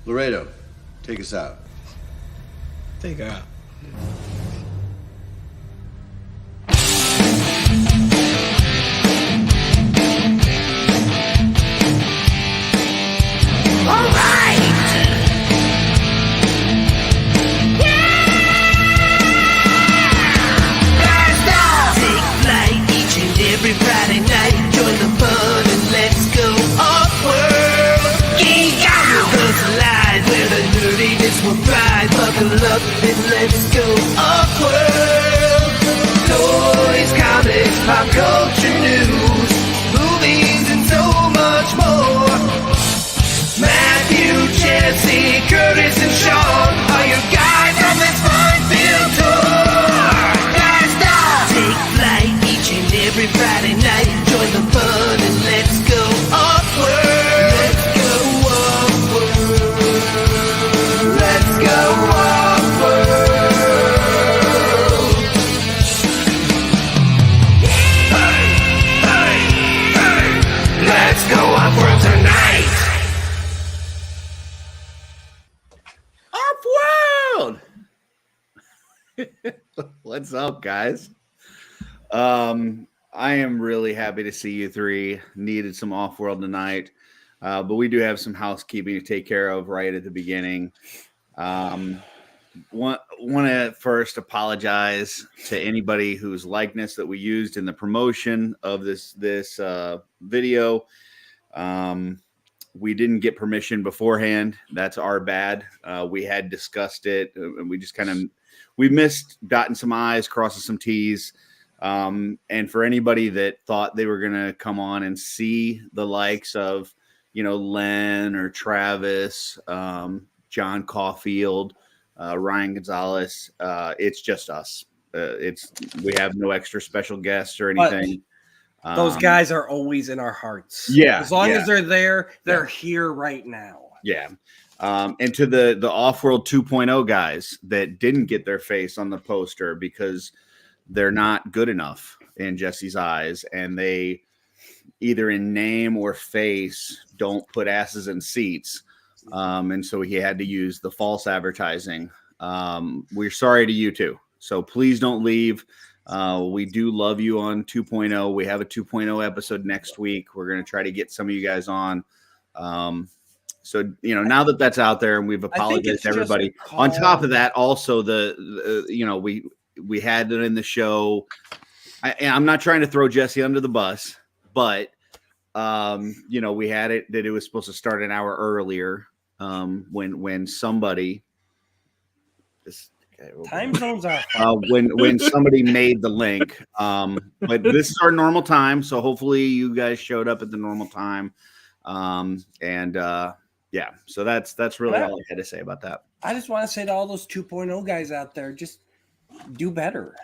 Laredo, take us out. Take her out. All right! Take flight each and every Friday night. Join the fun and let's go off-world. Geek out with us live where the nerdiness will thrive. Buckle up and let's go off-world. Toys, comics, pop culture news, movies and so much more. Matthew, Jesse, Curtis, and Sean are your guides on this fun-filled tour. Take flight each and every Friday night. Join the fun and let's go off-world. Let's go off-world. Let's go off-world. Hey, hey, hey. Let's go off-world tonight. Off-world! What's up, guys? I am really happy to see you three. Needed some off-world tonight, but we do have some housekeeping to take care of right at the beginning. Want to first apologize to anybody whose likeness that we used in the promotion of this video. We didn't get permission beforehand. That's our bad. We had discussed it, and we just we missed dotting some I's, crossing some T's. And for anybody that thought they were going to come on and see the likes of, Len or Travis, John Caulfield, Ryan Gonzalez, it's just us. We have no extra special guests or anything. But those guys are always in our hearts. Yeah. As long as they're there, they're here right now. Yeah. And to the OffWorld 2.0 guys that didn't get their face on the poster because they're not good enough in Jesse's eyes, and they either in name or face don't put asses in seats. And so he had to use the false advertising. We're sorry to you too. So please don't leave. We do love you on 2.0. We have a 2.0 episode next week. We're going to try to get some of you guys on. So, now that that's out there and we've apologized to everybody. On top of that, also we had it in the show. I'm not trying to throw Jesse under the bus, but we had it that it was supposed to start an hour earlier. When somebody time zones are when somebody made the link. But this is our normal time, so hopefully you guys showed up at the normal time. Yeah, so that's really all I had to say about that. I just want to say to all those 2.0 guys out there, just do better.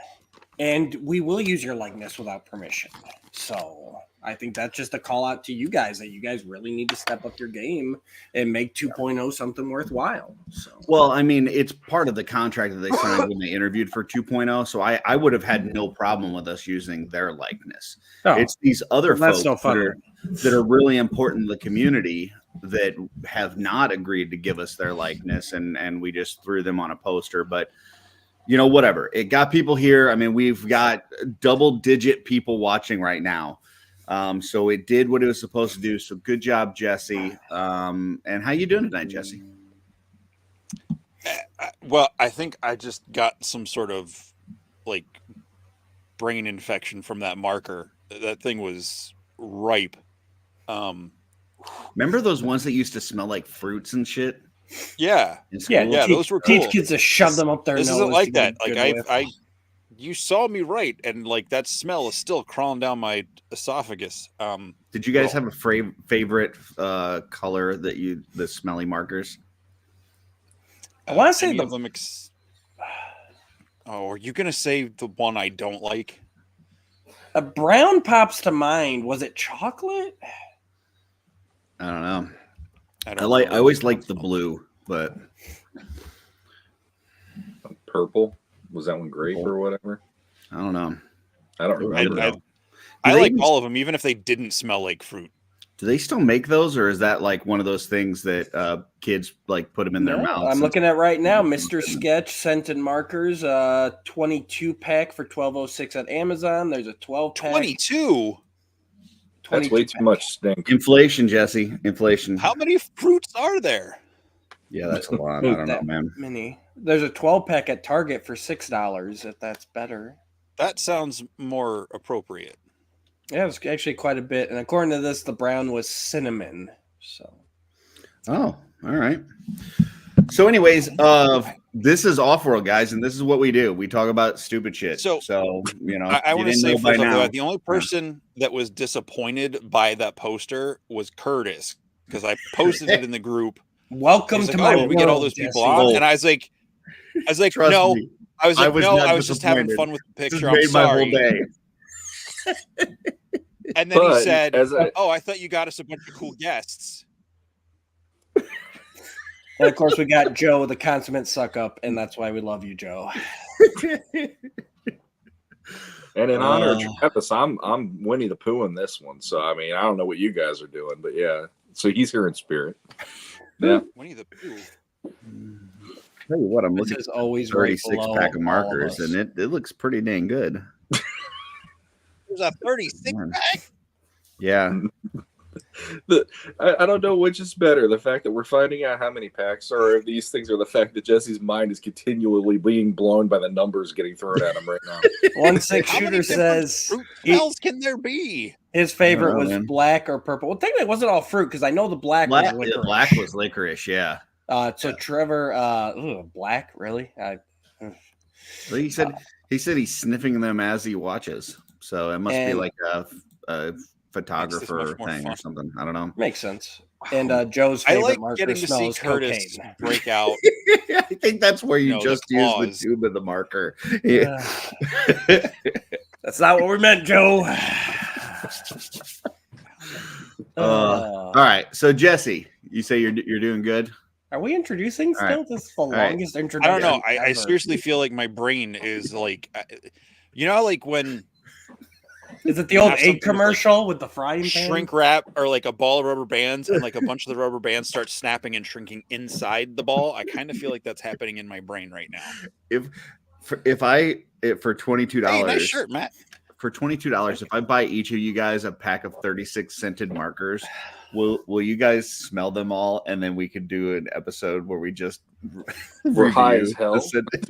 And we will use your likeness without permission. So I think that's just a call out to you guys that you guys really need to step up your game and make 2.0 something worthwhile. So, well, I mean, it's part of the contract that they signed when they interviewed for 2.0. So I would have had no problem with us using their likeness. Oh, it's these other folks that are really important in the community that have not agreed to give us their likeness, and we just threw them on a poster. But whatever, it got people here. I mean, we've got double-digit people watching right now. So it did what it was supposed to do. So good job, Jesse. And how you doing tonight, Jesse? Well, I think I just got some sort of brain infection from that marker. That thing was ripe. Remember those ones that used to smell like fruits and shit? Yeah. Those were cool. Teach kids to shove them up their nose. This isn't like that. You saw me right, and that smell is still crawling down my esophagus. Did you guys have a favorite color the smelly markers? I want to say are you gonna say the one I don't like? A brown pops to mind. Was it chocolate? I don't know. I always liked the blue, but purple. Was that one grape or whatever? I don't know. I don't remember. I like all of them, even if they didn't smell like fruit. Do they still make those, or is that like one of those things that kids like put them in their mouths? I'm looking at right now. Mr. Sketch scented markers, 22 pack for $12.06 at Amazon. There's a 12 pack. 22. That's way too much stink. Inflation, Jesse. Inflation. How many fruits are there? Yeah, that's a lot. I don't know, man. Mini. There's a 12 pack at Target for $6. If that's better. That sounds more appropriate. Yeah, it was actually quite a bit. And according to this, the brown was cinnamon. So. Oh, all right. So, anyways, this is OffWorld, guys, and this is what we do. We talk about stupid shit. So you know, I want to say by now, the only person that was disappointed by that poster was Curtis, because I posted it in the group. Welcome to my world. We get all those people on, and I was like, Trust no. me, I was like, no, not I was just having disappointed. fun with the picture. This I'm made my whole sorry. day. And then he said, as I- "Oh, I thought you got us a bunch of cool guests." And of course, we got Joe, the consummate suck up, and that's why we love you, Joe. And in honor of Travis, I'm Winnie the Pooh in this one. So I mean, I don't know what you guys are doing, but yeah. So he's here in spirit. Yeah. Winnie the Pooh. Tell you what, I'm This looking is at always right 36 below pack of all markers, us. and it looks pretty dang good. There's a 36 pack. Yeah. I don't know which is better, the fact that we're finding out how many packs are of these things, or the fact that Jesse's mind is continually being blown by the numbers getting thrown at him right now. 1-6 How many shooter different says fruit smells can there be? his favorite I don't know, was man. black or purple. Well, technically, it wasn't all fruit because I know the black Black, was licorice. black was licorice, yeah. So Trevor, black, really? Well, he said he's sniffing them as he watches. So it must be And- like a photographer much more thing or fun. something. I don't know. Makes sense. And Joe's I favorite like marker getting to see smells Curtis cocaine. break out. I think that's where you No, the just use the claws. tube of the marker. Yeah. That's not what we meant, Joe. All right. So Jesse, you say you're doing good. Are we introducing All right. still? This is the right. longest I introduction. don't know. I ever. seriously feel like my brain is like, you know, like when Is it the old have something egg with, commercial with the frying pan? shrink wrap or like a ball of rubber bands and like a bunch of the rubber bands start snapping and shrinking inside the ball? I kind of feel like that's happening in my brain right now. For $22, Hey, nice shirt, Matt. for $22, if I buy each of you guys a pack of 36 scented markers, will you guys smell them all, and then we could do an episode where we just We're high review as hell. the scented-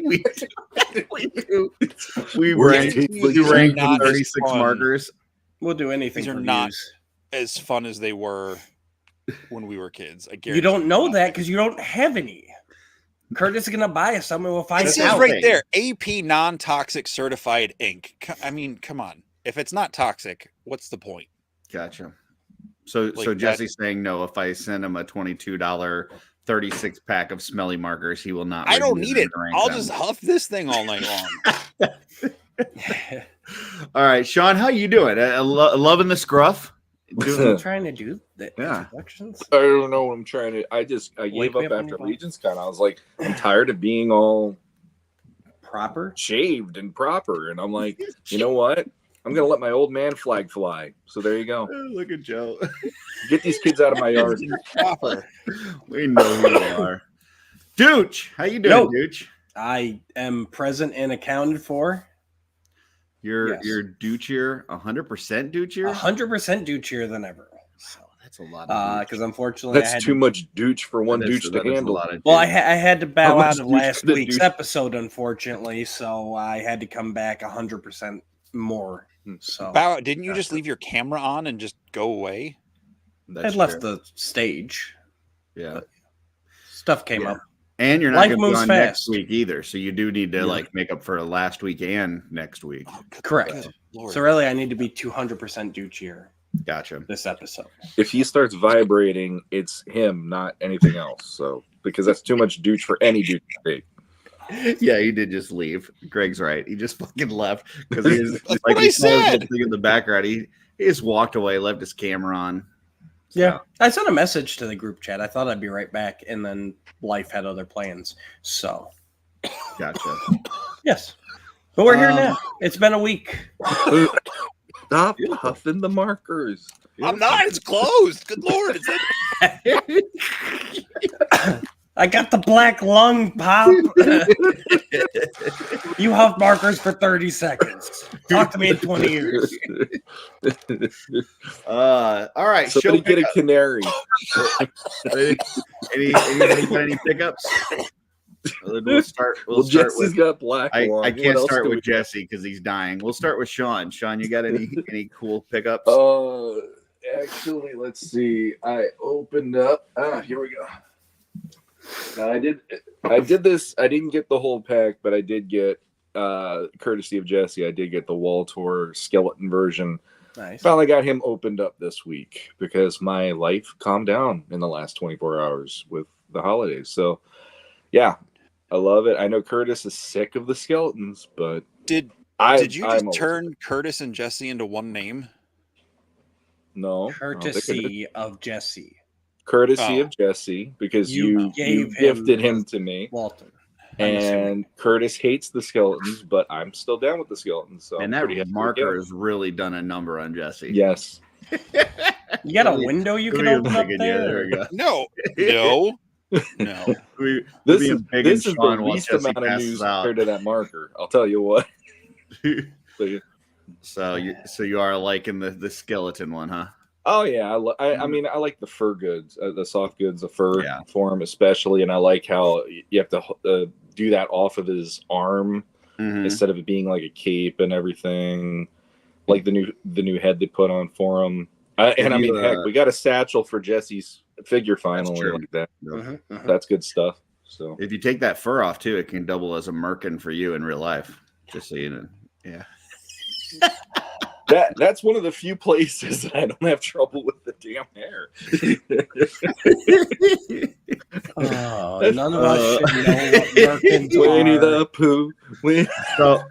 we We're rank deeply we rank the not as 36 fun. markers. We'll do anything. These are for not views. as fun as they were when we were kids. I guarantee You don't know you. that because you don't have any. Curtis is gonna buy us some, and we'll find It out. says right there, AP non-toxic certified ink. I mean, come on. If it's not toxic, what's the point? Gotcha. So Like so that- Jesse's saying no. If I send him a $22 36 pack of smelly markers, he will not. I don't review need them it. or rank I'll them. just huff this thing all night long. All right, Sean, how you doing? Loving the scruff? Still trying to do the Yeah. introductions. I don't know what I'm trying to. I Wake gave me up up when after you're done. Legion's Con. I was like, I'm tired of being all Proper. shaved and proper, and I'm like, you know what? I'm gonna let my old man flag fly. So there you go. Look at Joe. Get these kids out of my yard. Proper. We know who you are. Dooch, how you doing, Yo. Dooch? I am present and accounted for. You're Yes. you're douchier, 100% douchier. 100% douchier than ever. So, That's a lot. Of douche. because unfortunately, I That's had too much douche for one That is- douche that to is a handle. lot of Well, I douche. had to How bow much out of douche last could a week's douche- episode, unfortunately, so I had to come back 100% more. So Bow, didn't you just leave your camera on and just go away? I That's left true. the stage. Yeah. Stuff came Yeah. up. And you're not Life going to be moves on fast. next week either, so you do need to Yeah. like make up for last week and next week. Correct. Good Lord. So really, I need to be 200% douchier Gotcha. this episode. If he starts vibrating, it's him, not anything else. So because that's too much douche for any douche to take. Yeah, he did just leave. Greg's right. He just fucking left because he was like what I he saw his said. little thing in the background. He just walked away, left his camera on. Yeah, I sent a message to the group chat. I thought I'd be right back, and then life had other plans. So Gotcha. yes, but we're here Um, now. It's been a week. Stop huffing the markers. I'm not. It's closed. Good Lord. It's I got the black lung, Pop. You have markers for 30 seconds. Talk to me in 20 years. All right. Somebody show get a pickup. canary. Anybody got any pickups? We'll start. We'll start Jesse's with. got black I lung. What can't else start do with we Jesse because he's dying. We'll start with Sean. Sean, you got any cool pickups? Actually, let's see. I opened up. Here we go. I did this. I didn't get the whole pack, but I did get, courtesy of Jesse, I did get the Wall Tour skeleton version. Nice. Finally got him opened up this week because my life calmed down in the last 24 hours with the holidays. So, yeah, I love it. I know Curtis is sick of the skeletons, but Did you I'm just turn Curtis and Jesse into one name? no Courtesy of Jesse. courtesy Oh. of Jesse because You you gave gifted him him to me. Walton. I'm And assuming. Curtis hates the skeletons, but I'm still down with the skeletons. So And I'm pretty that happy marker with has really done a number on Jesse. it. Yes. You got a window you can open up Yeah, there? there we go. No. No. This being is big this and is Sean the while least Jesse amount of passes news out. compared to that marker. I'll tell you what. So you are liking the skeleton one, huh? Oh yeah, I mean I like the fur goods, the soft goods, the fur Yeah. form especially, and I like how you have to do that off of his arm Mhm. instead of it being like a cape and everything. Like the new head they put on for him. And I mean, heck, we got a satchel for Jesse's figure finally true. like that. Mhm, mhm. That's good stuff. So If you take that fur off too, it can double as a merkin for you in real life. Just so you know. Yeah. that's one of the few places that I don't have trouble with the damn hair. Oh, none of us should know what Merkins Winnie are. the Pooh.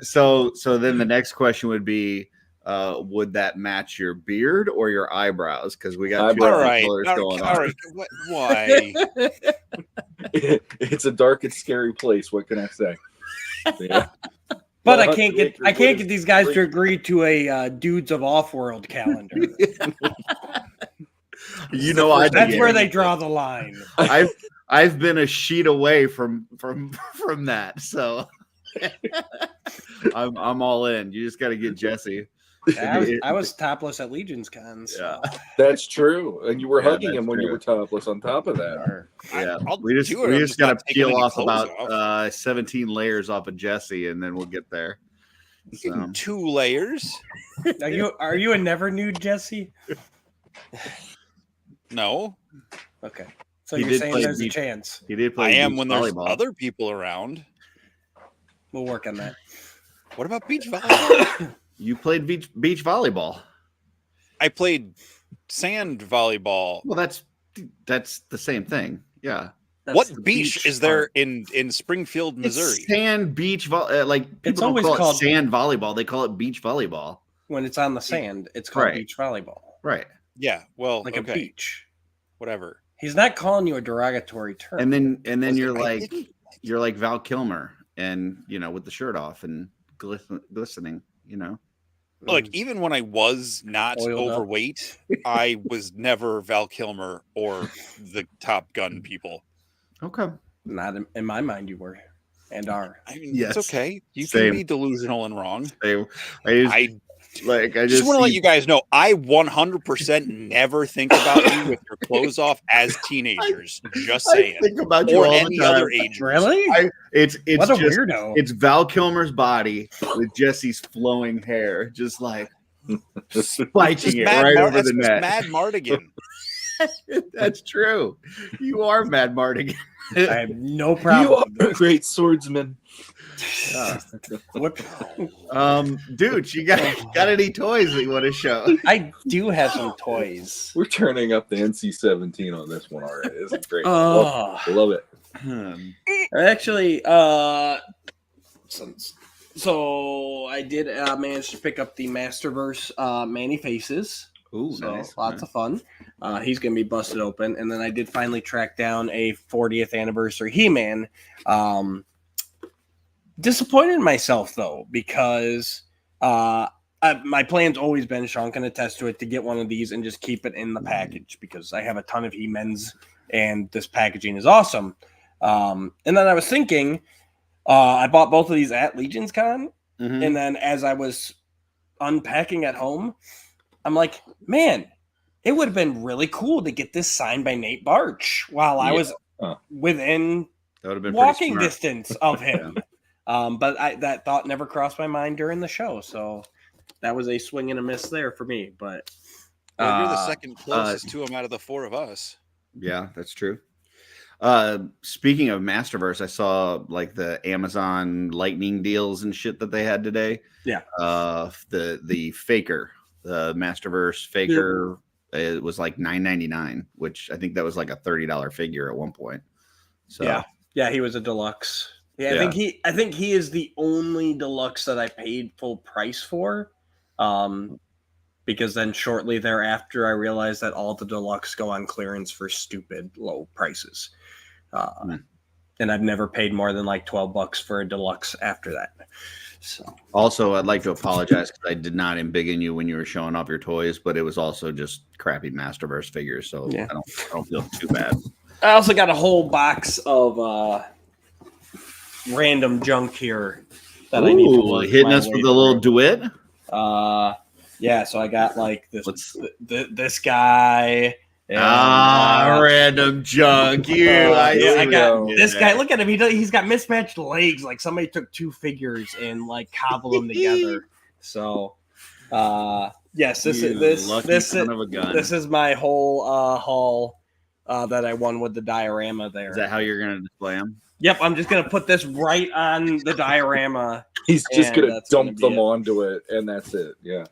So then the next question would be, would that match your beard or your eyebrows? Because we got two Eyebrows. All right. colors going All on. right. Why? It's a dark and scary place. What can I say? Yeah. But Well, I can't get these guys to agree to a Dudes of Offworld calendar. You know, That's where they draw the line. I've been a sheet away from that, so I'm all in. You just got to get Jesse. I was topless at Legion's Con. So. That's true. And you were Yeah, hugging him that's when you true. were topless on top of that. Yeah, I'll we just do it. I'm just got not to taking peel any off clothes about off. 17 layers off of Jesse, and then we'll get there. So. 2 layers? Are you a never nude, Jesse? No. Okay. So He you're did saying play there's a beach- chance. He did play. I am beach when there's volleyball. other people around. We'll work on that. What about beach volleyball? You played beach volleyball. I played sand volleyball. Well, that's the same thing. Yeah. That's What the beach is there part. in Springfield, Missouri? It's sand beach like people It's don't always call called- it sand volleyball. They call it beach volleyball. When it's on the sand, it's called Right. beach volleyball. Right. Yeah. Well, Like a okay. beach. Whatever. He's not calling you a derogatory term. And then you're I like didn't- you're like Val Kilmer, and with the shirt off and glistening. Look, even when I was not Oiled up. overweight, I was never Val Kilmer or the Top Gun people. Okay. Not in my mind, you were and are. I mean, Yes. it's okay. You Same. can be delusional and wrong. I Just want to let you guys know, I 100% never think about you with your clothes off as teenagers. Just saying. I think about you Or all any the time. other age. Really? It's What a just weirdo. it's Val Kilmer's body with Jesse's flowing hair, just like spiking it right over the net. Mad Mardigan. That's true. You are Mad Mardigan. I have no You problem. are a great swordsman. What? Dude, you got any toys that you want to show? I do have some toys. We're turning up the NC-17 on this one already. This is great. Oh. Love it. Actually, so I did manage to pick up the Masterverse Manny Faces. Ooh, So nice. lots of fun. He's going to be busted open. And then I did finally track down a 40th anniversary He-Man. Disappointed in myself, though, because my plan's always been, Sean can attest to it, to get one of these and just keep it in the package because I have a ton of He-Men's and this packaging is awesome. And then I was thinking, I bought both of these at Legion's Con, and then as I was unpacking at home, I'm like, man, it would have been really cool to get this signed by Nate Barch while I was within That would have been walking pretty smart. distance of him. But that thought never crossed my mind during the show, so that was a swing and a miss there for me. But Well, you're the second closest to him out of the four of us. Yeah, that's true. Speaking of Masterverse, I saw like the Amazon Lightning deals and shit that they had today. Yeah. The Faker, the Masterverse Faker, it was like $9.99, which I think that was like a $30 figure at one point. So yeah, he was a deluxe. Yeah, I think he is the only deluxe that I paid full price for. Because then shortly thereafter, I realized that all the deluxe go on clearance for stupid low prices. And I've never paid more than like $12 for a deluxe after that. So also, I'd like to apologize because I did not embiggen you when you were showing off your toys, but it was also just crappy Masterverse figures. So I don't feel too bad. I also got a whole box of random junk here that I need to work hitting my us way with a little through. duet. Yeah, so I got like this guy. And, random junk. I got this guy. Look at him. He's got mismatched legs. Like somebody took two figures and like cobbled them together. So, yes, this is my whole haul that I won with the diorama there. Is that how you're gonna display them? Yep, I'm just gonna put this right on the diorama. He's just gonna dump them onto it, and that's it. Yeah.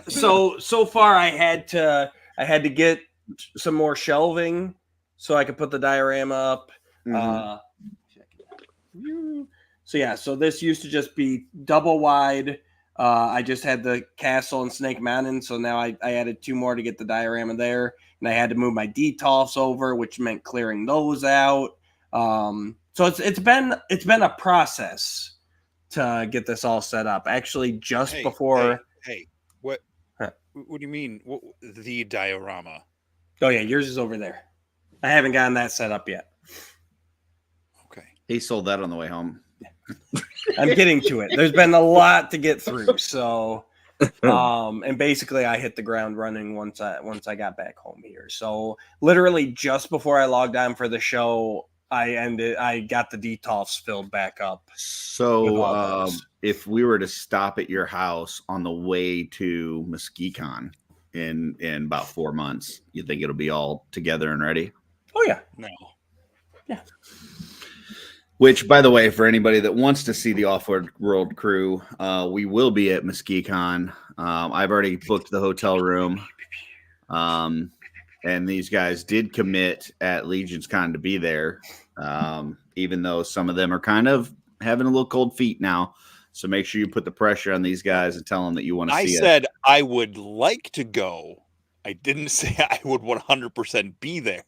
So far, I had to get some more shelving so I could put the diorama up. So this used to just be double wide. I just had the castle and Snake Mountain, so now I added two more to get the diorama there, and I had to move my detolfs over, which meant clearing those out. So it's been a process to get this all set up. Actually, before. Hey, what? Huh. What do you mean? The diorama? Oh yeah, yours is over there. I haven't gotten that set up yet. Okay. He sold that on the way home. I'm getting to it. There's been a lot to get through. So, and basically I hit the ground running once I got back home here. So literally just before I logged on for the show, I got the detolfs filled back up. So if we were to stop at your house on the way to MesquiCon in about 4 months, you think it'll be all together and ready? Oh yeah. No. Yeah. Which, by the way, for anybody that wants to see the OffWorld crew, we will be at MesquiCon. I've already booked the hotel room. And these guys did commit at Legion's Con to be there, even though some of them are kind of having a little cold feet now. So make sure you put the pressure on these guys and tell them that you want to see it. I said I would like to go. I didn't say I would 100% be there.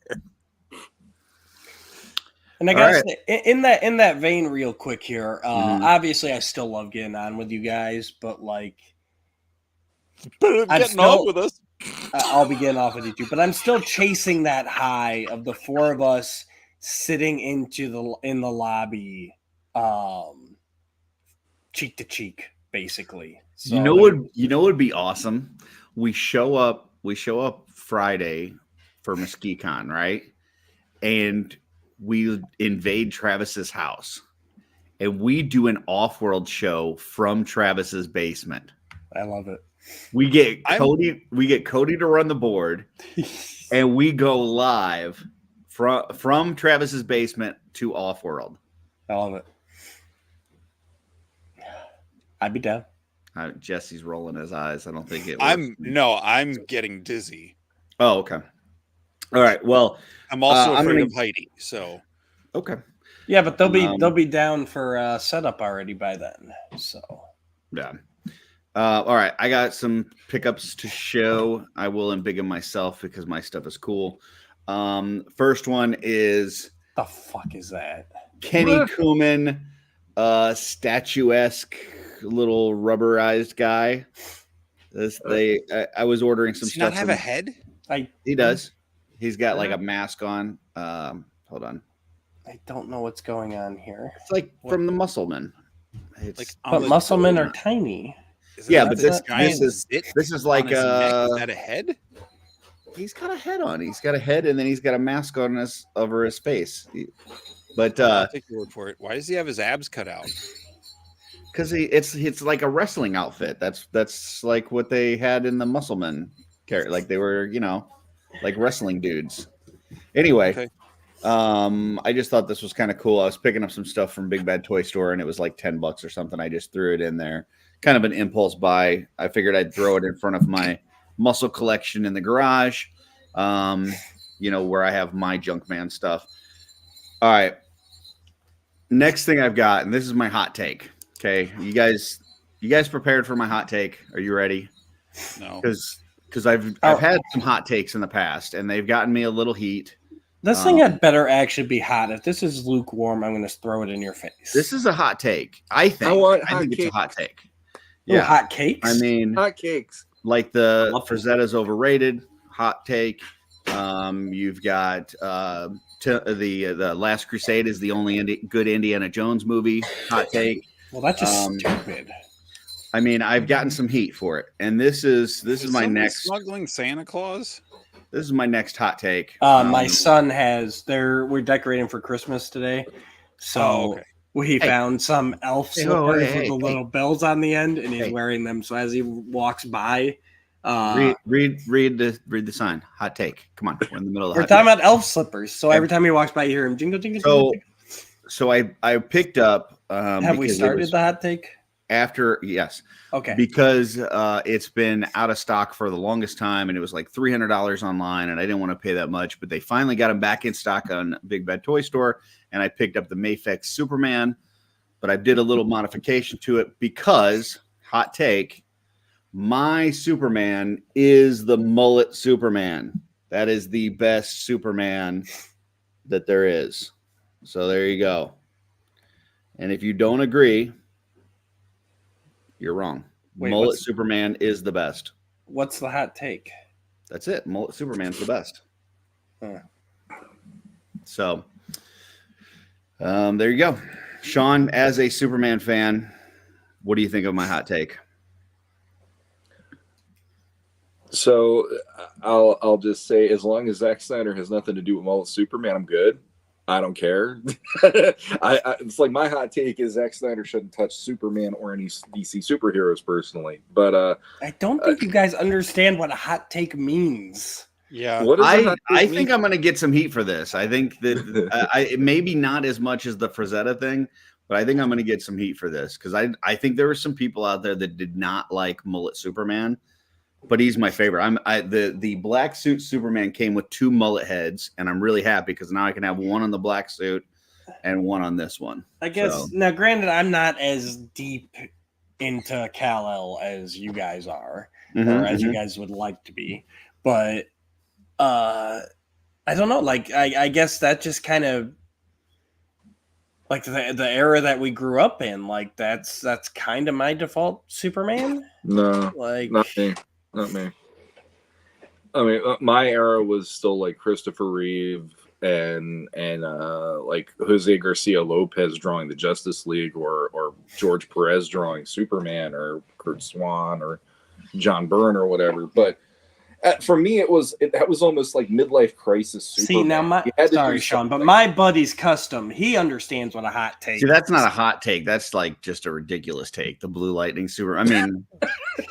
And I gotta say, in that vein, real quick here, obviously I still love getting on with you guys, but like, Getting off with us. I'll be getting off with you too, but I'm still chasing that high of the four of us sitting in the lobby, cheek to cheek, basically. So, you know what would be awesome? We show up Friday for MesquiCon, right? And we invade Travis's house, and we do an off-world show from Travis's basement. I love it. We get Cody. We get Cody to run the board, and we go live from Travis's basement to OffWorld. I love it. I'd be down. Jesse's rolling his eyes. I don't think it. I'm getting dizzy. Oh, okay. All right. Well, I'm also afraid of Heidi. So okay. Yeah, but they'll be down for setup already by then. So yeah. All right. I got some pickups to show. I will embiggen myself because my stuff is cool. First one is the fuck is that? Kenny Kuhlman, statuesque little rubberized guy. I was ordering some Does he stuff. not have a head? He does. He's got like a mask on. Hold on. I don't know what's going on here. It's like from the Muscleman. Like, But Musclemen are tiny. Yeah, but this is like is that a head? He's got a head on. He's got a head, and then he's got a mask on over his face. But I'll take your word for it. Why does he have his abs cut out? Because it's like a wrestling outfit. That's like what they had in the Muscleman character. Like they were, like wrestling dudes. Anyway, Okay. I just thought this was kind of cool. I was picking up some stuff from Big Bad Toy Store, and it was like $10 or something. I just threw it in there. Kind of an impulse buy. I figured I'd throw it in front of my muscle collection in the garage, where I have my Junkman stuff. All right. Next thing I've got, and this is my hot take. Okay, you guys prepared for my hot take? Are you ready? No. Because I've had some hot takes in the past, and they've gotten me a little heat. This thing had better actually be hot. If this is lukewarm, I'm going to throw it in your face. This is a hot take. I think it's a hot take. Yeah, hot cakes. I mean, hot cakes. Like the Frazetta's overrated. Hot take. You've got the Last Crusade is the only good Indiana Jones movie. Hot take. Well, that's just stupid. I mean, I've gotten some heat for it, and this is my next smuggling Santa Claus. This is my next hot take. My son we're decorating for Christmas today, so we found some elf slippers with the little bells on the end, and he's wearing them. So as he walks by, read the sign. Hot take. Come on, we're in the middle of the we're talking about elf slippers. So every time he walks by, you hear him jingle jingle. So I picked up. Have we started the hot take? Yes. Okay. Because it's been out of stock for the longest time, and it was like $300 online, and I didn't want to pay that much, but they finally got them back in stock on Big Bad Toy Store, and I picked up the Mafex Superman, but I did a little modification to it because, hot take, my Superman is the mullet Superman. That is the best Superman that there is. So there you go. And if you don't agree, you're wrong. Mullet Superman is the best. What's the hot take? That's it. Mullet Superman's the best. So, there you go. Sean, as a Superman fan, what do you think of my hot take? So I'll just say, as long as Zack Snyder has nothing to do with Mullet Superman, I'm good. I don't care. It's like my hot take is Zack Snyder shouldn't touch Superman or any DC superheroes personally. But I don't think you guys understand what a hot take means. Yeah, what does I think I'm going to get some heat for this. I think that maybe not as much as the Frazetta thing, but I think I'm going to get some heat for this because I think there were some people out there that did not like Mullet Superman. But he's my favorite. The black suit Superman came with 2 mullet heads, and I'm really happy because now I can have one on the black suit and one on this one. I guess now, granted, I'm not as deep into Kal-El as you guys are, or as you guys would like to be, but I don't know. Like, I guess that just kind of like the era that we grew up in. Like, that's kind of my default Superman. No, like not me. Not me. I mean, my era was still like Christopher Reeve and like Jose Garcia Lopez drawing the Justice League, or George Perez drawing Superman, or Kurt Swan or John Byrne or whatever. But for me, that was almost like midlife crisis Superman. See, now sorry, Sean, but my buddy's custom. He understands what a hot take. See, that's not a hot take. That's like just a ridiculous take. The Blue Lightning Super. I mean,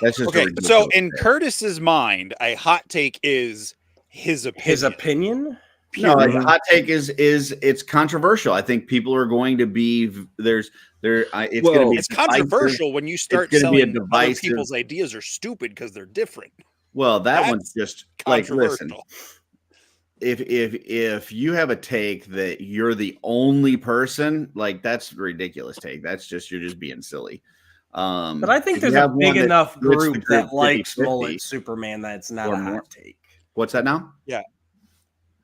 that's just okay. So in Curtis's mind, a hot take is his opinion. His opinion? No, like a hot take is it's controversial. I think people are going to be it's going to be controversial when you start selling other people's ideas are stupid because they're different. Well, that's one's just like, listen, if you have a take that you're the only person, like, that's a ridiculous take. That's just, you're just being silly. But I think there's a big enough group that likes Mullet Superman that it's not a hot take. What's that now? Yeah.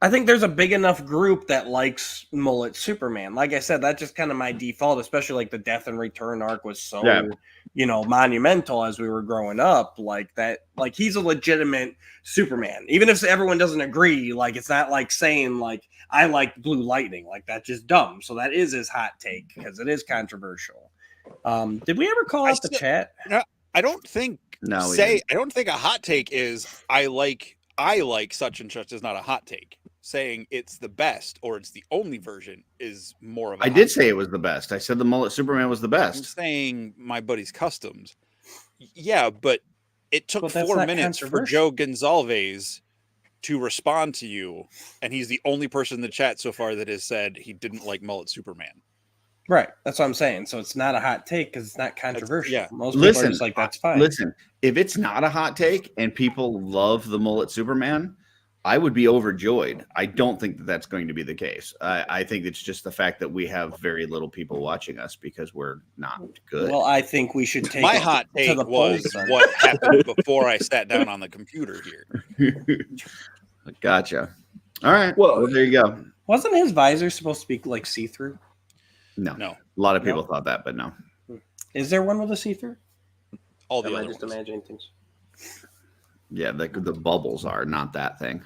I think there's a big enough group that likes Mullet Superman. Like I said, that's just kind of my default, especially like the Death and Return arc was so, Yeah. monumental as we were growing up. Like that, like he's a legitimate Superman. Even if everyone doesn't agree, like it's not like saying like I like Blue Lightning. Like that's just dumb. So that is his hot take because it is controversial. Did we ever call out the chat? No, I don't think No, we I don't think a hot take is I like such and such is not a hot take. Saying it's the best or it's the only version is more of a I hot did take. say it was the best. I said the Mullet Superman was the I'm best. saying my buddy's customs. Yeah, but it took But that's 4 not minutes for controversial. Joe Gonzalez to respond to you, and he's the only person in the chat so far that has said he didn't like Mullet Superman. Right. That's what I'm saying. So it's not a hot take because it's not controversial. yeah. Most people are Listen, just like, that's fine. Listen, if it's not a hot take and people love the Mullet Superman, I would be overjoyed. I don't think that that's going to be the case. I think it's just the fact that we have very little people watching us because we're not good. Well, I think we should take My it hot to take the was polls then. what happened before I sat down on the computer here. Gotcha. All right. Well- Well, there you go. Wasn't his visor supposed to be like see-through? No. No, A lot of people No. thought that, but no. Is there one with a see-through? all the Am I other just ones. imagining things? Yeah, the bubbles are not that thing.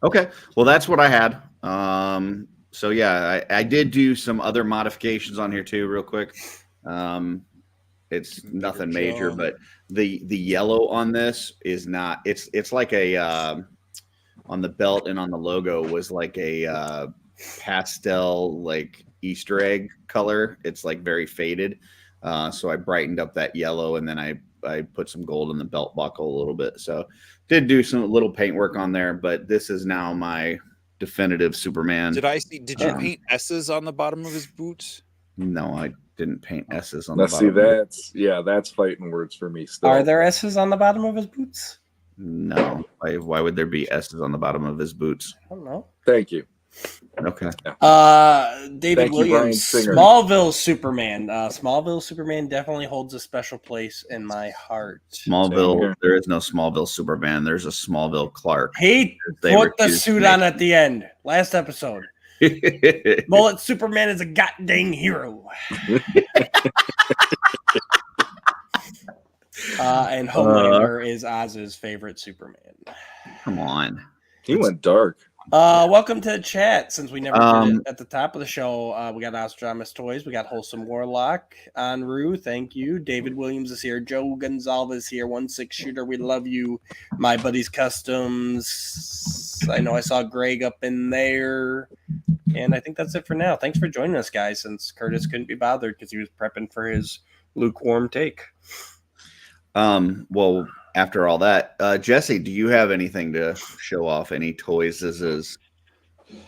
Okay. Well, that's what I had. So yeah, I did do some other modifications on here too, real quick. It's nothing major, John. but the yellow on this is not. It's like a on the belt and on the logo was like a pastel like Easter egg color. It's like very faded. So I brightened up that yellow, and then I put some gold in the belt buckle a little bit. So did do some little paint work on there, but this is now my definitive Superman. Did you paint S's on the bottom of his boots? No, I didn't paint S's on the Let's bottom. see. That's fighting words for me still. Are there S's on the bottom of his boots? No. Why would there be S's on the bottom of his boots? I don't know. Thank you. Okay. David Thank you, Bryan Williams, Singer. Smallville Superman. Smallville Superman definitely holds a special place in my heart. Same Smallville. here. There is no Smallville Superman. There's a Smallville Clark. He They put the refuse to suit make on at the end. Last episode. Mullet Superman is a goddamn hero. And Homelander is Oz's favorite Superman. Come on. He went dark. Welcome to the chat. Since we never did it at the top of the show, we got Ostradamus Toys, we got Wholesome Warlock, Anru, thank you. David Williams is here. Joe Gonzalez here. 1-6 shooter, we love you. My buddy's Customs. I know I saw Greg up in there. And I think that's it for now. Thanks for joining us, guys, since Curtis couldn't be bothered because he was prepping for his lukewarm take. Well, after all that, Jesse, do you have anything to show off? Any toys?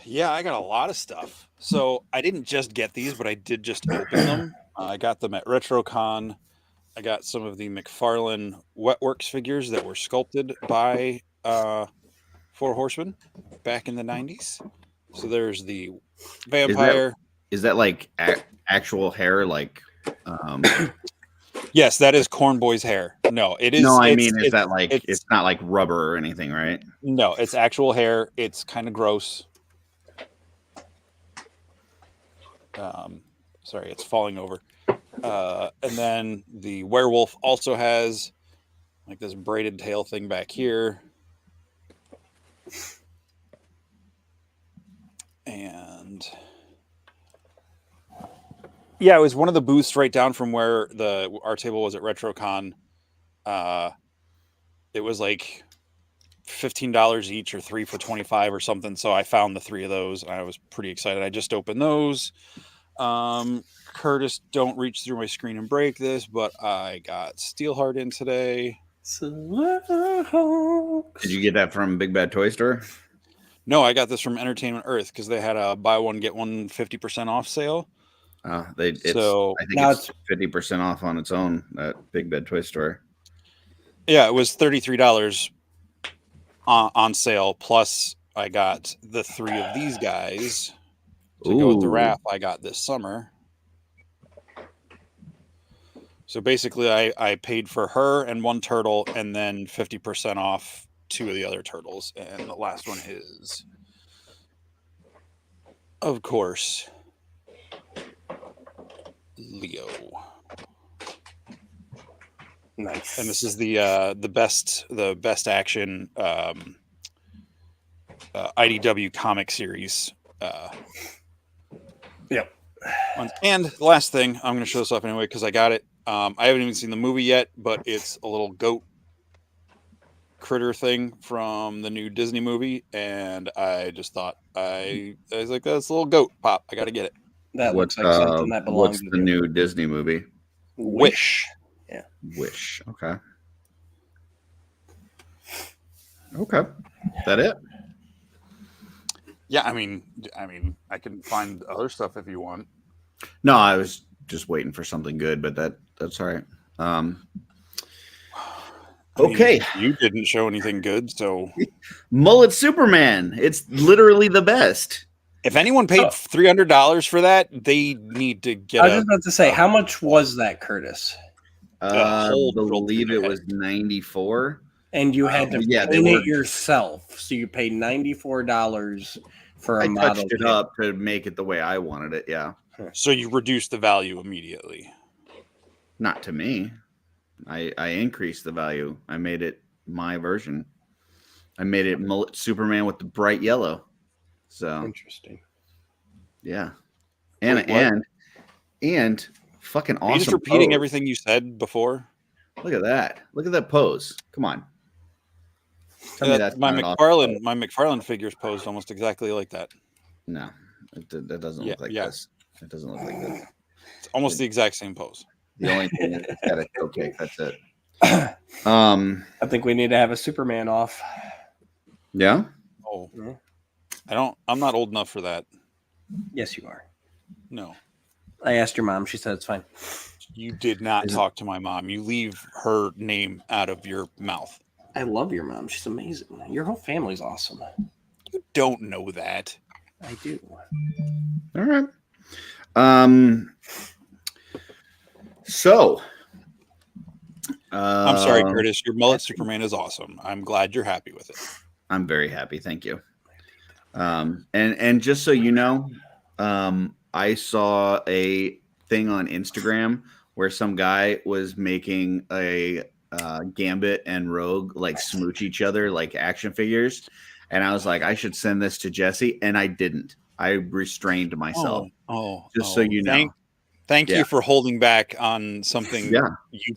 Yeah, I got a lot of stuff. So I didn't just get these, but I did just open them. I got them at RetroCon. I got some of the McFarlane Wetworks figures that were sculpted by Four Horsemen back in the 90s. So there's the vampire. Is that like actual hair? Like, Yes, that is Corn Boy's hair. No, it is. no, I it's- mean, is it's- that like it's not like rubber or anything, right? No, it's actual hair. It's kind of gross. Sorry, it's falling over. And then the werewolf also has like this braided tail thing back here. And yeah, it was one of the booths right down from where our table was at RetroCon. It was like $15 each or 3 for $25 or something. So I found the 3 of those and I was pretty excited. I just opened those. Curtis, don't reach through my screen and break this, but I got Steelheart in today. Did you get that from Big Bad Toy Store? No, I got this from Entertainment Earth because they had a buy one get one 50% off sale. I think Now it's 50% off on its own at Big Bad Toy Store. Yeah, it was $33 on sale. Plus, I got the 3 of these guys to go with the Ooh. wrap I got this summer. So basically, I paid for her and one turtle, and then 50% off two of the other turtles, and the last one is, of course, Leo. Nice. And this is the best action IDW comic series. Yep. And the last thing, I'm going to show this off anyway because I got it. I haven't even seen the movie yet, but it's a little goat critter thing from the new Disney movie, and I just thought I was like, that's a little goat pop. I got to get it. That looks like something that belongs What's to the new Disney movie? Wish. Yeah. Wish. Okay. Okay. Is that it? Yeah, I mean, I can find other stuff if you want. No, I was just waiting for something good, but that's all right. Okay. You didn't show anything good, so Mullet Superman. It's literally the best. if anyone paid $300 for that, they need to get. I was just about to say, how much was that, Curtis? I whole believe world it was 94. And you had to yeah, they paint were- it yourself, so you paid $94 for a I model. touched it kit. up to make it the way I wanted it. Yeah. So you reduce the value immediately. Not to me. I increased the value. I made it my version. I made it Mullet Superman with the bright yellow. So Interesting. yeah. And Wait, what? and fucking awesome. Are you just repeating pose. everything you said before? Look at that. Look at that pose. Come on. Tell me that's my not an awesome pose. McFarlane figure's posed almost exactly like that. No, that doesn't look like this. It doesn't look like this. It's almost the exact same pose. The only thing is it's got a cupcake. That's it. I think we need to have a Superman off. Yeah. Oh, Yeah. I'm not old enough for that. Yes, you are. No, I asked your mom. She said it's fine. you did not talk to my mom. You leave her name out of your mouth. I love your mom. She's amazing. Your whole family's awesome. You don't know that. I do. All right. So. I'm sorry, Curtis. Your mullet Superman is awesome. I'm glad you're happy with it. I'm very happy. Thank you. And just so you know, I saw a thing on Instagram where some guy was making a Gambit and Rogue like smooch each other like action figures, and I was like, I should send this to Jesse, and I didn't. I restrained myself. Just so you know. Thank you for holding back on something Yeah. you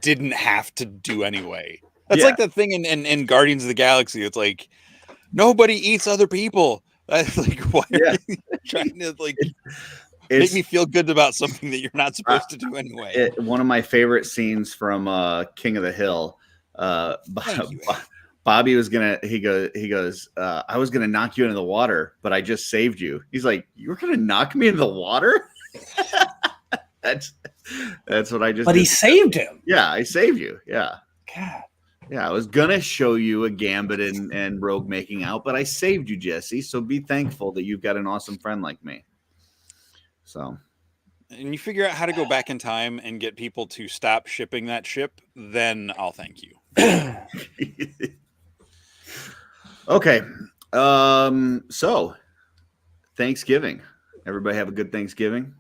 didn't have to do anyway. That's like the thing in Guardians of the Galaxy. It's like nobody eats other people. That's like, why are you trying to like make me feel good about something that you're not supposed to do anyway? One of my favorite scenes from King of the Hill. Bobby was he goes, I was gonna knock you into the water, but I just saved you. He's like, you were gonna knock me into the water? That's what I just. But did. he saved him. Yeah, I saved you. Yeah. God. Yeah, I was gonna show you a Gambit and Rogue making out, but I saved you, Jesse. So be thankful that you've got an awesome friend like me. So. And you figure out how to go back in time and get people to stop shipping that ship, then I'll thank you. Okay. So Thanksgiving. Everybody have a good Thanksgiving?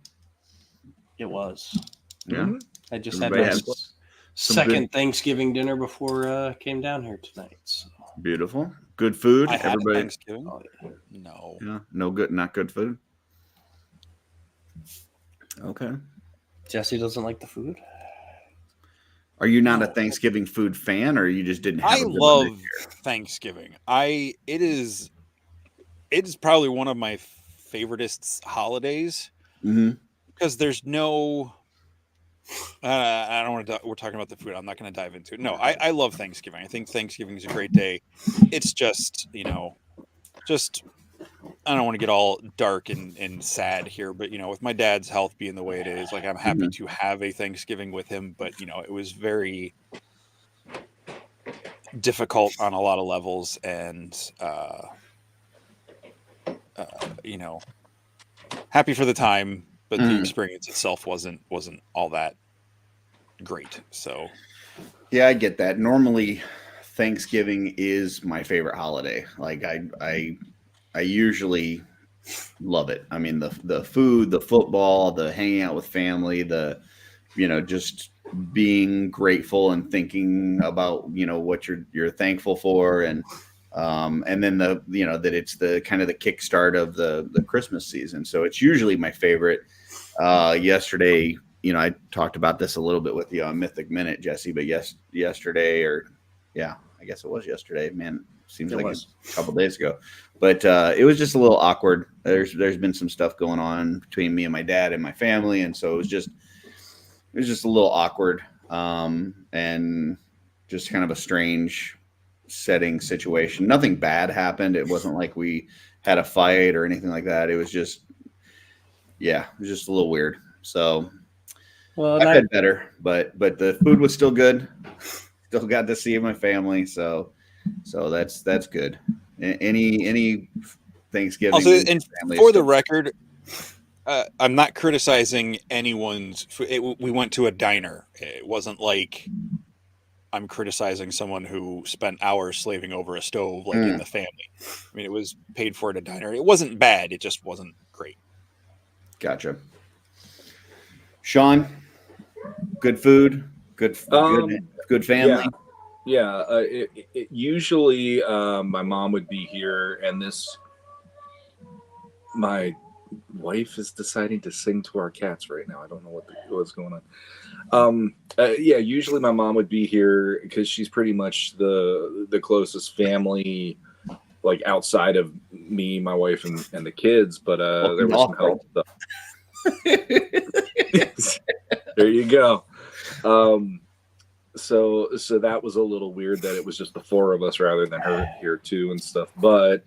It was. Yeah. I just Everybody had had my some second good- Thanksgiving dinner before I came down here tonight. So. Beautiful. Good food. I had Everybody. Thanksgiving. Oh, yeah. No. Yeah. No good. Not good food. Okay. Jesse doesn't like the food. Are you not a No. Thanksgiving food fan, or you just didn't have? I a good one love this year? Thanksgiving. It is probably one of my favoriteest holidays Mhm. because there's no. I don't want to. We're talking about the food. I'm not going to dive into it. No, I love Thanksgiving. I think Thanksgiving is a great day. It's just I don't want to get all dark and sad here, but with my dad's health being the way it is, like I'm happy to have a Thanksgiving with him, but it was very difficult on a lot of levels, and happy for the time, but the experience itself wasn't all that great. So Yeah, I get that. Normally, Thanksgiving is my favorite holiday. Like I usually love it. I mean, the food, the football, the hanging out with family, the, just being grateful and thinking about, what you're thankful for. And then that it's the kind of the kickstart of the Christmas season. So it's usually my favorite. Yesterday, I talked about this a little bit with you on Mythic Minute, Jesse, but yesterday I guess it was yesterday, man. Seems like a couple days ago, but it was just a little awkward. There's been some stuff going on between me and my dad and my family, and so it was just a little awkward, and just kind of a strange situation. Nothing bad happened. It wasn't like we had a fight or anything like that. It was just a little weird. So I've had better, but the food was still good. Still got to see my family, so that's good. Any Thanksgiving. Also, and for the record, I'm not criticizing anyone's. We went to a diner. It wasn't like I'm criticizing someone who spent hours slaving over a stove, like in the family. I mean, it was paid for at a diner. It wasn't bad. It just wasn't great. Gotcha. Sean, good food, good family. Yeah. Usually, my mom would be here, and my wife is deciding to sing to our cats right now. I don't know what's going on. Usually my mom would be here because she's pretty much the closest family, like outside of me, my wife, and the kids. But there was some help stuff. There you go. So that was a little weird that it was just the four of us rather than her here too and stuff. But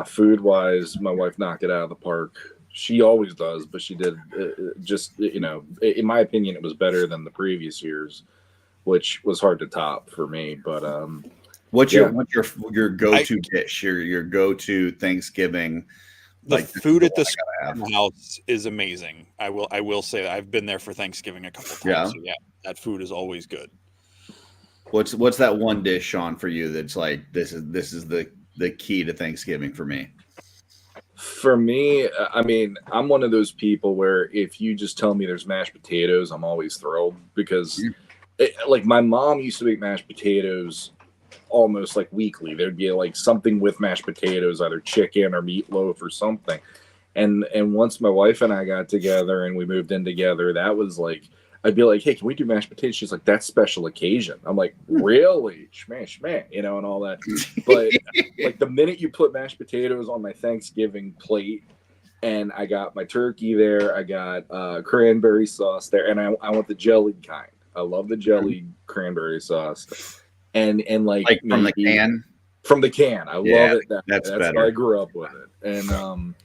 food wise, my wife knocked it out of the park. She always does, but she did in my opinion, it was better than the previous years, which was hard to top for me. But what's your go-to dish? Your go-to Thanksgiving? The food at the house is amazing. I will say that. I've been there for Thanksgiving a couple times. Yeah. So that food is always good. What's that one dish, Sean, for you that's like this is the key to Thanksgiving for me? For me, I mean, I'm one of those people where if you just tell me there's mashed potatoes, I'm always thrilled because like my mom used to make mashed potatoes almost like weekly. There'd be like something with mashed potatoes, either chicken or meatloaf or something. And once my wife and I got together and we moved in together, that was like, I'd be like, hey, can we do mashed potatoes? She's like, that's special occasion. I'm like, really? Schmash, and all that. But like the minute you put mashed potatoes on my Thanksgiving plate, and I got my turkey there, I got cranberry sauce there, and I want the jellied kind. I love the jellied cranberry sauce. And like from the can? From the can. I love it. That's better. How I grew up with it. And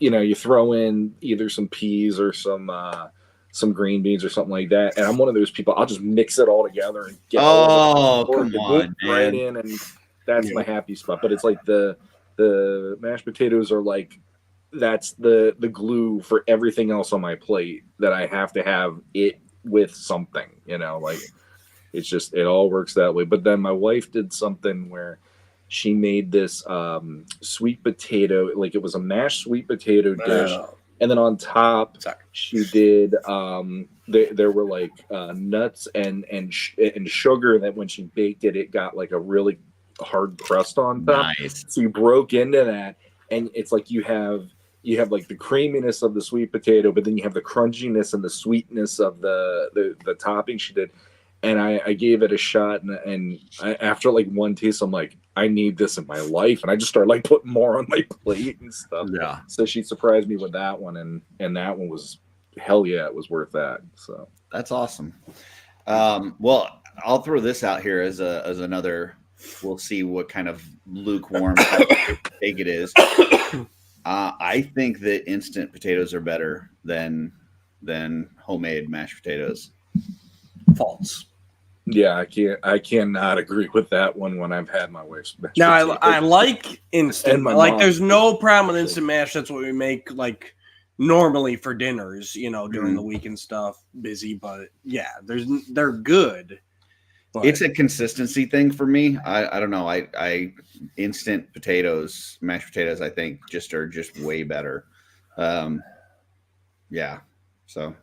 you throw in either some peas or some green beans or something like that. And I'm one of those people, I'll just mix it all together and get come on, right in, and that's my happy spot. But it's like the mashed potatoes are like, that's the glue for everything else on my plate, that I have to have it with something, like it's just, it all works that way. But then my wife did something where she made this sweet potato, like it was a mashed sweet potato dish. And then on top, she did. There were like nuts and sugar that when she baked it, it got like a really hard crust on top. Nice. So you broke into that, and it's like you have like the creaminess of the sweet potato, but then you have the crunchiness and the sweetness of the topping she did. And I gave it a shot, and after like one taste, I'm like, I need this in my life, and I just started like putting more on my plate and stuff. Yeah. So she surprised me with that one, and that one was, hell yeah, it was worth that. So that's awesome. Well, I'll throw this out here as another. We'll see what kind of lukewarm take it is. I think that instant potatoes are better than homemade mashed potatoes. False. Yeah, I cannot agree with that one when I've had my wife's mashed potatoes. I like instant. Like, there's no problem with instant mash. That's what we make like normally for dinners, during the week and stuff. Busy, but yeah, they're good. But It's a consistency thing for me. I don't know. I instant potatoes, mashed potatoes, I think are just way better. Yeah. So,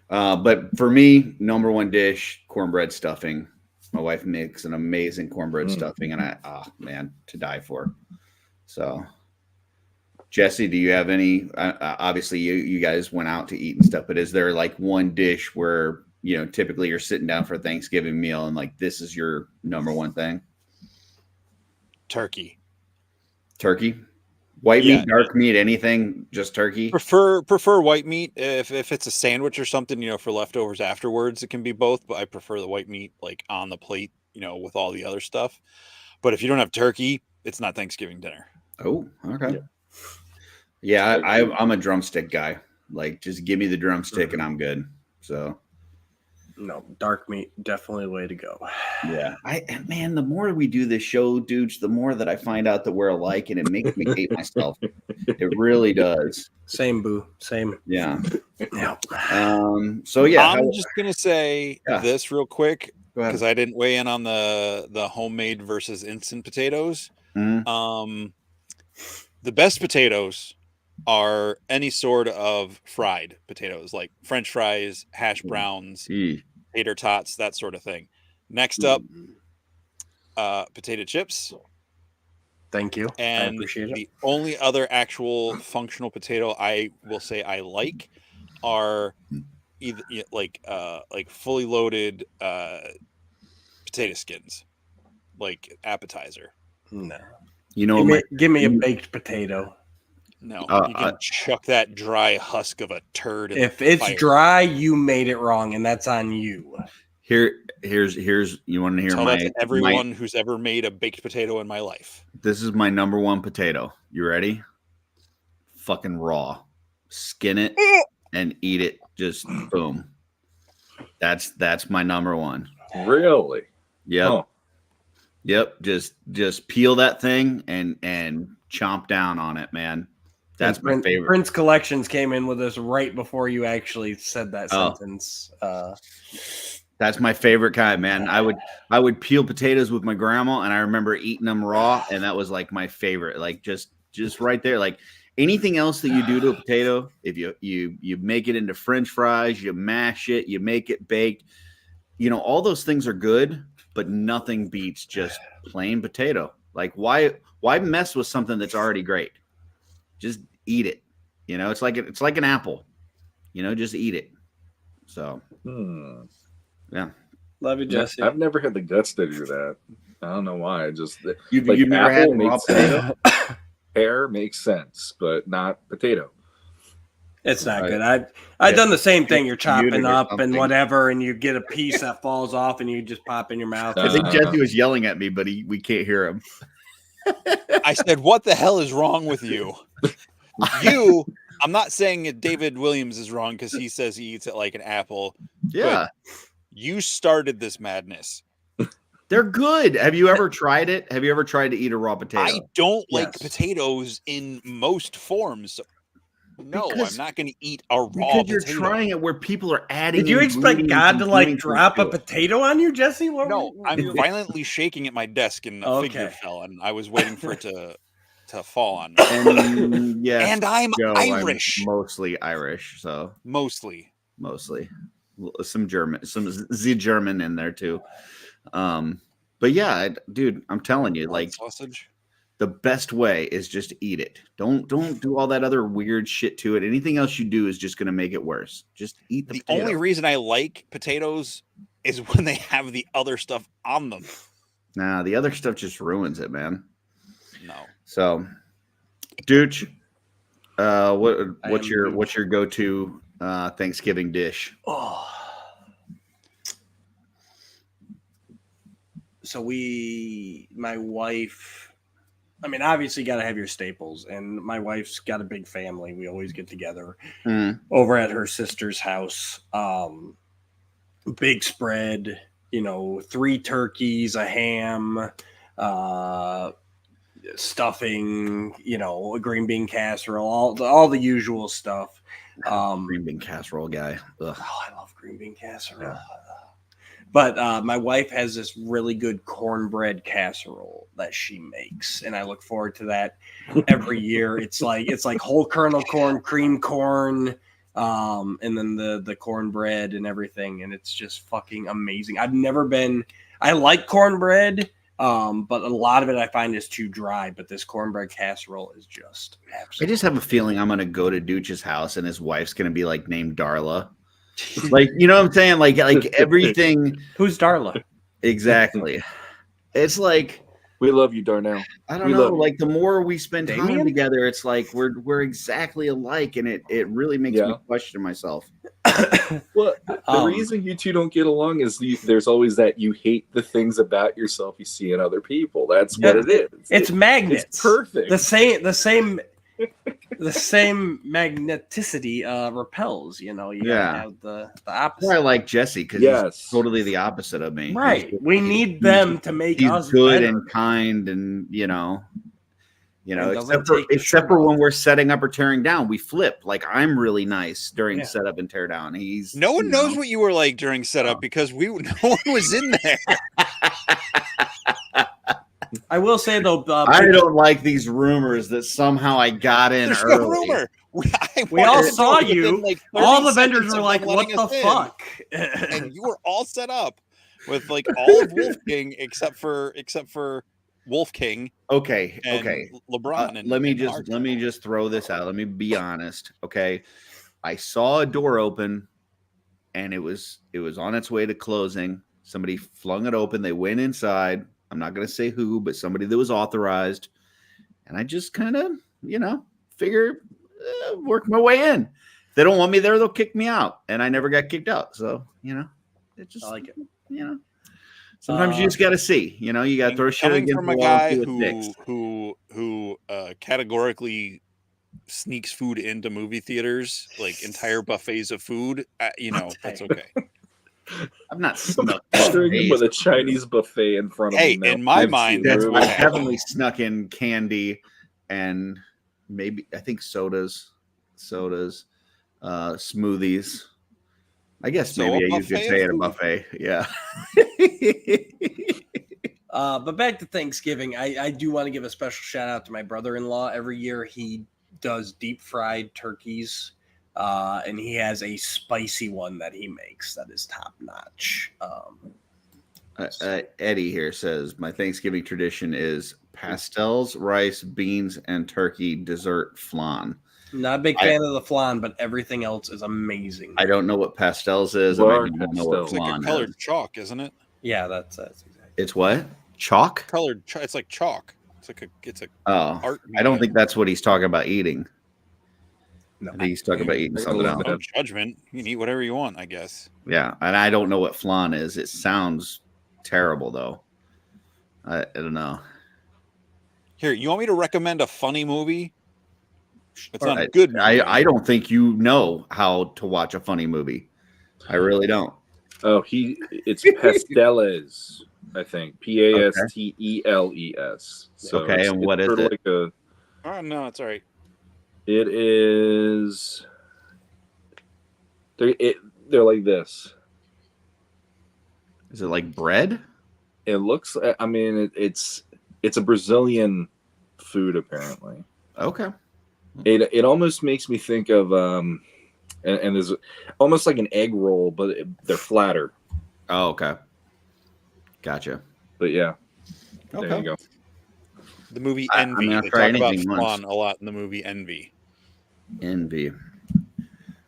but for me, number one dish, cornbread stuffing. My wife makes an amazing cornbread stuffing, and man, to die for. So, Jesse, do you have any? Obviously, you guys went out to eat and stuff, but is there like one dish where typically you're sitting down for a Thanksgiving meal and like this is your number one thing? Turkey. White meat, dark meat, anything, just turkey. Prefer white meat. If it's a sandwich or something, for leftovers afterwards, it can be both. But I prefer the white meat like on the plate, with all the other stuff. But if you don't have turkey, it's not Thanksgiving dinner. Oh, okay. Yeah, I'm a drumstick guy. Like, just give me the drumstick and I'm good. So, no, dark meat, definitely the way to go. Yeah. Man, the more we do this show, dudes, the more that I find out that we're alike, and it makes me hate myself. It really does. Same, boo. Same. Yeah. Yeah. So yeah, I'm just gonna say this real quick because I didn't weigh in on the homemade versus instant potatoes. Mm-hmm. The best potatoes are any sort of fried potatoes, like French fries, hash browns, tater tots, that sort of thing. Next up, potato chips. Thank you. And I appreciate it. The only other actual functional potato I will say I like are either like fully loaded potato skins, like appetizer. No. Give me a baked potato. No, you can chuck that dry husk of a turd. If it's dry, you made it wrong, and that's on you. Here's you want to hear Tell that to everyone who's ever made a baked potato in my life. This is my number one potato. You ready? Fucking raw. Skin it and eat it. Just boom. That's my number one. Really? Yep. Oh. Yep. Just peel that thing and chomp down on it, man. That's my favorite. Prince Collections came in with us right before you actually said that sentence. That's my favorite kind, man. I would peel potatoes with my grandma, and I remember eating them raw, and that was like my favorite. Like just right there. Like anything else that you do to a potato, if you make it into French fries, you mash it, you make it baked, all those things are good, but nothing beats just plain potato. Like why mess with something that's already great? Just eat it. It's like an apple. Just eat it. So yeah. Love you, Jesse. I've never had the guts to do that. I don't know why. You've never had raw potato? Pear makes sense, but not potato. It's not good. I've done the same thing. You're chopping up and whatever, and you get a piece that falls off, and you just pop in your mouth. I think Jesse was yelling at me, but we can't hear him. I said, "What the hell is wrong with you?" I'm not saying that David Williams is wrong because he says he eats it like an apple. Yeah. You started this madness. They're good. Have you ever tried it? Have you ever tried to eat a raw potato? I don't like potatoes in most forms. No, I'm not going to eat a raw potato. Because you're trying it where people are adding. Did you expect God to drop a potato on you, Jesse? No, I'm violently shaking at my desk and a figure fell, and I was waiting for it to fall on me. And, yes, and I'm Irish. I'm mostly Irish, so mostly some German, some Z German in there too. But yeah, dude, I'm telling you, like sausage. The best way is just eat it. Don't do all that other weird shit to it. Anything else you do is just going to make it worse. Just eat the potato. Only reason I like potatoes is when they have the other stuff on them. Nah, the other stuff just ruins it, man. No. So, Dooch, what's your go-to Thanksgiving dish? Oh. So my wife, obviously got to have your staples, and my wife's got a big family. We always get together over at her sister's house. Big spread, 3 turkeys, a ham, stuffing, a green bean casserole, all the usual stuff. Green bean casserole guy. Ugh. Oh, I love green bean casserole. Yeah. But my wife has this really good cornbread casserole that she makes, and I look forward to that every year. It's like whole kernel corn, cream corn, and then the cornbread and everything, and it's just fucking amazing. I like cornbread, but a lot of it I find is too dry. But this cornbread casserole is just I just have a feeling I'm gonna go to Dooch's house and his wife's gonna be like named Darla. Like, you know what I'm saying? Like everything. Who's Darla? Exactly. It's like, We love you, Darnell. I don't We know. love you. Like the more we spend time Damien? together, it's like we're exactly alike, and it really makes me question myself. Well, the reason you two don't get along is there's always that you hate the things about yourself you see in other people. That's what it is. It's magnets. It's perfect. The same magneticity repels. You know, you gotta have the opposite. I like Jesse because he's totally the opposite of me. Right. We need them to make he's us good better. and kind, and doesn't except for when we're setting up or tearing down, we flip. Like I'm really nice during setup and tear down. No one knows what you were like during setup because no one was in there. I will say though, I don't like these rumors that somehow I got in There's early. no rumor. We all saw you. Like all the vendors were like, "What the fuck?" And you were all set up with like all of Wolf King except for Wolf King. Okay. LeBron. Let me just throw this out. Let me be honest. Okay. I saw a door open, and it was on its way to closing. Somebody flung it open. They went inside. I'm not going to say who, but somebody that was authorized. And I just kind of, figure work my way in. If they don't want me there, they'll kick me out. And I never got kicked out. So, it just, I like it. Sometimes you just got to see, you got to throw shit against from the a wall. guy who categorically sneaks food into movie theaters, like entire buffets of food. That's okay. I'm not snuck with a Chinese buffet in front of me. Hey, in my mind, that's I definitely snuck in candy and maybe I think sodas, smoothies. I guess maybe you could say at a buffet. Yeah. But back to Thanksgiving, I do want to give a special shout out to my brother-in-law. Every year he does deep fried turkeys. And he has a spicy one that he makes that is top notch. Eddie here says my Thanksgiving tradition is pastels, rice, beans, and turkey dessert flan. Not a big fan of the flan, but everything else is amazing. I don't know what pastels is. I don't know what it's like a colored chalk, isn't it? Yeah, that's exactly. It's what? Chalk? Colored. It's like chalk. It's a art. I don't think that's what he's talking about eating. No, I think he's talking about eating something else. No judgment. You can eat whatever you want, I guess. Yeah, and I don't know what flan is. It sounds terrible, though. I don't know. Here, you want me to recommend a funny movie? It's not a good movie. I don't think you know how to watch a funny movie. I really don't. Oh, it's Pasteles, I think. Pasteles. So okay, and what is it? Oh, no, it's all right. It is. They're like this. Is it like bread? It looks. I mean, it's a Brazilian food apparently. Okay. It almost makes me think of and there's almost like an egg roll, but they're flatter. Oh, okay. Gotcha. But yeah. Okay. There you go. The movie Envy. They talk about flan a lot in the movie Envy. Envy.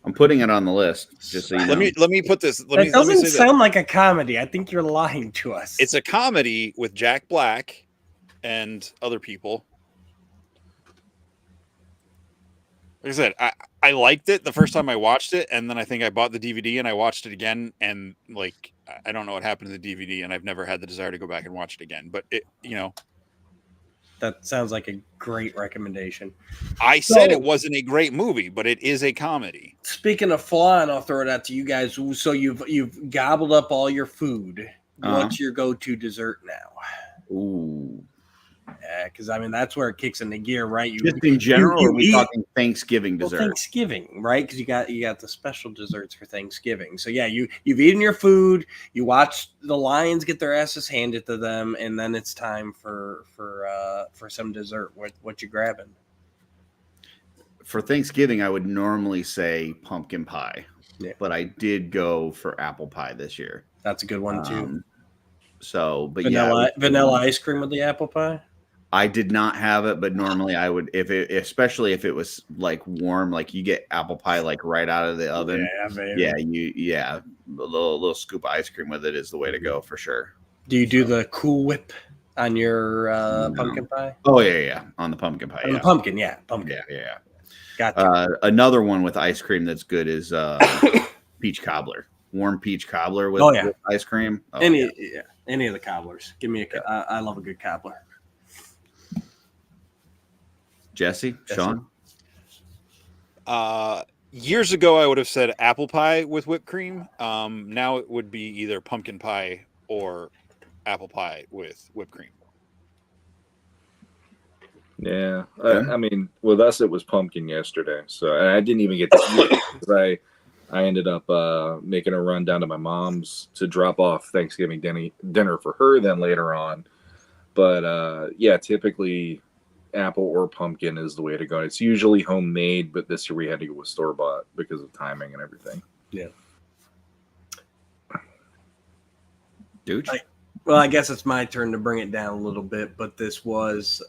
I'm putting it on the list. Just so you know. Let me put this. That doesn't sound like a comedy. I think you're lying to us. It's a comedy with Jack Black and other people. Like I said, I liked it the first time I watched it, and then I think I bought the DVD and I watched it again, and like I don't know what happened to the DVD, and I've never had the desire to go back and watch it again. But that sounds like a great recommendation. I said it wasn't a great movie, but it is a comedy. Speaking of flan, I'll throw it out to you guys. So you've gobbled up all your food. What's your go-to dessert now? Ooh. Yeah, because I mean that's where it kicks into gear, right? Just in general, you or are we eat- talking Thanksgiving Well, dessert? Thanksgiving, right? Because you got the special desserts for Thanksgiving. So yeah, you've eaten your food, you watch the Lions get their asses handed to them, and then it's time for some dessert. What you grabbing? For Thanksgiving, I would normally say pumpkin pie, Yeah. but I did go for apple pie this year. That's a good one too. But Vanilla ice cream with the apple pie. I did not have it, but normally I would, especially if it was like warm, like you get apple pie like right out of the oven. Yeah, baby. A little scoop of ice cream with it is the way to go for sure. Do you do the Cool Whip on your pumpkin pie? Oh yeah, on the pumpkin pie. On the pumpkin. Yeah. Gotcha. Another one with ice cream that's good is peach cobbler. Warm peach cobbler with, with ice cream. Oh, any of the cobblers. Give me I love a good cobbler. Jesse, Sean. Years ago, I would have said apple pie with whipped cream. Now it would be either pumpkin pie or apple pie with whipped cream. Yeah, I mean, with us it was pumpkin yesterday, so and I didn't even get to eat it because I ended up making a run down to my mom's to drop off Thanksgiving dinner for her. Then later on, but yeah, typically apple or pumpkin is the way to go. It's usually homemade, but this year we had to go with store bought because of timing and everything. Yeah. Dude. Well, I guess it's my turn to bring it down a little bit, but this was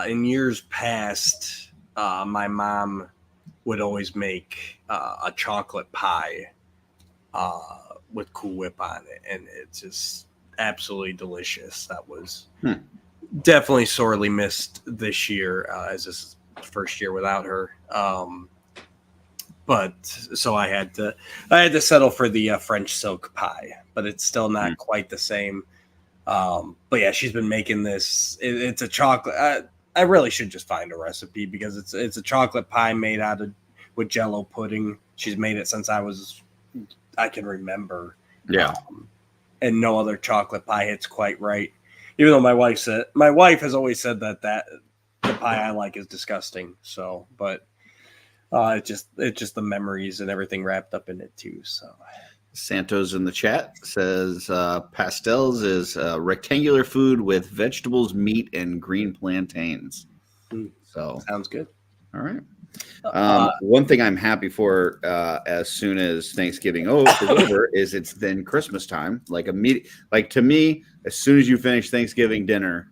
in years past. My mom would always make a chocolate pie with Cool Whip on it, and it's just absolutely delicious. That was definitely sorely missed this year, as this is the first year without her. But so I had to settle for the French silk pie, but it's still not quite the same. But yeah, she's been making this. It's a chocolate. I really should just find a recipe because it's a chocolate pie made with Jello pudding. She's made it since I can remember. Yeah. And no other chocolate pie hits quite right. Even though my wife has always said that the pie I like is disgusting. So, but it's just the memories and everything wrapped up in it too. So. Santos in the chat says pastels is rectangular food with vegetables, meat, and green plantains. So sounds good. All right. One thing I'm happy for as soon as Thanksgiving is over is it's then Christmas time. Like to me, as soon as you finish Thanksgiving dinner,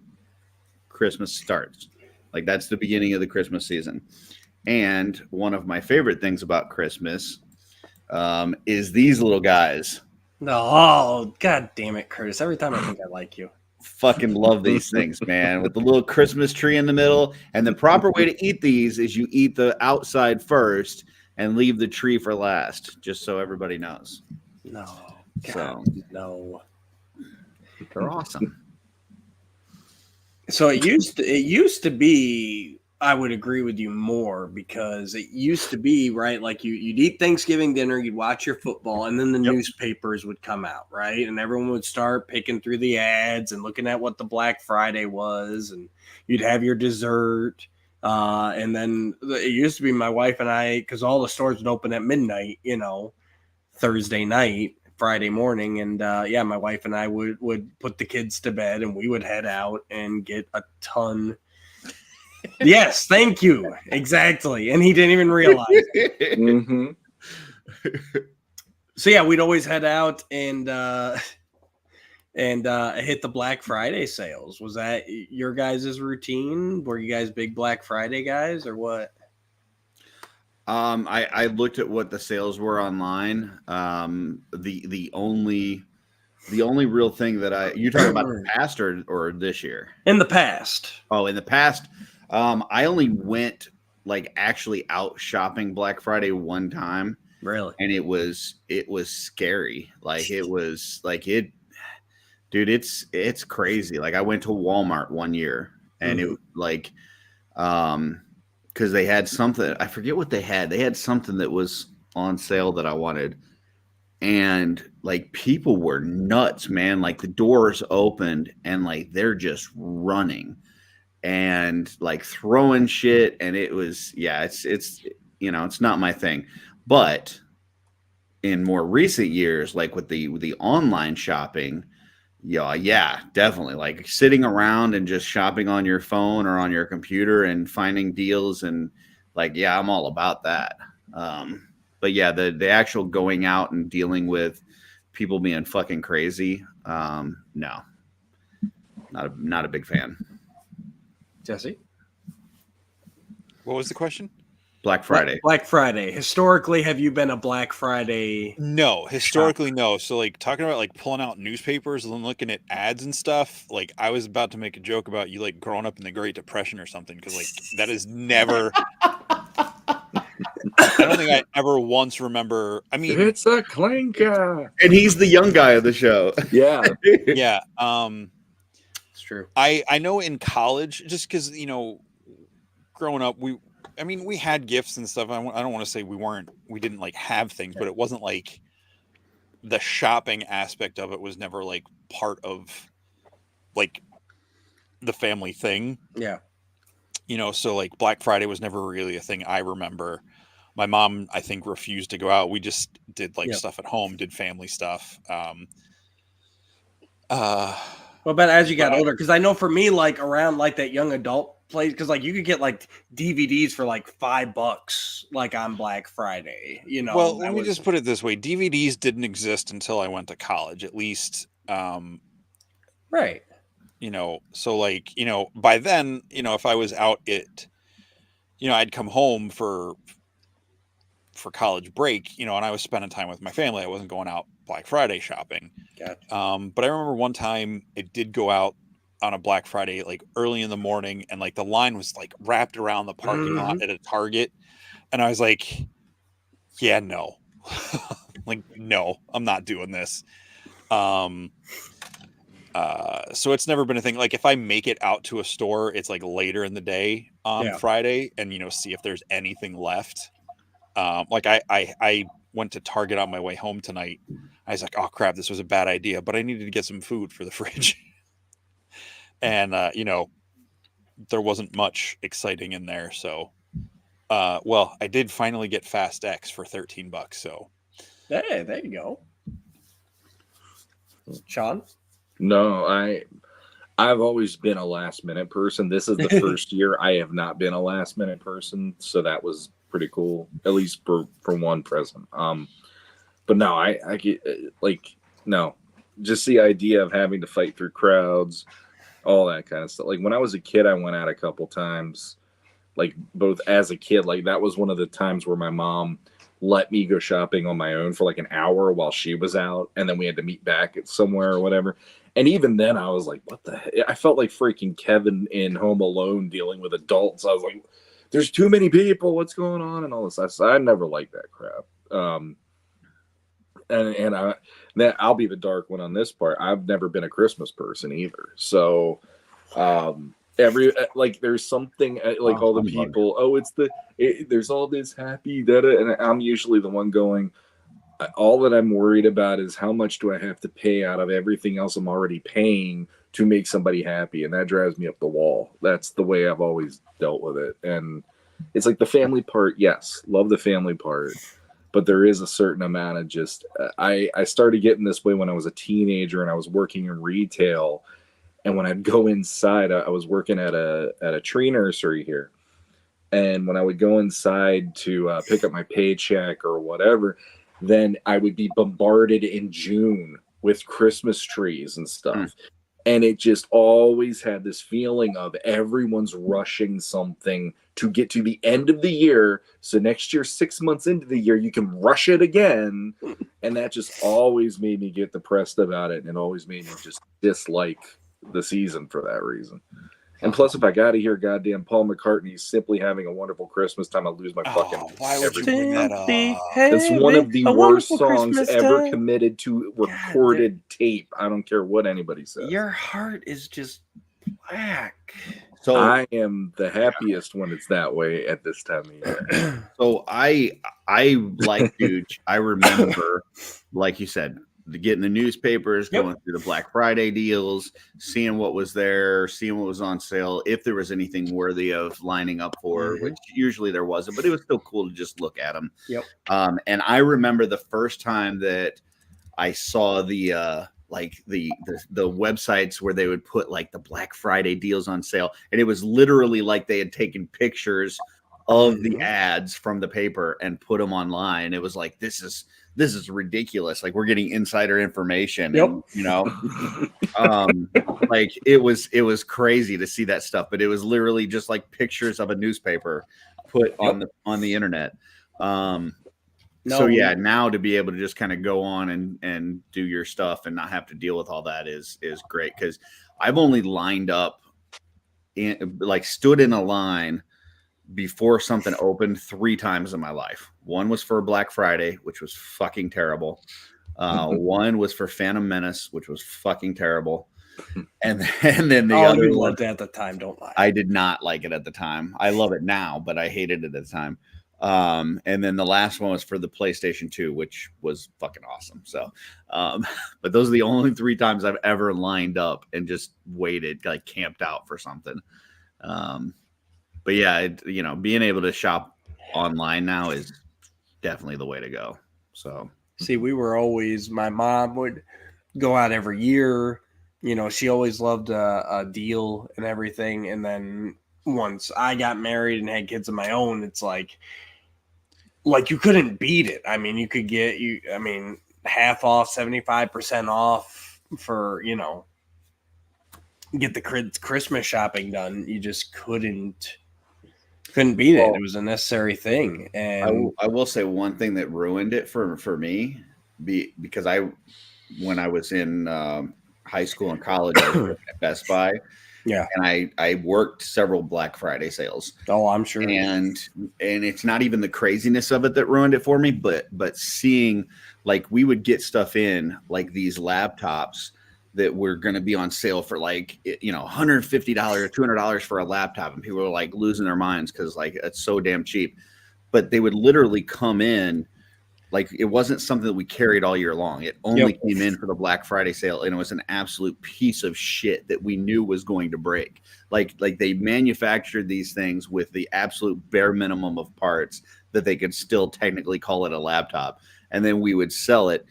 Christmas starts. Like that's the beginning of the Christmas season. And one of my favorite things about Christmas is these little guys. Oh, God damn it, Curtis. Every time I think I like you. Fucking love these things, man. With the little Christmas tree in the middle. And the proper way to eat these is you eat the outside first and leave the tree for last, just so everybody knows. No. God, no. They're awesome. So it used to be, I would agree with you more because it used to be, right, like you'd eat Thanksgiving dinner, you'd watch your football, and then the newspapers would come out, right? And everyone would start picking through the ads and looking at what the Black Friday was, and you'd have your dessert. And then it used to be my wife and I, because all the stores would open at midnight, Thursday night, Friday morning. And my wife and I would put the kids to bed and we would head out and get a ton. Yes, thank you. Exactly. And he didn't even realize it. Mm-hmm. So yeah, we'd always head out and hit the Black Friday sales. Was that your guys' routine? Were you guys big Black Friday guys or what? I looked at what the sales were online. The only real thing that you're talking about the past or this year? In the past. Oh, in the past. I only went like actually out shopping Black Friday one time. Really? And it was scary. Like it was like it, dude, it's crazy. Like I went to Walmart one year and it like, because they had something, I forget what they had. They had something that was on sale that I wanted. And like people were nuts, man. Like the doors opened and like they're just running. and like throwing shit, and it was it's you know, it's not my thing. But in more recent years, like with the online shopping, yeah, definitely, like sitting around and just shopping on your phone or on your computer and finding deals, and like, yeah, I'm all about that. But yeah, the actual going out and dealing with people being fucking crazy, no, not a big fan. Jesse? What was the question? Black Friday. Black Friday. Historically, have you been a Black Friday? No, historically, no. So, like, talking about like pulling out newspapers and looking at ads and stuff, like, I was about to make a joke about you like growing up in the Great Depression or something, because like that is never. I don't think I ever once remember. I mean, It's a clinker. And he's the young guy of the show. Yeah. yeah. It's true. I know in college, just because, growing up, we had gifts and stuff. I don't want to say we didn't like have things, but it wasn't like the shopping aspect of it was never like part of like the family thing. Yeah. So like Black Friday was never really a thing I remember. My mom, I think, refused to go out. We just did like stuff at home, did family stuff. Well, but as you got older, because I know for me, like around like that young adult place, because like you could get like DVDs for like $5 like on Black Friday. Well, let me just put it this way: DVDs didn't exist until I went to college, at least. Right. So like by then, if I was out I'd come home for college break, and I was spending time with my family. I wasn't going out Black Friday shopping. Gotcha. But I remember one time it did go out on a Black Friday, like early in the morning, and like the line was like wrapped around the parking lot at a Target. And I was like, yeah, no, like, no, I'm not doing this. So it's never been a thing. Like if I make it out to a store, it's like later in the day on Friday, and see if there's anything left. Like I went to Target on my way home tonight. I was like, oh crap, this was a bad idea, but I needed to get some food for the fridge. And there wasn't much exciting in there. So well, I did finally get Fast X for $13. So hey, there you go. Sean? No, I've always been a last minute person. This is the first year I have not been a last minute person, so that was pretty cool, at least for one present. But no, I get like, no, just the idea of having to fight through crowds, all that kind of stuff. Like when I was a kid, I went out a couple times, like both as a kid, like that was one of the times where my mom let me go shopping on my own for like an hour while she was out, and then we had to meet back at somewhere or whatever. And even then I was like, what the heck? I felt like freaking Kevin in Home Alone dealing with adults. I was like, there's too many people, what's going on, and all this. I never liked that crap. And I'll be the dark one on this part. I've never been a Christmas person either. So there's something like all the people, there's all this happy data, and I'm usually the one going, all that I'm worried about is how much do I have to pay out of everything else I'm already paying to make somebody happy, and that drives me up the wall. That's the way I've always dealt with it. And it's like the family part, yes, love the family part, but there is a certain amount of just I started getting this way when I was a teenager and I was working in retail, and when I'd go inside, I was working at a tree nursery here, and when I would go inside to pick up my paycheck or whatever, then I would be bombarded in June with Christmas trees and stuff. And it just always had this feeling of everyone's rushing something to get to the end of the year. So next year, 6 months into the year, you can rush it again. And that just always made me get depressed about it. And it always made me just dislike the season for that reason. And plus, if I got to hear goddamn Paul McCartney simply having a wonderful Christmas time, I lose my fucking. Why would you bring that up? It's one of the worst songs ever committed to recorded tape. I don't care what anybody says. Your heart is just black. So I am the happiest when it's that way at this time of year. So I like Dooch. I remember, like you said, getting the newspapers, Yep. going through the Black Friday deals, seeing what was there, seeing what was on sale, if there was anything worthy of lining up for, Mhm. which usually there wasn't, but it was still cool to just look at them. Yep. And I remember the first time that I saw the websites where they would put like the Black Friday deals on sale, and it was literally like they had taken pictures of the ads from the paper and put them online. It was like, this is ridiculous. Like, we're getting insider information. Yep. And, you know, like it was crazy to see that stuff, but it was literally just like pictures of a newspaper put on the internet. So yeah, now to be able to just kind of go on and do your stuff and not have to deal with all that is great, because I've only lined up stood in a line before something opened 3 times in my life. One was for Black Friday, which was fucking terrible. One was for Phantom Menace, which was fucking terrible. And then the other you one, loved it at the time, don't lie. I did not like it at the time. I love it now, but I hated it at the time. And then the last one was for the PlayStation 2, which was fucking awesome. So, but those are the only 3 times I've ever lined up and just waited, like camped out for something. But yeah, being able to shop online now is definitely the way to go. So, see, my mom would go out every year. She always loved a deal and everything. And then once I got married and had kids of my own, it's like you couldn't beat it. I mean, you could get half off, 75% off for, get the Christmas shopping done. You just couldn't beat it. It was a necessary thing. And I will say one thing that ruined it for me, because when I was in high school and college, I worked at Best Buy. Yeah. And I worked several Black Friday sales. Oh, I'm sure. And it's not even the craziness of it that ruined it for me, but seeing, like, we would get stuff in, like these laptops that were going to be on sale for like, $150 or $200 for a laptop. And people were like losing their minds because like it's so damn cheap. But they would literally come in, like it wasn't something that we carried all year long. It only came in for the Black Friday sale, and it was an absolute piece of shit that we knew was going to break. Like they manufactured these things with the absolute bare minimum of parts that they could still technically call it a laptop. And then we would sell it.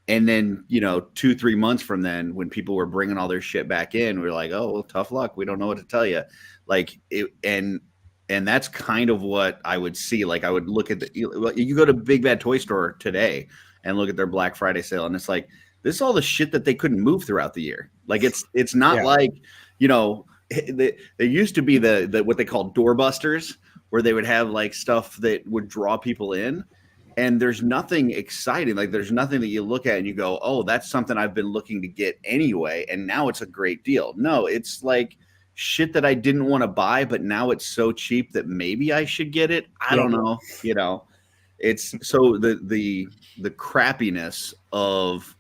And then, 2-3 months from then, when people were bringing all their shit back in, we were like, oh, well, tough luck. We don't know what to tell you. Like it, and that's kind of what I would see. Like I would look at you go to Big Bad Toy Store today and look at their Black Friday sale, and it's like, this is all the shit that they couldn't move throughout the year. Like it's not like, there used to be the what they call doorbusters, where they would have like stuff that would draw people in. And there's nothing exciting. Like there's nothing that you look at and you go, oh, that's something I've been looking to get anyway. And now it's a great deal. No, it's like shit that I didn't want to buy, but now it's so cheap that maybe I should get it. I don't know. It's so the crappiness of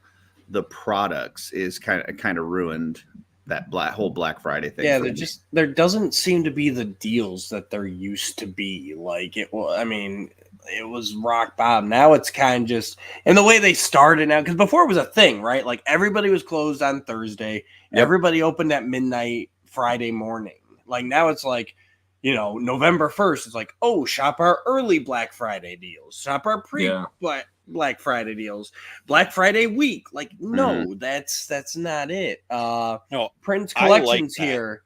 the products is kind of ruined that whole Black Friday thing. Yeah, there doesn't seem to be the deals that there used to be. Like it was rock bottom. Now it's kind of just, and the way they started now, because before it was a thing, right? Like everybody was closed on Thursday. Yep. Everybody opened at midnight Friday morning. Like now it's like, November 1st, it's like, oh, shop our early Black Friday deals. Shop our Black Friday deals. Black Friday week. Like, no, that's not it. No, Prince Collections here.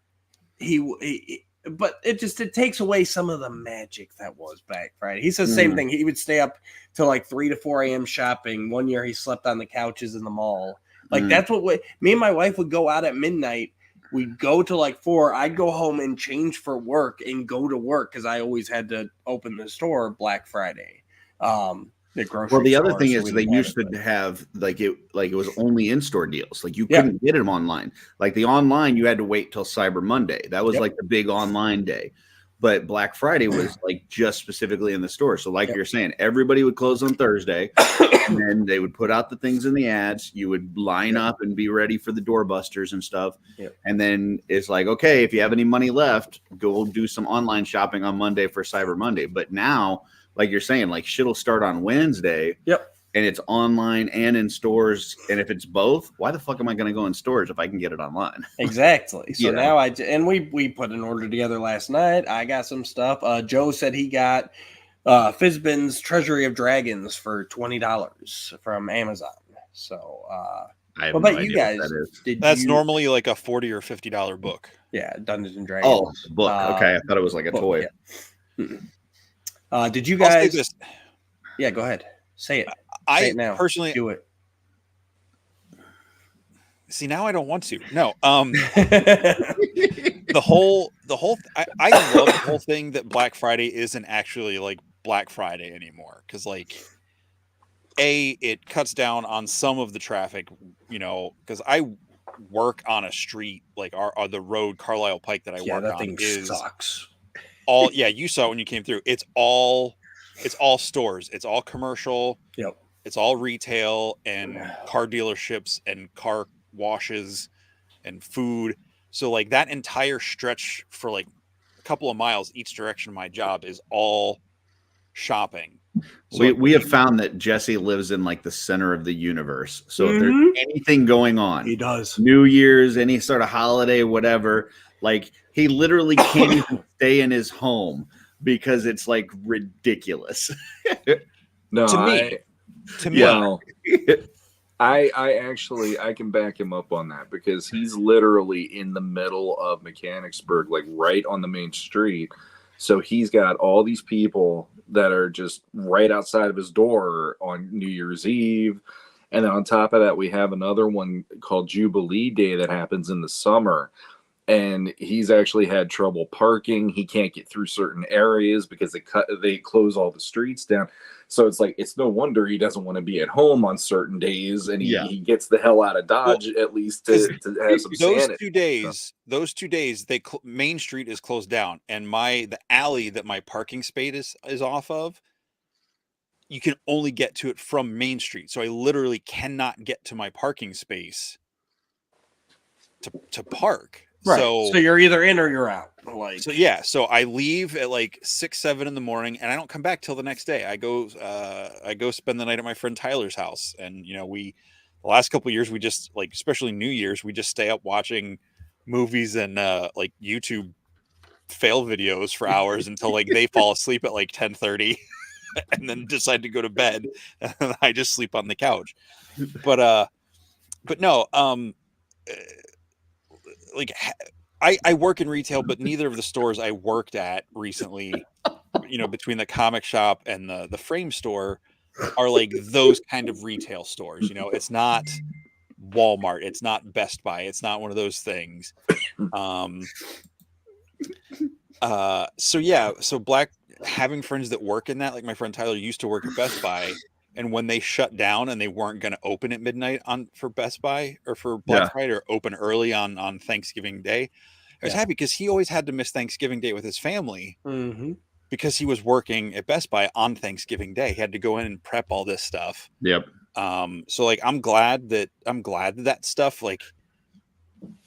But it takes away some of the magic that was Black Friday. He says the same thing. He would stay up till like 3 to 4 a.m. shopping. One year he slept on the couches in the mall. Like that's what me and my wife would go out at midnight. We'd go to like 4. I'd go home and change for work and go to work because I always had to open the store Black Friday. The other thing is they used to have like it was only in-store deals. Like you couldn't get them online. Like the online, you had to wait till Cyber Monday. That was like the big online day. But Black Friday was like just specifically in the store. So like you're saying, everybody would close on Thursday, and then they would put out the things in the ads. You would line up and be ready for the doorbusters and stuff. And then it's like, okay, if you have any money left, go do some online shopping on Monday for Cyber Monday. But now, like you're saying, like shit'll start on Wednesday. and it's online and in stores. And if it's both, why the fuck am I going to go in stores if I can get it online? Exactly. So Yeah. now we put an order together last night. I got some stuff. Joe said he got Fizbin's Treasury of Dragons for $20 from Amazon. So I have what no about you idea what guys? that is. That's you, normally like a $40 or $50 book. Yeah, Dungeons and Dragons. Oh, book. Okay, I thought it was like a book, toy. yeah. Did you I'll say guys? this. Yeah, go ahead. Say it. Say I it now. personally Do it. see now. I don't want to. No. The whole. I love the whole thing that Black Friday isn't actually like Black Friday anymore, because like, it cuts down on some of the traffic. You know, because I work on a street like the road Carlisle Pike that I work that on thing is sucks. all. Yeah, you saw it when you came through. It's all stores. It's all commercial. Yep. It's all retail and car dealerships and car washes and food. So like that entire stretch for like a couple of miles each direction of my job is all shopping. So We have found that Jesse lives in like the center of the universe. So if Mhm. there's anything going on, He does. New Year's, any sort of holiday, whatever, like he literally can't even stay in his home because it's like ridiculous. No, to me, yeah. I actually I can back him up on that, because he's literally in the middle of Mechanicsburg, like right on the main street. So he's got all these people that are just right outside of his door on New Year's Eve. And then on top of that, we have another one called Jubilee Day that happens in the summer. And he's actually had trouble parking. He can't get through certain areas because they close all the streets down. So it's like, it's no wonder he doesn't want to be at home on certain days, and he gets the hell out of Dodge, at least to have some sanity. Those 2 days, Main Street is closed down, and the alley that my parking space is off of, you can only get to it from Main Street. So I literally cannot get to my parking space to park. Right. So you're either in or you're out. Like, so yeah. So I leave at like 6, 7 in the morning, and I don't come back till the next day. I go spend the night at my friend Tyler's house, and you know, the last couple of years we just like, especially New Year's, we just stay up watching movies and like YouTube fail videos for hours until like they fall asleep at like 10:30, and then decide to go to bed, and I just sleep on the couch. But no, like I work in retail, but neither of the stores I worked at recently, you know, between the comic shop and the frame store, are like those kind of retail stores. You know, it's not Walmart, it's not Best Buy, it's not one of those things. So having friends that work in that, like my friend Tyler used to work at Best Buy, and when they shut down and they weren't going to open at midnight for Best Buy or for Black Friday, or open early on Thanksgiving Day, I was happy, because he always had to miss Thanksgiving Day with his family because he was working at Best Buy on Thanksgiving Day. He had to go in and prep all this stuff. Yep. So like, I'm glad that stuff, like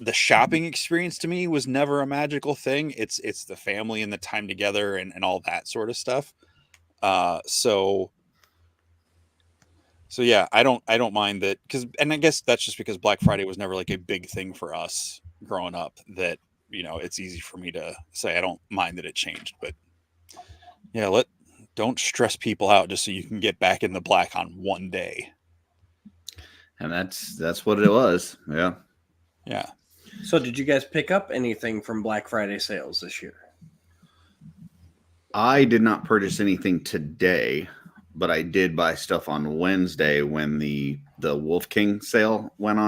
the shopping experience to me was never a magical thing. It's the family and the time together and all that sort of stuff. So yeah, I don't mind that, and I guess that's just because Black Friday was never like a big thing for us growing up, that, you know, it's easy for me to say I don't mind that it changed. But yeah, don't stress people out just so you can get back in the black on one day. And that's what it was. Yeah. Yeah. So did you guys pick up anything from Black Friday sales this year? I did not purchase anything today, but I did buy stuff on Wednesday when the Wolf King sale went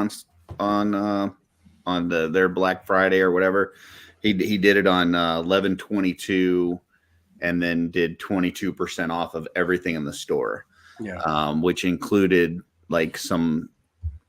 on their Black Friday or whatever. He did it on 11/22, and then did 22% off of everything in the store. Yeah. Which included like some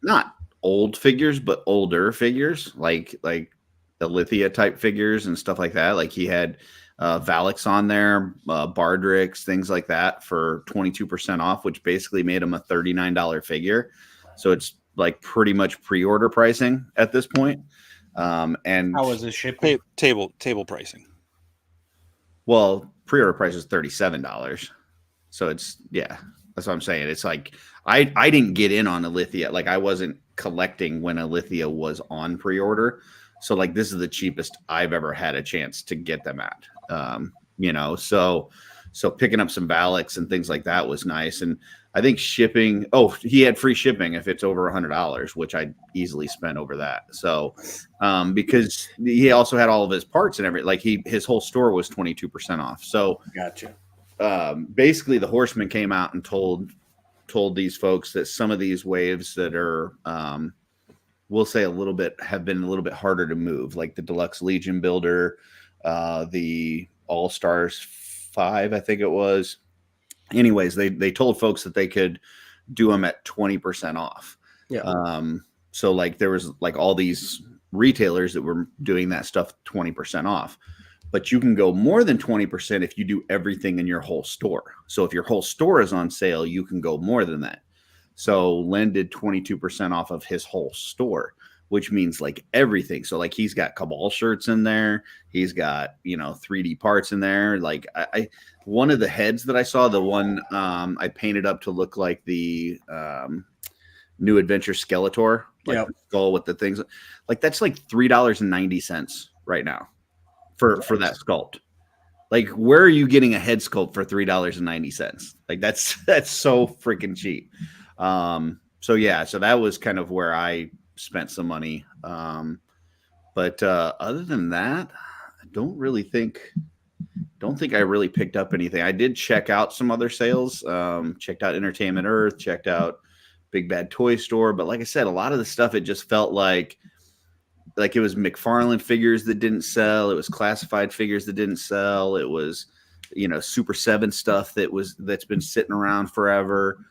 not old figures, but older figures, like the Lithia type figures and stuff like that. Like he had Valix on there, Bardrix, things like that for 22% off, which basically made him a $39 figure. So it's like pretty much pre-order pricing at this point. And how was it shipped? Table pricing. Well, pre-order price is $37. So it's, yeah. That's what I'm saying. It's like I didn't get in on Alithia. Like I wasn't collecting when Alithia was on pre-order. So like this is the cheapest I've ever had a chance to get them at. You know, so picking up some Valix and things like that was nice. And I think shipping, he had free shipping if it's over $100, which I easily spent over that. So because he also had all of his parts and everything, like his whole store was 22% off. So Gotcha. Basically the Horseman came out and told these folks that some of these waves that are we'll say have been a little bit harder to move, like the Deluxe Legion Builder, the All Stars 5, I think it was. Anyways, they told folks that they could do them at 20% off. Yeah. So like there was like all these retailers that were doing that stuff 20% off. But you can go more than 20% if you do everything in your whole store. So if your whole store is on sale, you can go more than that. So Len did 22% off of his whole store, which means like everything. So like he's got Cabal shirts in there. He's got, 3D parts in there. Like I one of the heads that I saw, the one I painted up to look like the New Adventure Skeletor, like the skull with the things, like that's like $3.90 right now. For that sculpt. Like where are you getting a head sculpt for $3.90? Like that's so freaking cheap. So that was kind of where I spent some money. But other than that, I don't think I really picked up anything. I did check out some other sales, checked out Entertainment Earth, checked out Big Bad Toy Store, but like I said, a lot of the stuff, it just felt like it was McFarlane figures that didn't sell. It was classified figures that didn't sell. It was, Super 7 stuff that's been sitting around forever.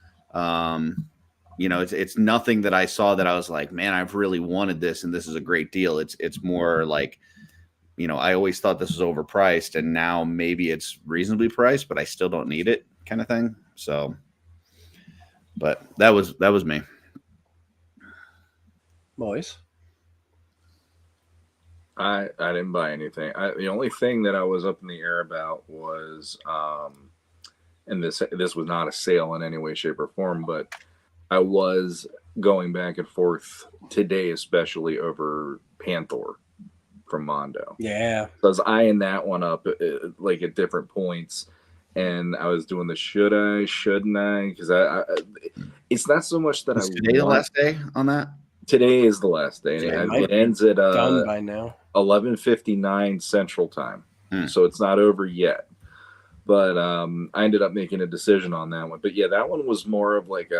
It's nothing that I saw that I was like, man, I've really wanted this and this is a great deal. It's more like, I always thought this was overpriced and now maybe it's reasonably priced, but I still don't need it kind of thing. So, but that was me. Boys. I didn't buy anything. The only thing that I was up in the air about was, and this was not a sale in any way, shape, or form, but I was going back and forth today, especially over Panther from Mondo. Yeah. So I was eyeing that one up like at different points, and I was doing the shouldn't I? Because it's not so much that Is today the last day on that? Today is the last day. It ends at done by now. 11:59 Central Time, so it's not over yet. But I ended up making a decision on that one. But yeah, that one was more of like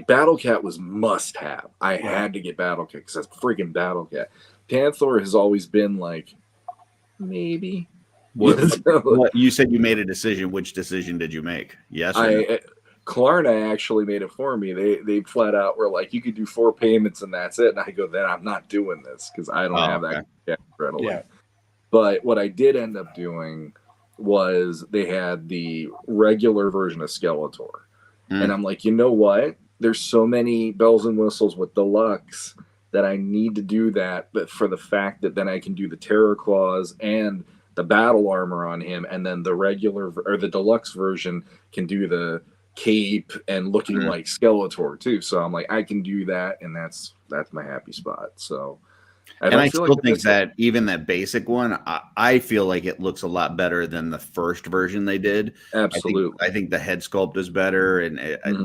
Battle Cat was must have. I had to get Battle Cat because that's freaking Battle Cat. Panther has always been like maybe. What you said you made a decision. Which decision did you make? Yes. Klarna actually made it for me. They flat out were like, you could do 4 payments and that's it. And I go, then I'm not doing this because I don't have that cash readily. Yeah. But what I did end up doing was they had the regular version of Skeletor. And I'm like, you know what? There's so many bells and whistles with Deluxe that I need to do that. But for the fact that then I can do the Terror Claws and the battle armor on him. And then the regular or the Deluxe version can do the cape and looking like Skeletor too. So I'm like, I can do that, and that's my happy spot. So I still think that even that basic one, I feel like it looks a lot better than the first version they did. Absolutely. I think the head sculpt is better, and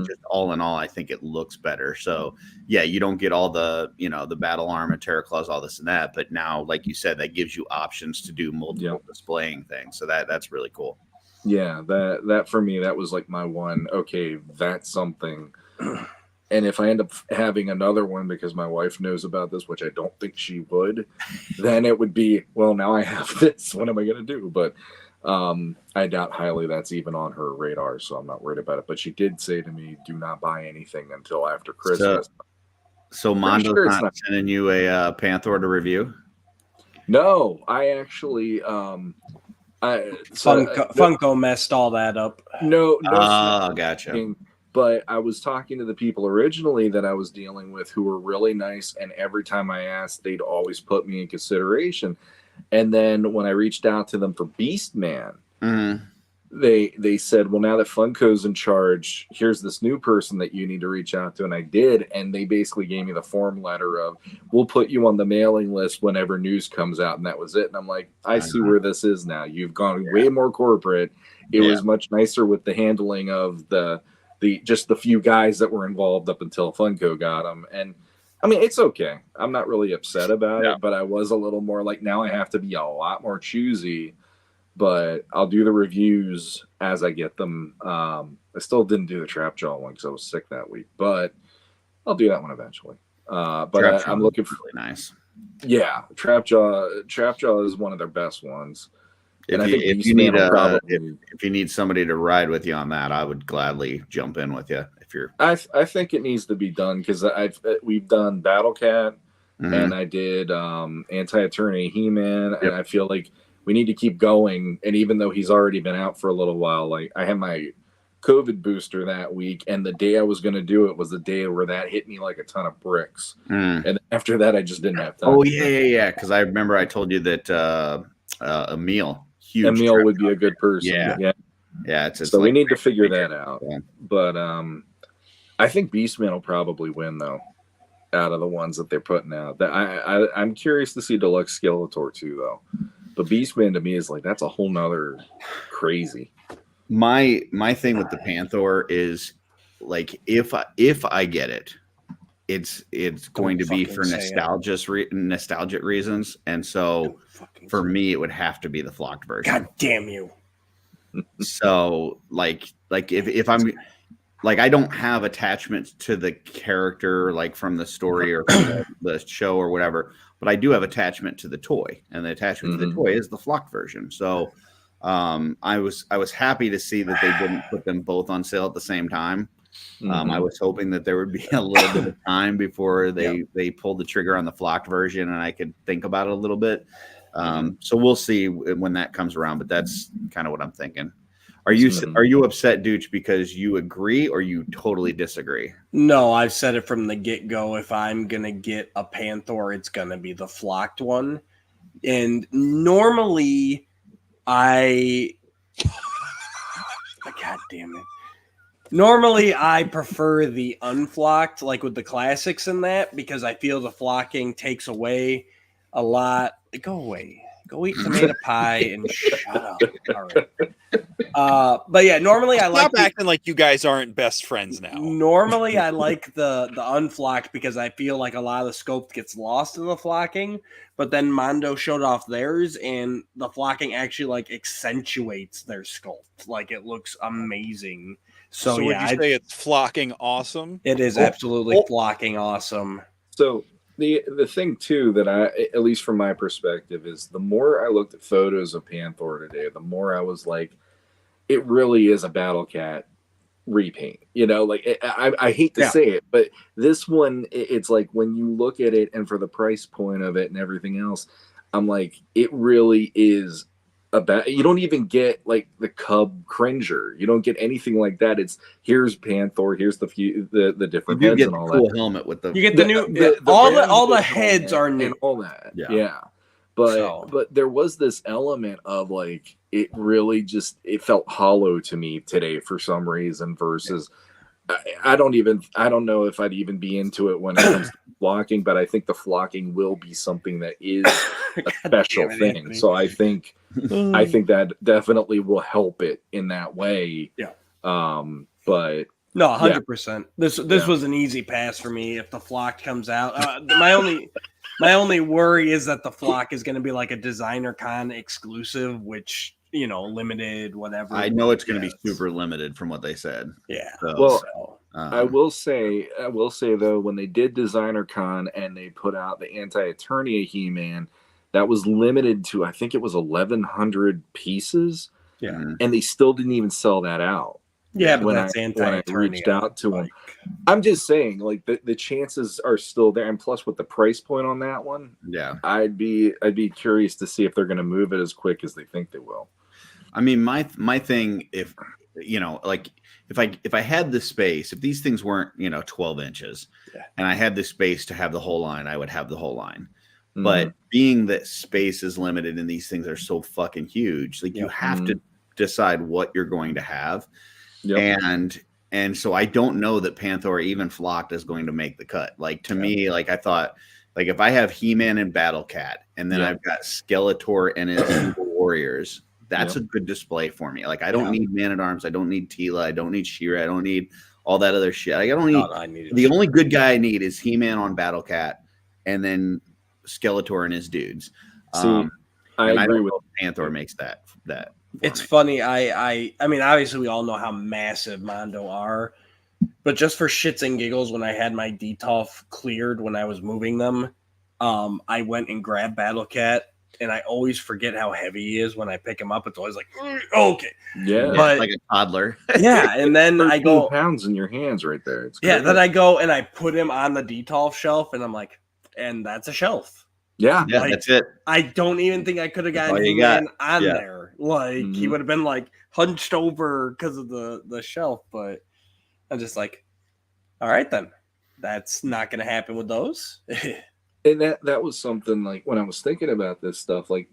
just all in all, I think it looks better. So yeah, you don't get all the the battle armor, Terror Claws, all this and that, but now, like you said, that gives you options to do multiple displaying things. So that's really cool. Yeah, that for me, that was like my one, okay, that's something. And if I end up having another one because my wife knows about this, which I don't think she would, then it would be, well, now I have this. What am I going to do? But I doubt highly that's even on her radar, so I'm not worried about it. But she did say to me, do not buy anything until after Christmas. So Mondo's not sending you a Panther to review? No, I actually... Funko messed all that up. No. Gotcha. But I was talking to the people originally that I was dealing with who were really nice, and every time I asked, they'd always put me in consideration. And then when I reached out to them for Beastman, they said, well, now that Funko's in charge, here's this new person that you need to reach out to. And I did. And they basically gave me the form letter of, we'll put you on the mailing list whenever news comes out. And that was it. And I'm like, I see where this is now. You've gone way more corporate. It was much nicer with the handling of the just the few guys that were involved up until Funko got them. And I mean, it's okay. I'm not really upset about it, but I was a little more like, now I have to be a lot more choosy. But I'll do the reviews as I get them. I still didn't do the Trapjaw one because I was sick that week, but I'll do that one eventually. But I'm looking for really nice. Yeah, Trapjaw is one of their best ones. If you need somebody to ride with you on that, I would gladly jump in with you. If you're, I think it needs to be done because we've done Battle Cat and I did Anti-Attorney He-Man, and I feel like we need to keep going. And even though he's already been out for a little while, like I had my COVID booster that week, and the day I was going to do it was the day where that hit me like a ton of bricks. And after that, I just didn't have time. Oh yeah. Because I remember I told you that Emil would be a good person. Yeah. So we need to figure that out. Yeah. But I think Beastman will probably win though, out of the ones that they're putting out. I'm curious to see Deluxe Skeletor too, though. But Beastman to me is like, that's a whole nother crazy. My thing with the Panther is like, if I get it, it's going to be for nostalgic reasons, and so for me it would have to be the flocked version. God damn you! So like if I'm like, I don't have attachment to the character like from the story or from the show or whatever, but I do have attachment to the toy, and the attachment to the toy is the flocked version. So I was happy to see that they didn't put them both on sale at the same time. I was hoping that there would be a little bit of time before they pulled the trigger on the flocked version, and I could think about it a little bit. So we'll see when that comes around, but that's kind of what I'm thinking. Are you upset, Dooch, because you agree or you totally disagree? No, I've said it from the get-go. If I'm going to get a Panther, it's going to be the flocked one. And normally God damn it. Normally I prefer the unflocked, like with the classics in that, because I feel the flocking takes away a lot. Go away. Go eat tomato pie and shut up. All right. But yeah, normally I like acting like you guys aren't best friends now. Normally I like the unflocked because I feel like a lot of the scope gets lost in the flocking. But then Mondo showed off theirs, and the flocking actually like accentuates their sculpt. Like it looks amazing. So would you say it's flocking awesome? It is absolutely flocking awesome. So the thing too that at least from my perspective, is the more I looked at photos of Panther today, the more I was like, it really is a Battle Cat repaint. You know, like I hate to say it, but this one, it's like when you look at it and for the price point of it and everything else, I'm like, it really is you don't even get like the Cub Cringer. You don't get anything like that. It's here's Panther, here's the different heads and all that. Helmet with the you get the new all the heads are new and all that. Yeah. But there was this element of like, it really just, it felt hollow to me today for some reason versus I don't know if I'd even be into it when it comes to flocking, but I think the flocking will be something that is a special thing. Anthony. So I think that definitely will help it in that way. Yeah. But no, 100%. This was an easy pass for me if the flock comes out. My only worry is that the flock is going to be like a Designer Con exclusive, which, you know, limited, whatever. I know it's going to be super limited from what they said. Yeah. I will say though, when they did Designer Con and they put out the Anti-Attorney He-Man, that was limited to, I think it was 1,100 pieces. Yeah. And they still didn't even sell that out. Yeah, but when that's I reached out to them. I'm just saying, like the chances are still there, and plus with the price point on that one, I'd be curious to see if they're going to move it as quick as they think they will. I mean, my thing, if you know, like if I had the space, if these things weren't 12 inches, and I had the space to have the whole line, I would have the whole line. But being that space is limited and these things are so fucking huge, like you have to decide what you're going to have. Yep. And so I don't know that Panther or even Flocked is going to make the cut. Like, to me, like, I thought, like, if I have He-Man and Battle Cat, and then I've got Skeletor and his Evil Warriors, that's a good display for me. Like, I don't need Man-at-Arms, I don't need Tila, I don't need She-Ra, I don't need all that other shit. I don't need the only good guy I need is He-Man on Battle Cat, and then Skeletor and his dudes. See, I agree with Panther makes that. It's funny. I mean, obviously, we all know how massive Mondo are, but just for shits and giggles, when I had my DTOF cleared when I was moving them, I went and grabbed Battle Cat, and I always forget how heavy he is when I pick him up. It's always like, okay, but, like a toddler. and then I go pounds in your hands right there. It's then I go and I put him on the DTOF shelf, and I'm like, and that's a shelf. Yeah, Like, that's it. I don't even think I could have gotten him on there. Like, he would have been like hunched over because of the shelf. But I'm just like, all right, then that's not going to happen with those. And that was something, like, when I was thinking about this stuff, like,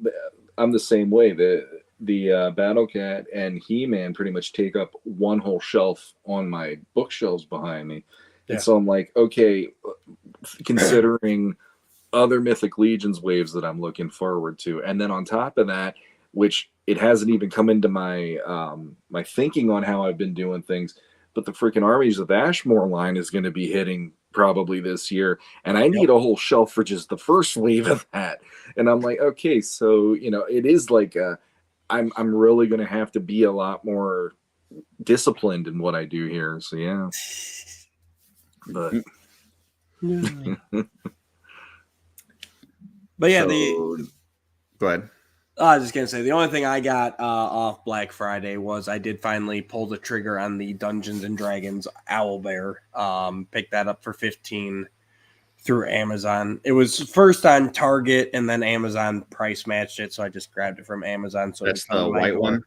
I'm the same way. The Battle Cat and He-Man pretty much take up one whole shelf on my bookshelves behind me. And so I'm like, okay, considering other Mythic Legions waves that I'm looking forward to, and then on top of that, which it hasn't even come into my my thinking on how I've been doing things, but the freaking Armies of Ashmore line is going to be hitting probably this year, and I need a whole shelf for just the first wave of that. And I'm like, okay, so it is like I'm really going to have to be a lot more disciplined in what I do here. So yeah, but. But yeah, go ahead. I was just gonna say the only thing I got off Black Friday was I did finally pull the trigger on the Dungeons and Dragons Owlbear. Picked that up for $15 through Amazon. It was first on Target, and then Amazon price matched it, so I just grabbed it from Amazon. So that's the white one.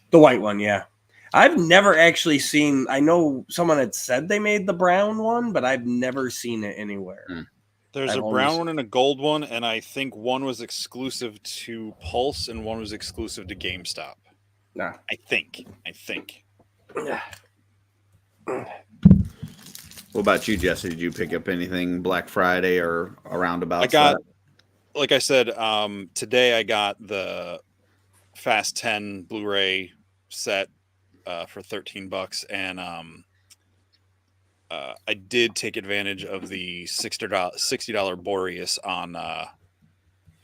The white one, yeah. I've never actually seen. I know someone had said they made the brown one, but I've never seen it anywhere. There's a brown one and a gold one, and I think one was exclusive to Pulse and one was exclusive to GameStop. Nah. I think. What about you, Jesse? Did you pick up anything Black Friday or around about? I got, like I said, today I got the Fast 10 Blu-ray set for $13, and I did take advantage of the $60 Boreas on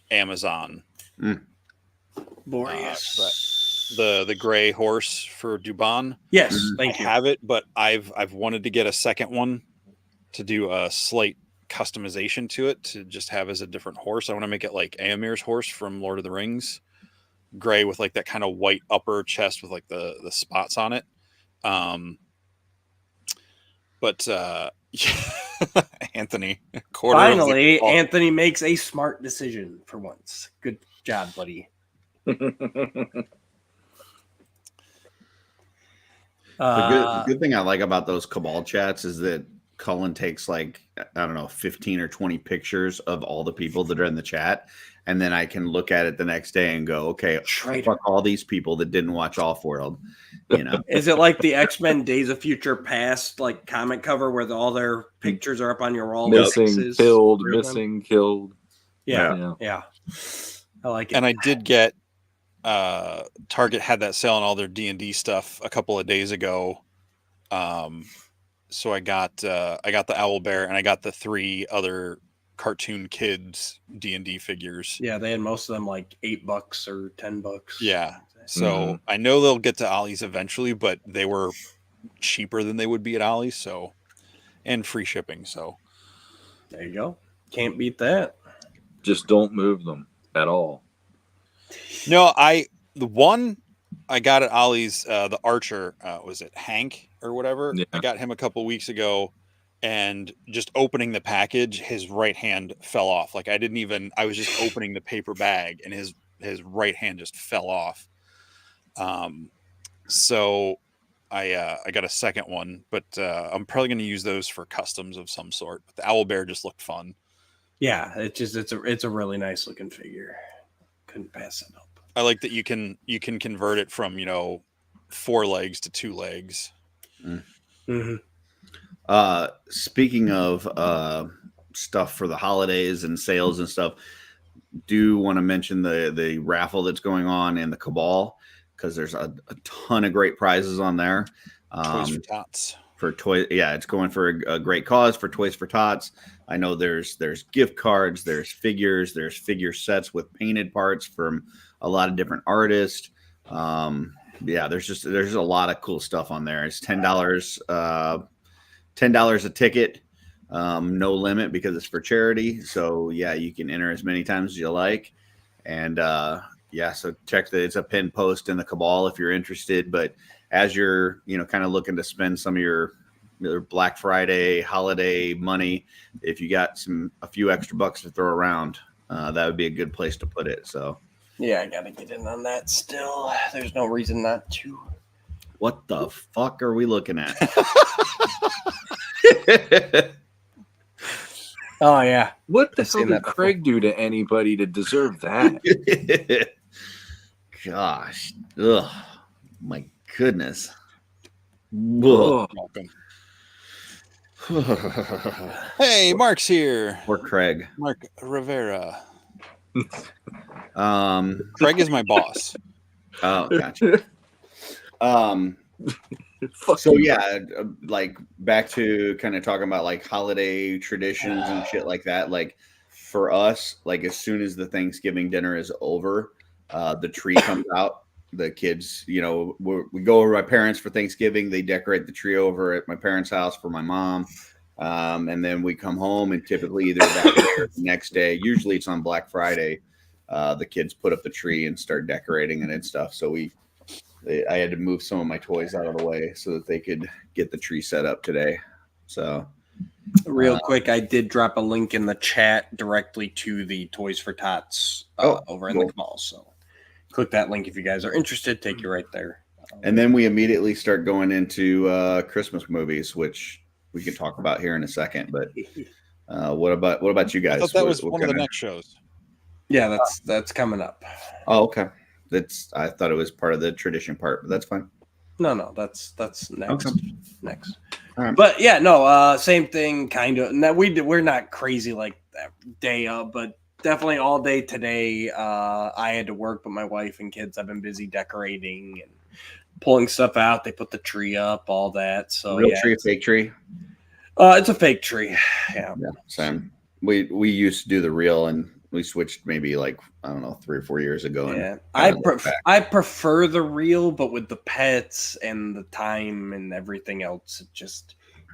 Amazon. Boreas, the gray horse for Dubon. Yes, thank you. I have it, but I've wanted to get a second one to do a slight customization to it to just have as a different horse. I want to make it like Éomer's horse from Lord of the Rings, gray with like that kind of white upper chest with like the spots on it. But Anthony, finally, Anthony makes a smart decision for once. Good job, buddy. The good thing I like about those Cabal chats is that Cullen takes like, I don't know, 15 or 20 pictures of all the people that are in the chat. And then I can look at it the next day and go, okay, fuck all these people that didn't watch Offworld. Is it like the X-Men Days of Future Past like comic cover where all their pictures are up on your wall? Missing, killed, missing, killed. Yeah. I like it. And I did get Target had that sale on all their D&D stuff a couple of days ago. So I got the Owlbear, and I got the 3 other Cartoon Kids D&D figures. Yeah, they had most of them like $8 or $10. Yeah. So I know they'll get to Ollie's eventually, but they were cheaper than they would be at Ollie's, so, and free shipping. So there you go. Can't beat that. Just don't move them at all. No, the one I got at Ollie's, the Archer, was it Hank or whatever? Yeah. I got him a couple weeks ago, and just opening the package, his right hand fell off. Like I was just opening the paper bag, and his right hand just fell off. So I got a second one, but I'm probably going to use those for customs of some sort. But the Owlbear just looked fun. Yeah, it's a really nice looking figure. Couldn't pass it up. I like that you can convert it from 4 legs to 2 legs. Mm-hmm. Speaking of stuff for the holidays and sales and stuff, do want to mention the raffle that's going on in the Cabal, because there's a ton of great prizes on there. Toys for Tots. For toy, yeah, it's going for a great cause for Toys for Tots. I know there's gift cards, there's figures, there's figure sets with painted parts from a lot of different artists. Yeah, there's a lot of cool stuff on there. It's $10, $10 a ticket, no limit because it's for charity. So yeah, you can enter as many times as you like, and yeah, so check it's a pinned post in the Cabal if you're interested. But as you're kind of looking to spend some of your Black Friday holiday money, if you got a few extra bucks to throw around, that would be a good place to put it. So Yeah, I gotta get in on that still. There's no reason not to. what the fuck are we looking at? Oh yeah. What the I've hell seen did that before. Craig do to anybody to deserve that? Gosh, ugh, my goodness. Oh, Welcome. Hey, Mark's here. Or Craig. Mark Rivera. Um, Craig is my boss. oh, gotcha. fuck So you. yeah, like back to kind of talking about like holiday traditions and shit like that. Like for us, like as soon as the Thanksgiving dinner is over, the tree comes out. The kids, we go over to my parents for Thanksgiving. They decorate the tree over at my parents' house for my mom. And then we come home and typically either that day or the next day, usually it's on Black Friday, the kids put up the tree and start decorating it and stuff. So I had to move some of my toys out of the way so that they could get the tree set up today. So Real quick, I did drop a link in the chat directly to the Toys for Tots over in the cool. Cabal. So click that link if you guys are interested. Take you right there. And then we immediately start going into Christmas movies, which we can talk about here in a second. But what about you guys? I thought that What- was what one of the kinda- next shows. Yeah, that's coming up. Oh, okay. I thought it was part of the tradition part, but that's fine. No, that's next. Okay. Next. All right. But yeah, no, same thing, kind of. Now we're not crazy like that day up, but definitely all day today. I had to work, but my wife and kids have been busy decorating and pulling stuff out. They put the tree up, all that. So Real yeah, tree, fake tree. it's a fake tree. Yeah. Yeah, same. We used to do the real, and we switched maybe like I don't know 3 or 4 years ago. And Yeah, kinda back. I prefer the real, but with the pets and the time and everything else,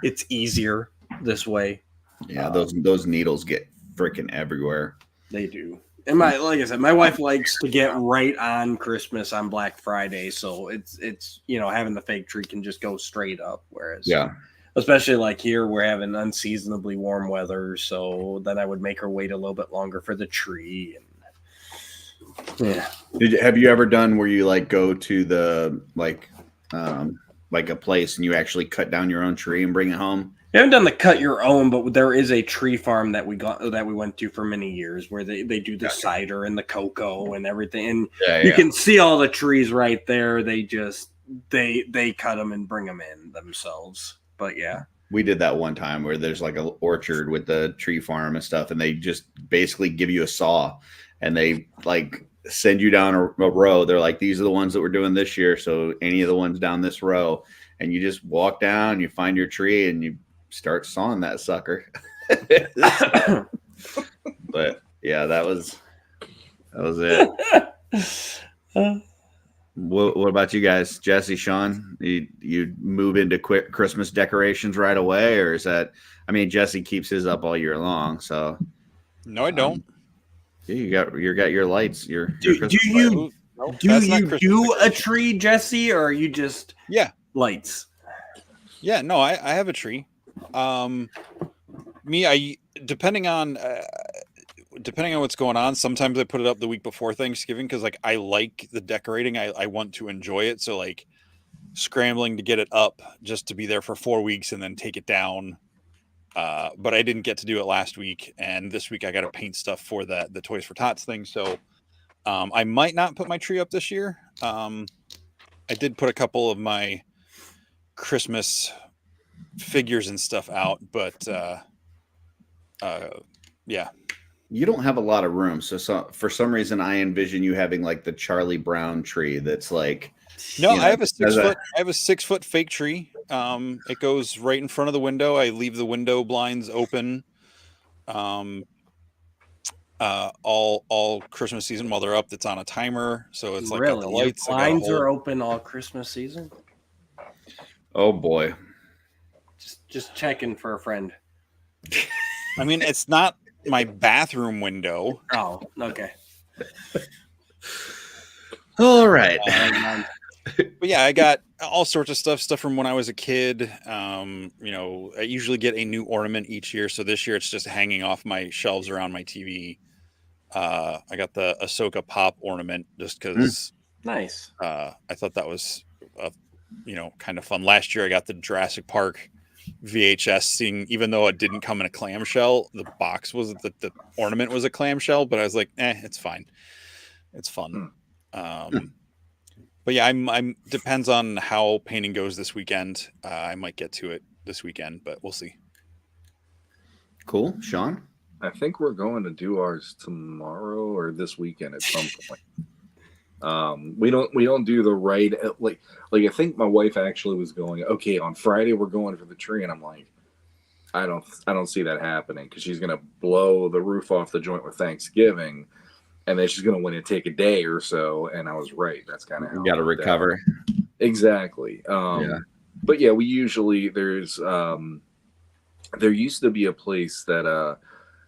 it's easier this way. Yeah, those needles get freaking everywhere. They do. And like I said, my wife likes to get right on Christmas on Black Friday, so it's having the fake tree can just go straight up. Whereas Yeah. especially like here, we're having unseasonably warm weather, so then I would make her wait a little bit longer for the tree. And yeah. Have you ever done where you like go to the like a place and you actually cut down your own tree and bring it home? I haven't done the cut your own, but there is a tree farm that we went to for many years where they do the cider and the cocoa and everything, and you can see all the trees right there. They just they cut them and bring them in themselves. But yeah, We did that one time where there's like an orchard with the tree farm and stuff, and they just basically give you a saw and they like send you down a row. They're like, these are the ones that we're doing this year. So any of the ones down this row, and you just walk down, you find your tree and you start sawing that sucker. But yeah, that was it. What about you guys, Jesse, Sean? You move into quick Christmas decorations right away, or is that? I mean, Jesse keeps his up all year long, so No, I don't. yeah, you got your lights. Your do Christmas you lights. Nope, do that's not you Christmas do a decoration. tree, Jesse, or are you just Yeah. lights? Yeah, no, I have a tree. I depending on what's going on, sometimes I put it up the week before Thanksgiving because like I like the decorating. I want to enjoy it. So like scrambling to get it up just to be there for 4 weeks and then take it down. But I didn't get to do it last week, and this week I got to paint stuff for the Toys for Tots thing. So I might not put my tree up this year. I did put a couple of my Christmas figures and stuff out, but yeah. You don't have a lot of room, so for some reason I envision you having like the Charlie Brown tree that's like. No, You know, I have a 6 foot fake tree. It goes right in front of the window. I leave the window blinds open. All Christmas season while they're up. That's on a timer, so it's like got the lights. Your blinds are open all Christmas season. Oh boy, just checking for a friend. I mean, it's not my bathroom window. Oh, okay. All right. But yeah, I got all sorts of stuff from when I was a kid. I usually get a new ornament each year. So this year it's just hanging off my shelves around my TV. I got the Ahsoka Pop ornament just because nice. I thought that was, kind of fun. Last year I got the Jurassic Park VHS seeing, even though it didn't come in a clamshell, the box was the ornament was a clamshell, but I was like, it's fine. It's fun. But yeah, I'm depends on how painting goes this weekend. I might get to it this weekend, but we'll see. Cool. Sean? I think we're going to do ours tomorrow or this weekend at some point. We don't do the right, like I think my wife actually was going, okay, on Friday we're going for the tree, and I'm like, I don't see that happening, because she's gonna blow the roof off the joint with Thanksgiving, and then she's gonna want to take a day or so. And I was right. That's kind of how you got to recover. Exactly. But yeah, we usually there used to be a place that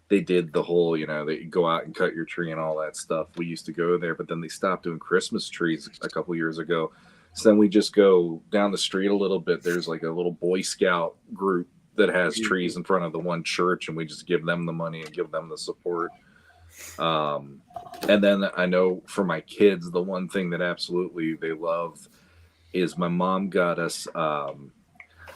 they did the whole, they go out and cut your tree and all that stuff. We used to go there, but then they stopped doing Christmas trees a couple years ago. So then we just go down the street a little bit. There's like a little Boy Scout group that has trees in front of the one church, and we just give them the money and give them the support. And then I know for my kids, the one thing that absolutely they love is my mom got us.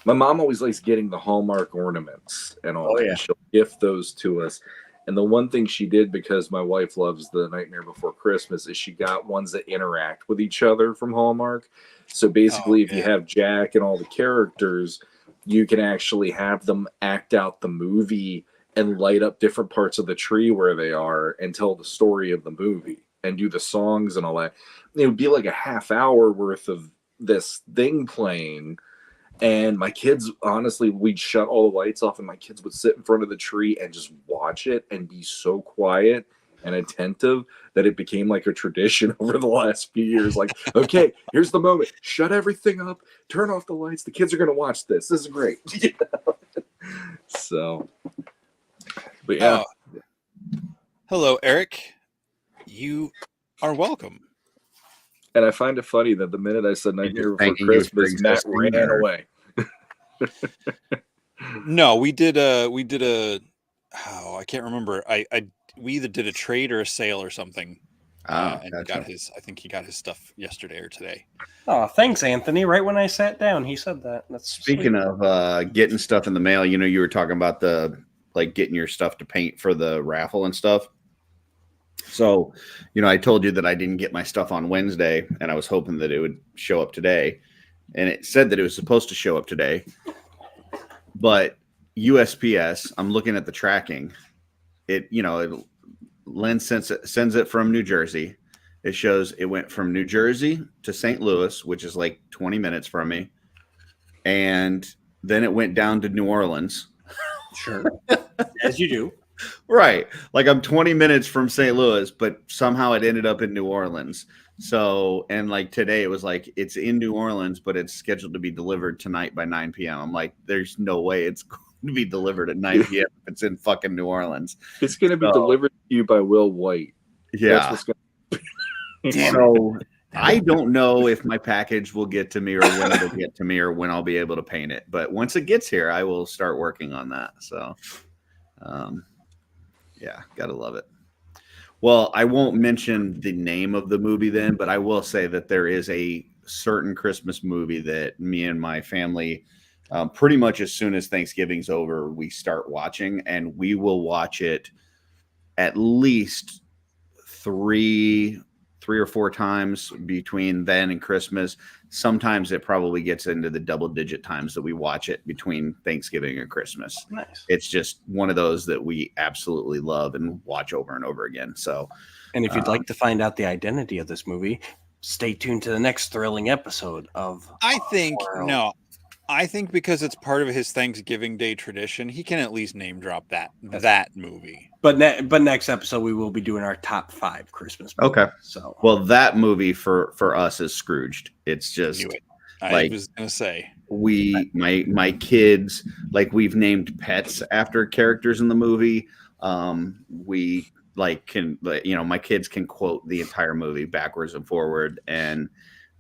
My mom always likes getting the Hallmark ornaments and all that. Yeah. She'll gift those to us. And the one thing she did, because my wife loves The Nightmare Before Christmas, is she got ones that interact with each other from Hallmark. So basically, if you have Jack and all the characters, you can actually have them act out the movie and light up different parts of the tree where they are and tell the story of the movie and do the songs and all that. It would be like a half hour worth of this thing playing. And my kids, honestly, we'd shut all the lights off and my kids would sit in front of the tree and just watch it and be so quiet and attentive that it became like a tradition over the last few years. Like, okay, here's the moment. Shut everything up. Turn off the lights. The kids are going to watch this. This is great. So, but yeah. Hello, Eric. You are welcome. And I find it funny that the minute I said Nightmare Before Christmas, Matt ran away. No, we did a I can't remember. We either did a trade or a sale or something. And gotcha. I think he got his stuff yesterday or today. Oh, thanks, Anthony. Right when I sat down, he said that. That's speaking of getting stuff in the mail. You were talking about getting your stuff to paint for the raffle and stuff. So, I told you that I didn't get my stuff on Wednesday, and I was hoping that it would show up today. And it said that it was supposed to show up today. But USPS, I'm looking at the tracking. Len sends it from New Jersey. It shows it went from New Jersey to St. Louis, which is like 20 minutes from me. And then it went down to New Orleans. Sure. As you do. Right. Like I'm 20 minutes from St. Louis, but somehow it ended up in New Orleans. So, and like today it was like, it's in New Orleans, but it's scheduled to be delivered tonight by 9 p.m. I'm like, there's no way it's going to be delivered at 9 p.m. if it's in fucking New Orleans. It's going to be delivered to you by Will White. Yeah. That's what's going to So I don't know if my package will get to me or when it'll get to me or when I'll be able to paint it. But once it gets here, I will start working on that. So, yeah, gotta love it. Well, I won't mention the name of the movie then, but I will say that there is a certain Christmas movie that me and my family, pretty much as soon as Thanksgiving's over, we start watching, and we will watch it at least 3 3 or 4 times between then and Christmas. Sometimes it probably gets into the double-digit times that we watch it between Thanksgiving and Christmas. Nice. It's just one of those that we absolutely love and watch over and over again. So, And if you'd like to find out the identity of this movie, stay tuned to the next thrilling episode of I think OffWorld. no. I think because it's part of his Thanksgiving Day tradition, he can at least name drop that movie. But next episode we will be doing our top 5 Christmas movies. okay. So Well, that movie for us is Scrooged. It's just Knew it. I like- was gonna say. my kids, like, we've named pets after characters in the movie. We like can, you know, my kids can quote the entire movie backwards and forward, and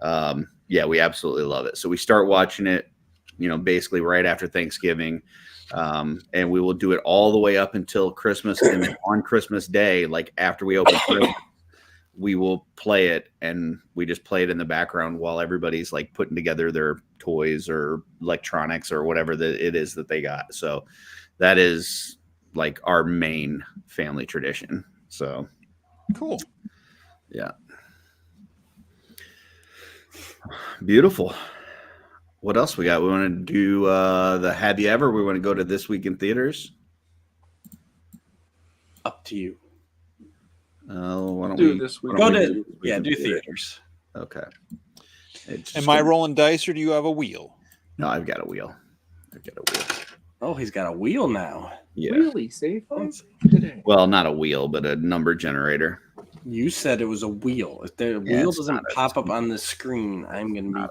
yeah, we absolutely love it. So we start watching it, you know, basically right after Thanksgiving, and we will do it all the way up until Christmas, and then on Christmas Day, like after we open presents, we will play it, and we just play it in the background while everybody's like putting together their toys or electronics or whatever that it is that they got. So that is like our main family tradition. So Cool. yeah, beautiful. What else we got? We want to do the Have You Ever? We want to go to This Week in Theaters. up to you. Why don't Do we this week. Go we to do This Week in do Theaters? theaters. Okay. It's Am just I gonna- rolling dice or do you have a wheel? No, I've got a wheel. I've got a wheel. Oh, he's got a wheel now. Yeah. Really safe today. Well, not a wheel, but a number generator. You said it was a wheel. If the Yeah, wheel it's doesn't not a- pop up on the screen, I'm gonna be Not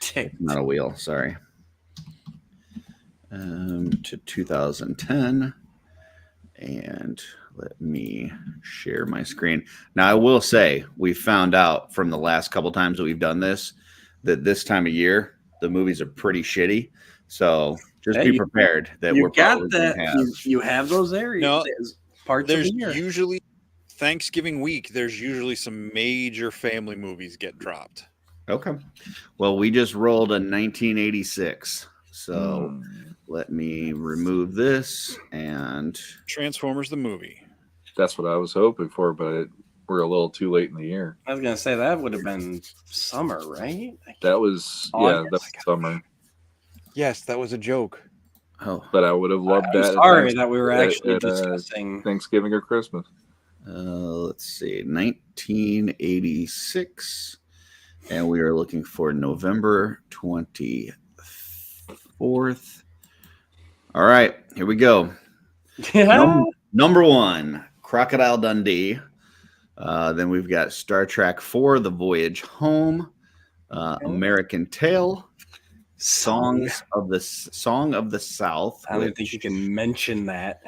ticked. Not a wheel. Sorry. To 2010, and let me share my screen. Now, I will say we found out from the last couple times that we've done this that this time of year the movies are pretty shitty. So just Hey, be prepared that You we're got probably gonna that. have. You have those areas. No, parts There's of the year. usually Thanksgiving week, there's usually some major family movies get dropped. Okay. Well, we just rolled a 1986. So let me remove this and Transformers the movie. That's what I was hoping for, but we're a little too late in the year. I was gonna say that would have been summer, right? That was August. that's summer. Yes, that was a joke. oh, But I would have loved I'm that. sorry that we were at- actually at, discussing. Thanksgiving or Christmas. let's see, 1986, and we are looking for November 24th. All right, here we go. Number 1, Crocodile Dundee. Then we've got Star Trek 4, The Voyage Home, American Tail, Song of the South. I don't which think you can mention that.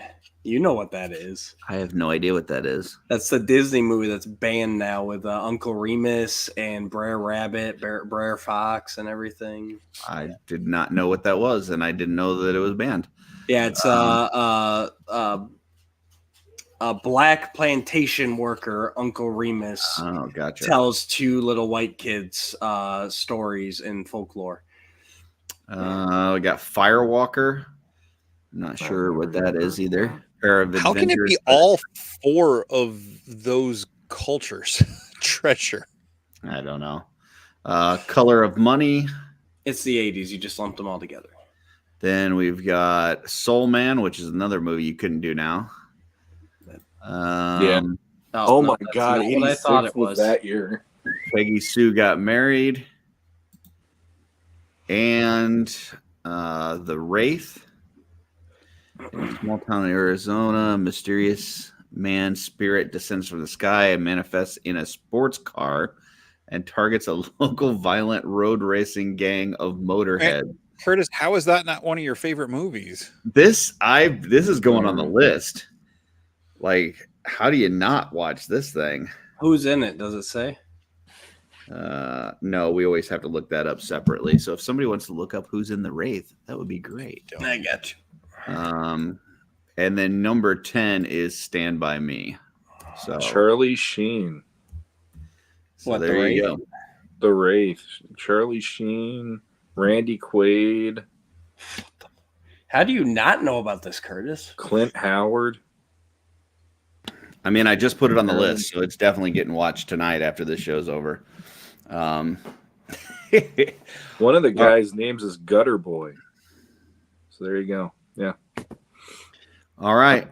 You know what that is. I have no idea what that is. That's the Disney movie that's banned now with Uncle Remus and Brer Rabbit, Brer Fox, and everything. I did not know what that was, and I didn't know that it was banned. Yeah, it's a black plantation worker, Uncle Remus, Oh, gotcha. tells 2 little white kids stories in folklore. We got Firewalker. I'm not sure what that is either. Pair of How can it be Adventures. all 4 of those cultures? Treasure. I don't know. Color of Money. It's the 80s. You just lumped them all together. Then we've got Soul Man, which is another movie you couldn't do now. Yeah. Oh, my that's God! not what I thought it 86 was. that year. Peggy Sue Got Married. And The Wraith. In a small town in Arizona, a mysterious man spirit descends from the sky and manifests in a sports car and targets a local violent road racing gang of motorheads. Curtis, how is that not one of your favorite movies? This is going on the list. Like, how do you not watch this thing? Who's in it? Does it say? No, we always have to look that up separately. So if somebody wants to look up who's in The Wraith, that would be great. I got you. And then number 10 is Stand By Me. So, Charlie Sheen, What, there The you Wraith? go. The Wraith, Charlie Sheen, Randy Quaid, How do you not know about this, Curtis? Clint Howard. I mean, I just put it on the list, so it's definitely getting watched tonight after this show's over. One of the guys' names is Gutter Boy. So there you go. Yeah. All right.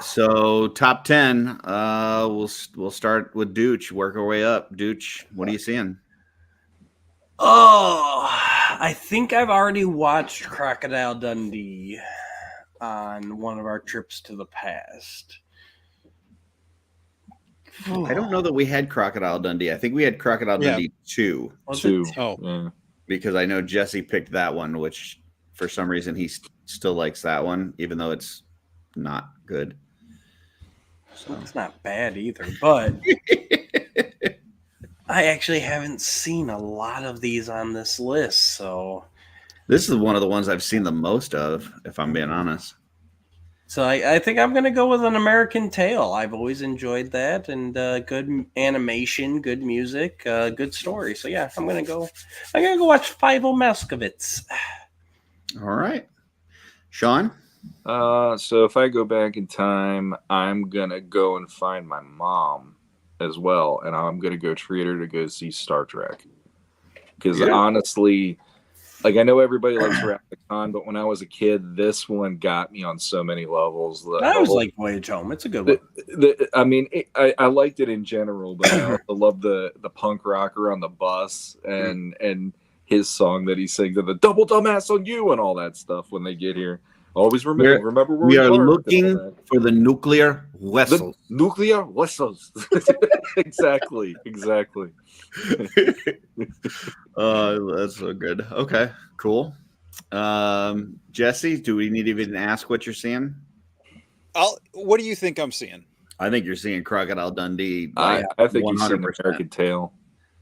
So top 10. We'll start with Dooch. Work our way up. Dooch, what are you seeing? Oh, I think I've already watched Crocodile Dundee on one of our trips to the past. I don't know that we had Crocodile Dundee. I think we had Crocodile Dundee 2. Was Two. it? Oh, Yeah. Because I know Jesse picked that one, which for some reason he still likes that one, even though it's not good. So It's not bad either, but I actually haven't seen a lot of these on this list, so this is one of the ones I've seen the most of, if I'm being honest. I think I'm gonna go with An American Tail. I've always enjoyed that, and good animation, good music, good story. So yeah, I'm gonna go watch Five-O Moscovitz. All right, Sean. So if I go back in time, I'm gonna go and find my mom as well, and I'm gonna go treat her to go see Star Trek. Because honestly, like I know everybody likes Wrath of Khan, but when I was a kid, this one got me on so many levels. I was like Voyage Home. It's a good one. I mean, I liked it in general, but I also love the punk rocker on the bus and his song that he sings, and the double dumbass on you and all that stuff when they get here. Always remember where we are parked and all looking that. for the nuclear vessels. The nuclear vessels. Exactly. That's so good. Okay, cool. Jesse, do we need to even ask what you're seeing? What do you think I'm seeing? I think you're seeing Crocodile Dundee. I think 100%. you've seen American Tail.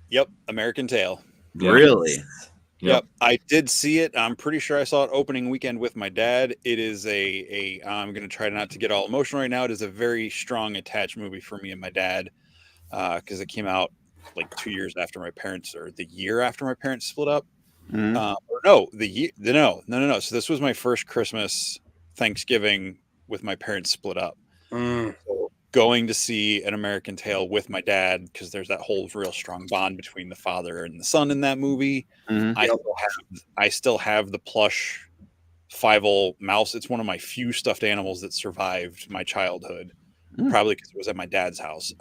Yep, American Tail. Yeah. Really? Yep, I did see it. I'm pretty sure I saw it opening weekend with my dad. It is I'm going to try not to get all emotional right now. It is a very strong attached movie for me and my dad because it came out like 2 years after my parents, or the year after my parents split up. Mhm. No. So this was my first Christmas, Thanksgiving with my parents split up. So going to see An American Tail with my dad, because there's that whole real strong bond between the father and the son in that movie. Mhm. I still have the plush Fievel mouse. It's one of my few stuffed animals that survived my childhood, probably because it was at my dad's house.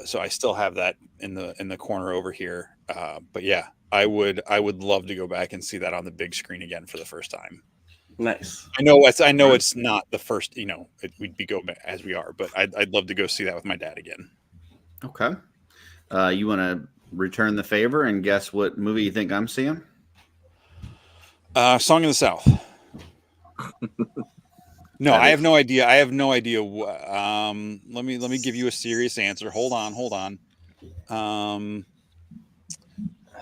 So I still have that in the corner over here. But yeah, I would love to go back and see that on the big screen again for the first time. Nice. I know it's not the first, we'd be go back as we are, but I'd love to go see that with my dad again. Okay. You want to return the favor and guess what movie you think I'm seeing? Song of the South. No, I have no idea. Let me give you a serious answer. Hold on.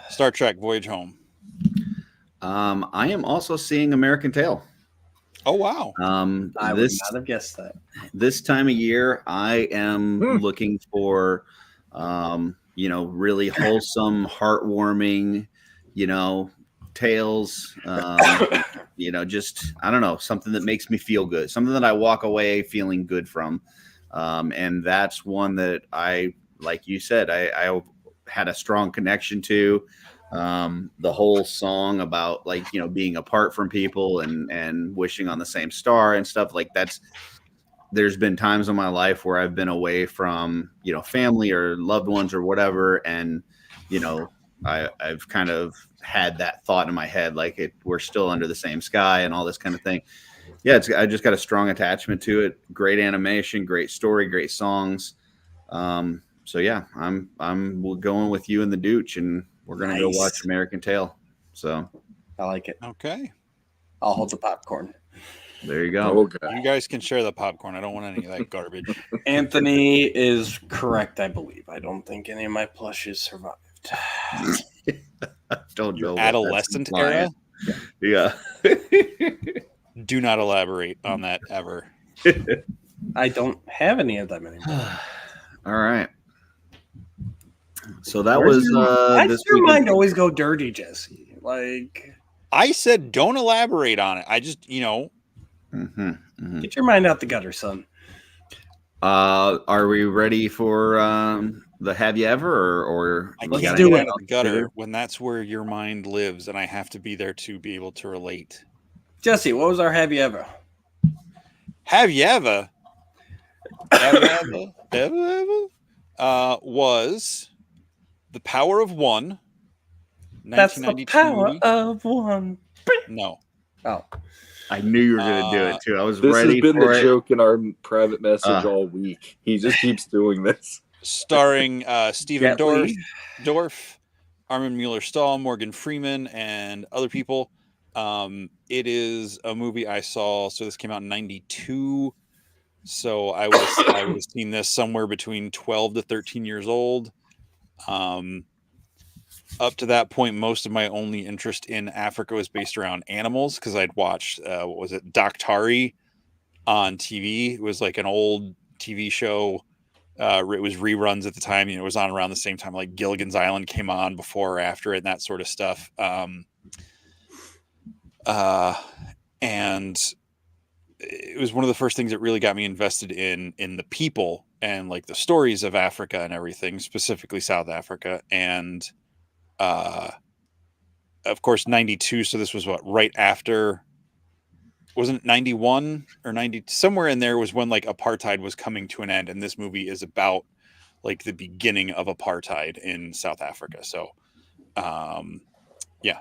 Star Trek Voyage Home. I am also seeing American Tail. Oh wow! I would not have guessed that. This time of year, I am looking for, really wholesome, heartwarming, tales. Just I don't know, something that makes me feel good, something that I walk away feeling good from, and that's one that I, like you said, I had a strong connection to. The whole song about being apart from people and wishing on the same star and stuff like that's. There's been times in my life where I've been away from family or loved ones or whatever, and I've kind of had that thought in my head we're still under the same sky and all this kind of thing. Yeah, I just got a strong attachment to it. Great animation, great story, great songs. So yeah, I'm going with you and the Dooch, and we're gonna go watch American Tail. So I like it. Okay, I'll hold the popcorn. there you go. Okay. you guys can share the popcorn. I don't want any of that garbage. Anthony is correct, I believe. I don't think any of my plushes survived. Don't know. Your what that's adolescent era. Yeah. Do not elaborate on that ever. I don't have any of them anymore. All right. So that was Why this does your weekend. mind always go dirty, Jesse? I said don't elaborate on it. I just Mhm, mhm. Get your mind out the gutter, son. Are we ready for the have you ever or I we can't gotta get do out it. of the gutter when that's where your mind lives, and I have to be there to be able to relate. Jesse, what was our have you ever? Have you ever? Ever? Was The Power of One, That's the 1992 power movie? of one. No. Oh, I knew you were gonna do it too. I was This has ready been for the it. joke in our private message Uh. all week. He just keeps doing this. Starring Stephen Jet Li. Dorff, Armin Mueller-Stahl, Morgan Freeman, and other people. It is a movie I saw. So this came out in '92. So I would have seen this somewhere between 12 to 13 years old. Up to that point, most of my only interest in Africa was based around animals because I'd watched what was it, Daktari on TV. It was like an old TV show. It was reruns at the time. It was on around the same time like Gilligan's Island came on before or after it and that sort of stuff. And it was one of the first things that really got me invested in the people and like the stories of Africa and everything, specifically South Africa. And of course, 92. So this was what, right after, wasn't it 91 or 90? Somewhere in there was when like apartheid was coming to an end. And this movie is about like the beginning of apartheid in South Africa. So, yeah.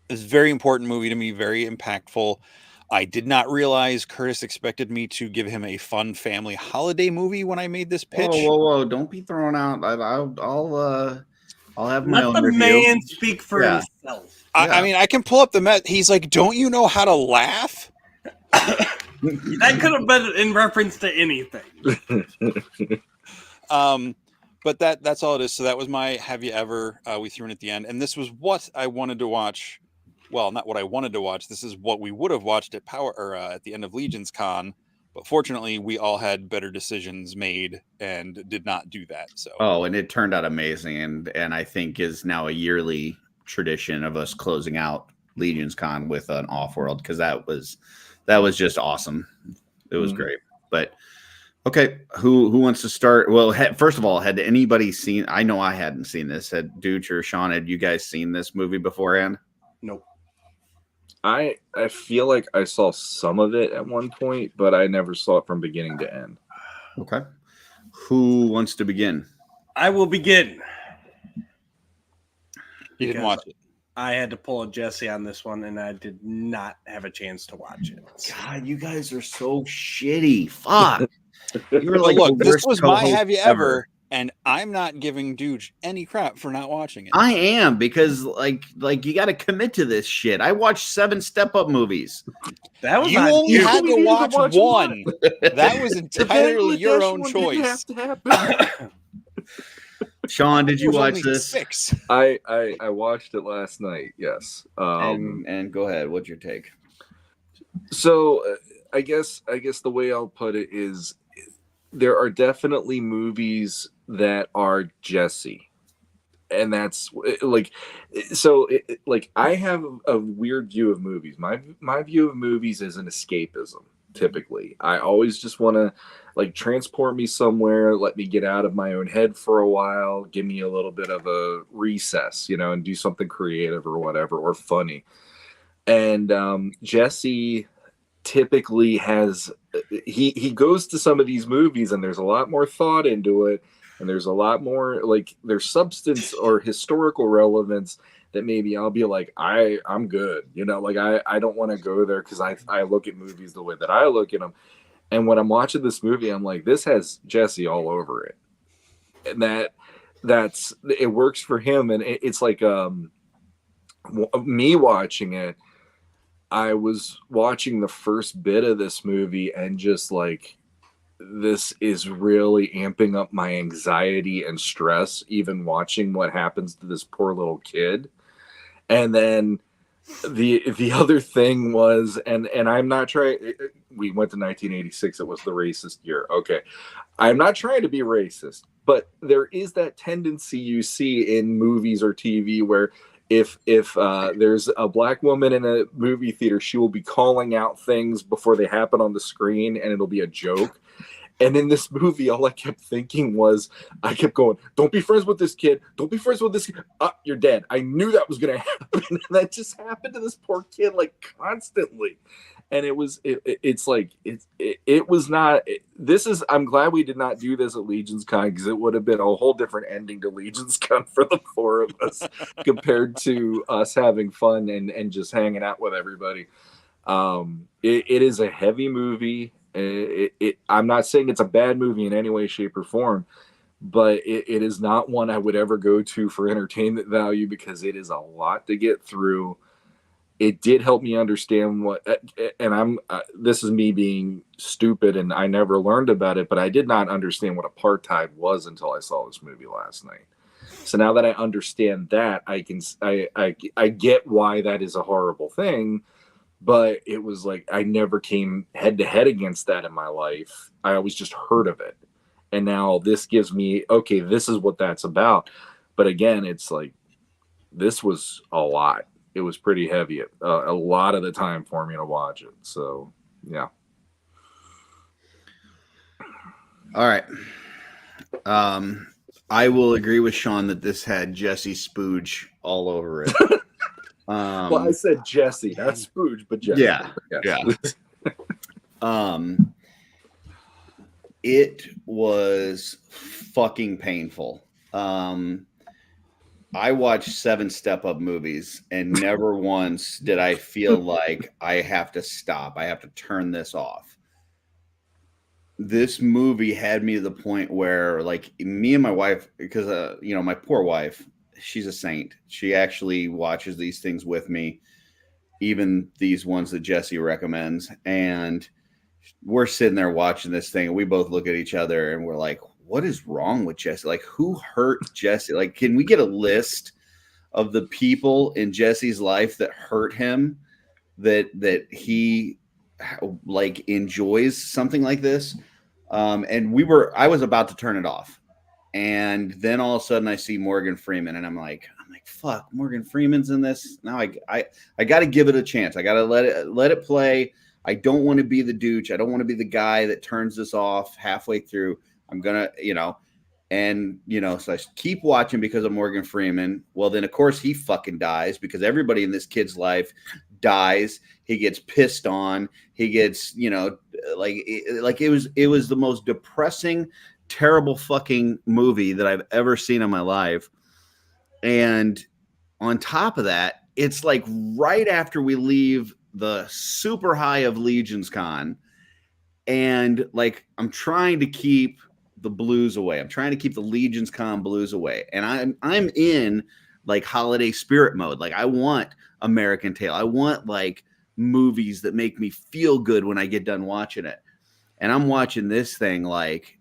It's a very important movie to me, very impactful. I did not realize Curtis expected me to give him a fun family holiday movie when I made this pitch. Whoa! Don't be throwing out. I'll have my let own the review. man speak for Yeah. himself. I mean, I can pull up the Met. He's like, "Don't you know how to laugh?" That could have been in reference to anything. But that's all it is. So that was my have you ever. We threw in at the end, and this was what I wanted to watch. Well, not what I wanted to watch. This is what we would have watched at at the end of Legion's Con. But fortunately, we all had better decisions made and did not do that. So and it turned out amazing, and I think is now a yearly tradition of us closing out Legion's Con with an OffWorld because that was just awesome. It was great. But okay, who wants to start? Well, first of all, had anybody seen? I know I hadn't seen this. Had Dooch or Sean? Had you guys seen this movie beforehand? Nope. I feel like I saw some of it at one point, but I never saw it from beginning to end. Okay. Who wants to begin? I will begin. you didn't watch it. I had to pull a Jesse on this one, and I did not have a chance to watch it. God, you guys are so shitty. Fuck. You were But like look, the this worst was my co-host have you ever, and I'm not giving Dooge any crap for not watching it. I am because like you got to commit to this shit. I watched 7 Step Up movies. That was You on only you. had to watch one. That was The entirely your own Bangladesh one didn't choice. have to happen. Sean, did you It was watch only this? 6. I watched it last night. Yes. And go ahead. What's your take? So I guess the way I'll put it is there are definitely movies that are Jesse, and that's like like I have a weird view of movies. My view of movies is an escapism. Typically, I always just want to like transport me somewhere, let me get out of my own head for a while, give me a little bit of a recess, and do something creative or whatever or funny. And Jesse typically has he goes to some of these movies and there's a lot more thought into it, and there's a lot more like there's substance or historical relevance that maybe I'll be like I'm good, like I don't want to go there because I look at movies the way that I look at them. And when I'm watching this movie, I'm like, this has Jesse all over it, and that's it works for him. And it's like me watching it, I was watching the first bit of this movie and just like, this is really amping up my anxiety and stress, even watching what happens to this poor little kid. And then the other thing was, and I'm not trying, we went to 1986, it was the racist year. Okay. I'm not trying to be racist, but there is that tendency you see in movies or TV where if there's a black woman in a movie theater, she will be calling out things before they happen on the screen and it'll be a joke. And in this movie, all I kept thinking was, I kept going, don't be friends with this kid. Don't be friends with this kid. You're dead. I knew that was going to happen. And that just happened to this poor kid, like, constantly. And it was not, I'm glad we did not do this at Legion's Con, because it would have been a whole different ending to Legion's Con for the four of us compared to us having fun and just hanging out with everybody. It is a heavy movie. I'm not saying it's a bad movie in any way, shape, or form, but it is not one I would ever go to for entertainment value, because it is a lot to get through. It did help me understand this is me being stupid, and I never learned about it, but I did not understand what apartheid was until I saw this movie last night. So now that I understand that, I get why that is a horrible thing. But it was like, I never came head to head against that in my life. I always just heard of it. And now this gives me, okay, this is what that's about. But again, it's like, this was a lot. It was pretty heavy a lot of the time for me to watch it. So, yeah. All right. I will agree with Sean that this had Jesse Spooge all over it. Well, I said Jesse, not Spooge, but Jesse. Yeah. It was fucking painful. I watched 7 Step Up movies, and never once did I feel like I have to stop. I have to turn this off. This movie had me to the point where, like, me and my wife, because my poor wife, she's a saint. She actually watches these things with me, even these ones that Jesse recommends. And we're sitting there watching this thing, and we both look at each other and we're like, what is wrong with Jesse? Like, who hurt Jesse? Like, can we get a list of the people in Jesse's life that hurt him, that he like enjoys something like this? And I was about to turn it off. And then all of a sudden I see Morgan Freeman, and I'm like, fuck, Morgan Freeman's in this. Now I got to give it a chance. I got to let it play. I don't want to be the douche. I don't want to be the guy that turns this off halfway through. I'm going to, so I keep watching because of Morgan Freeman. Well, then of course he fucking dies, because everybody in this kid's life dies. He gets pissed on. He gets, it was the most depressing, terrible fucking movie that I've ever seen in my life. And on top of that, it's like right after we leave the super high of Legion's Con, and like I'm trying to keep the blues away. I'm trying to keep the Legion's Con blues away. And I'm in like holiday spirit mode. Like I want American Tail. I want like movies that make me feel good when I get done watching it. And I'm watching this thing like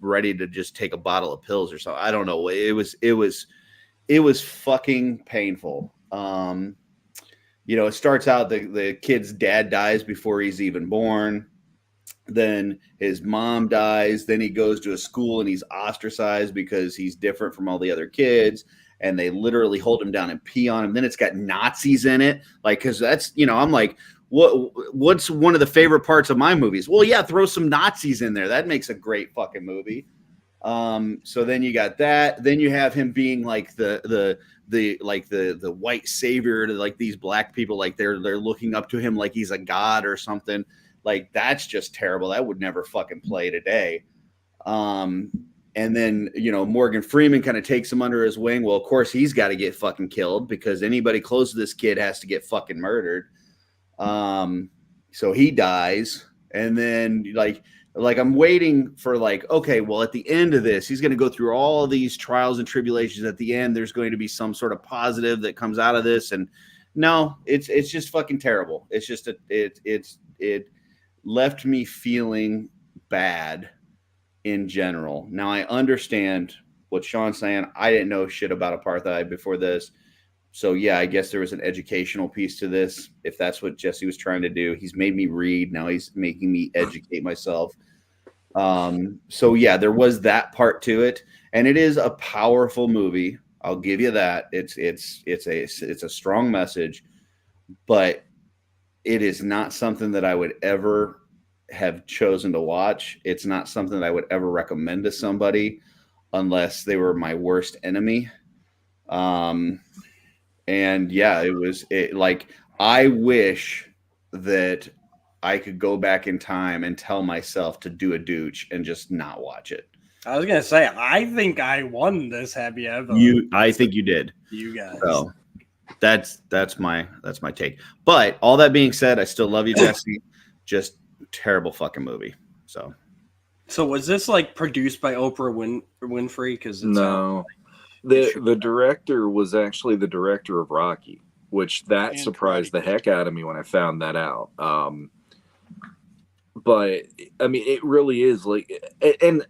ready to just take a bottle of pills or something. I don't know. It was fucking painful. It starts out the kid's dad dies before he's even born. Then his mom dies. Then he goes to a school and he's ostracized because he's different from all the other kids. And they literally hold him down and pee on him. Then it's got Nazis in it. Like, cause that's, I'm like, what's one of the favorite parts of my movies? Well, yeah, throw some Nazis in there. That makes a great fucking movie. So then you got that. Then you have him being like the white savior to like these black people. Like they're looking up to him like he's a god or something. Like that's just terrible. That would never fucking play today. And then, Morgan Freeman kind of takes him under his wing. Well, of course he's got to get fucking killed, because anybody close to this kid has to get fucking murdered. So he dies. And then like I'm waiting for like, okay, well, at the end of this, he's going to go through all of these trials and tribulations. At the end, there's going to be some sort of positive that comes out of this. And no, it's just fucking terrible. It's just, it left me feeling bad in general. Now I understand what Sean's saying. I didn't know shit about apartheid before this. So yeah, I guess there was an educational piece to this. If that's what Jesse was trying to do, he's made me read. Now he's making me educate myself. So yeah, there was that part to it, and it is a powerful movie. I'll give you that. It's a strong message, but it is not something that I would ever have chosen to watch. It's not something that I would ever recommend to somebody unless they were my worst enemy. And yeah, like, I wish that I could go back in time and tell myself to do a douche and just not watch it. I was gonna say, I think I won this happy ever. I think you did. You guys. So that's my take. But all that being said, I still love you, Jesse. Just terrible fucking movie. So was this like produced by Oprah Winfrey? Because no, the director was actually the director of Rocky, which that surprised the heck out of me when I found that out. But I mean, it really is like, and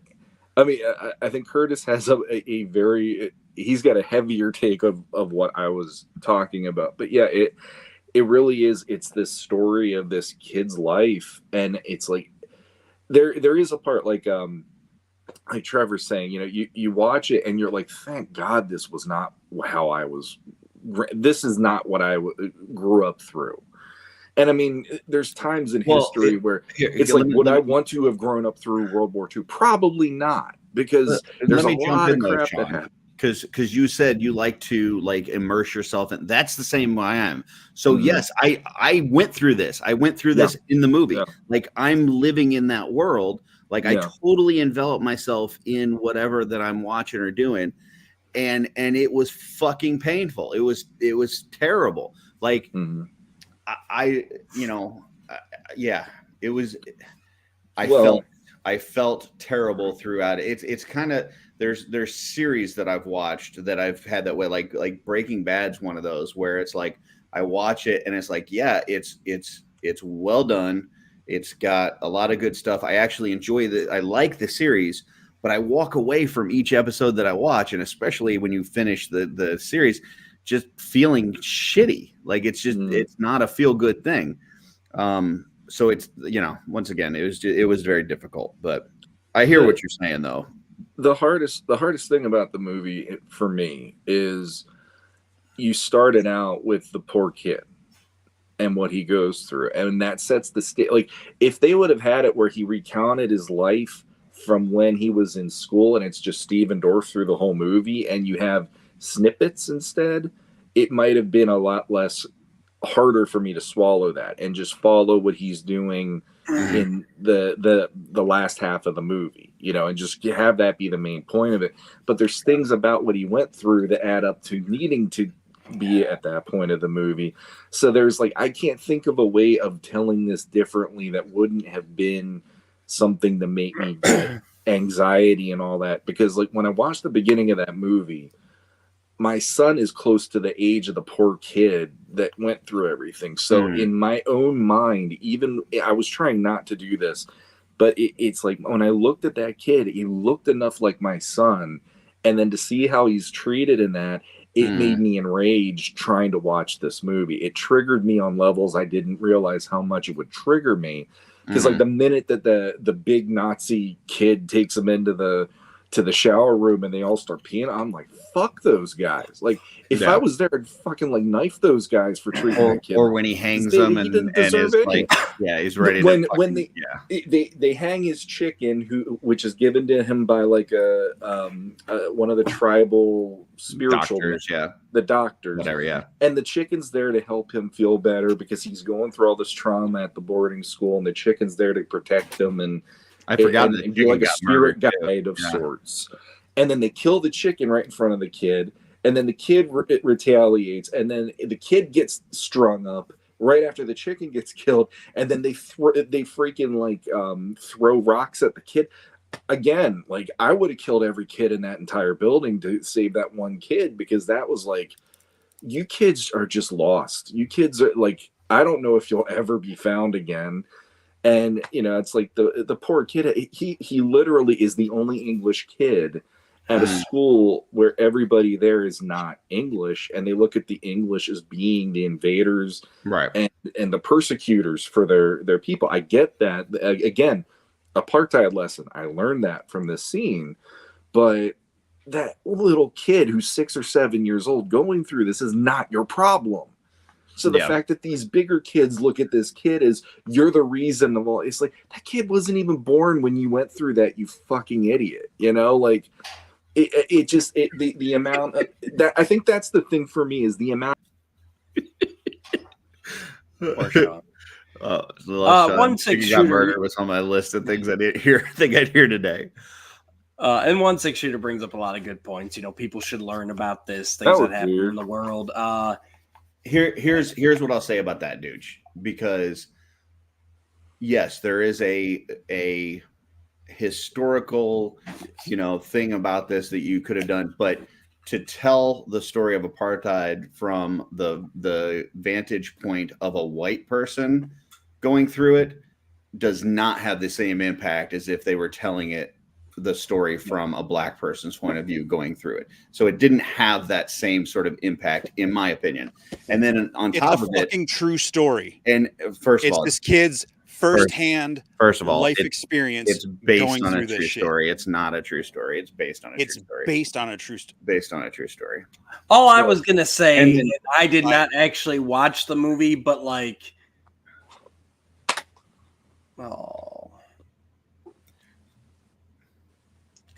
I mean, I think Curtis has a very, he's got a heavier take of what I was talking about. But yeah, it really is. It's this story of this kid's life, and it's like there is a part like Trevor's saying, you know, you watch it and you're like, thank God this was not how I was. This is not what I grew up through. And I mean, there's times in history where it's like, would I want to have grown up through World War II? Probably not, because there's a lot of crap that happened. Because you said you like to like immerse yourself in. That's the same way I am. So yes, I went through this. I went through this in the movie. Yeah. Like, I'm living in that world. Like, I totally envelop myself in whatever that I'm watching or doing, and it was fucking painful. It was terrible. Like. It was. I felt terrible throughout it. It's kind of there's series that I've watched that I've had that way. Like Breaking Bad's one of those where it's like I watch it and it's like, yeah, it's well done. It's got a lot of good stuff. I actually enjoy I like the series, but I walk away from each episode that I watch, and especially when you finish the series, just feeling shitty. Like, it's just it's not a feel good thing. So it's, you know, once again, it was very difficult, but I hear what you're saying though. The hardest thing about the movie for me is you started out with the poor kid and what he goes through, and that sets the stage. Like, if they would have had it where he recounted his life from when he was in school and it's just Steven Dorff through the whole movie, and you have snippets instead, it might have been a lot less harder for me to swallow that and just follow what he's doing in the last half of the movie, you know, and just have that be the main point of it. But there's things about what he went through that add up to needing to be at that point of the movie. So there's like, I can't think of a way of telling this differently that wouldn't have been something to make me get anxiety and all that, because like when I watched the beginning of that movie, my son is close to the age of the poor kid that went through everything. So in my own mind, even I was trying not to do this, but it's like when I looked at that kid, he looked enough like my son. And then to see how he's treated in that, it made me enraged trying to watch this movie. It triggered me on levels I didn't realize how much it would trigger me. Because like the minute that the big Nazi kid takes him into the shower room and they all start peeing, I'm like, fuck those guys. Like, if I was there, I'd fucking like knife those guys for treating that kid. Or when he hangs them and is like, yeah, he's ready when they hang his chicken, which is given to him by like one of the tribal spiritual doctors, the doctors, whatever, and the chicken's there to help him feel better because he's going through all this trauma at the boarding school, and the chicken's there to protect him and I forgot that do like a spirit guide of sorts. And then they kill the chicken right in front of the kid, and then the kid retaliates, and then the kid gets strung up right after the chicken gets killed, and then they freaking like throw rocks at the kid. Again, like, I would have killed every kid in that entire building to save that one kid, because that was like, you kids are just lost. You kids are like, I don't know if you'll ever be found again. And, you know, it's like the poor kid, he literally is the only English kid at a school where everybody there is not English, and they look at the English as being the invaders, right, and the persecutors for their people. I get that. Again, apartheid lesson. I learned that from this scene. But that little kid who's 6 or 7 years old going through this is not your problem. So the fact that these bigger kids look at this kid as you're the reason of all, it's like that kid wasn't even born when you went through that, you fucking idiot. You know, like the amount of that. I think that's the thing for me is the amount. One six shooter murder was on my list of things I didn't think I'd hear today. And 1-6 shooter brings up a lot of good points. You know, people should learn about this, things that happen in the world. Here's what I'll say about that, dude. Because yes, there is a historical, thing about this that you could have done, but to tell the story of apartheid from the vantage point of a white person going through it does not have the same impact as if they were telling the story from a black person's point of view going through it. So it didn't have that same sort of impact, in my opinion. And then on top of it, fucking true story. And first of all, this kid's firsthand life experience. It's based on a true story. It's not a true story. It's based on a true story. Based on a true story. All I was gonna say, and I did not actually watch the movie, but like,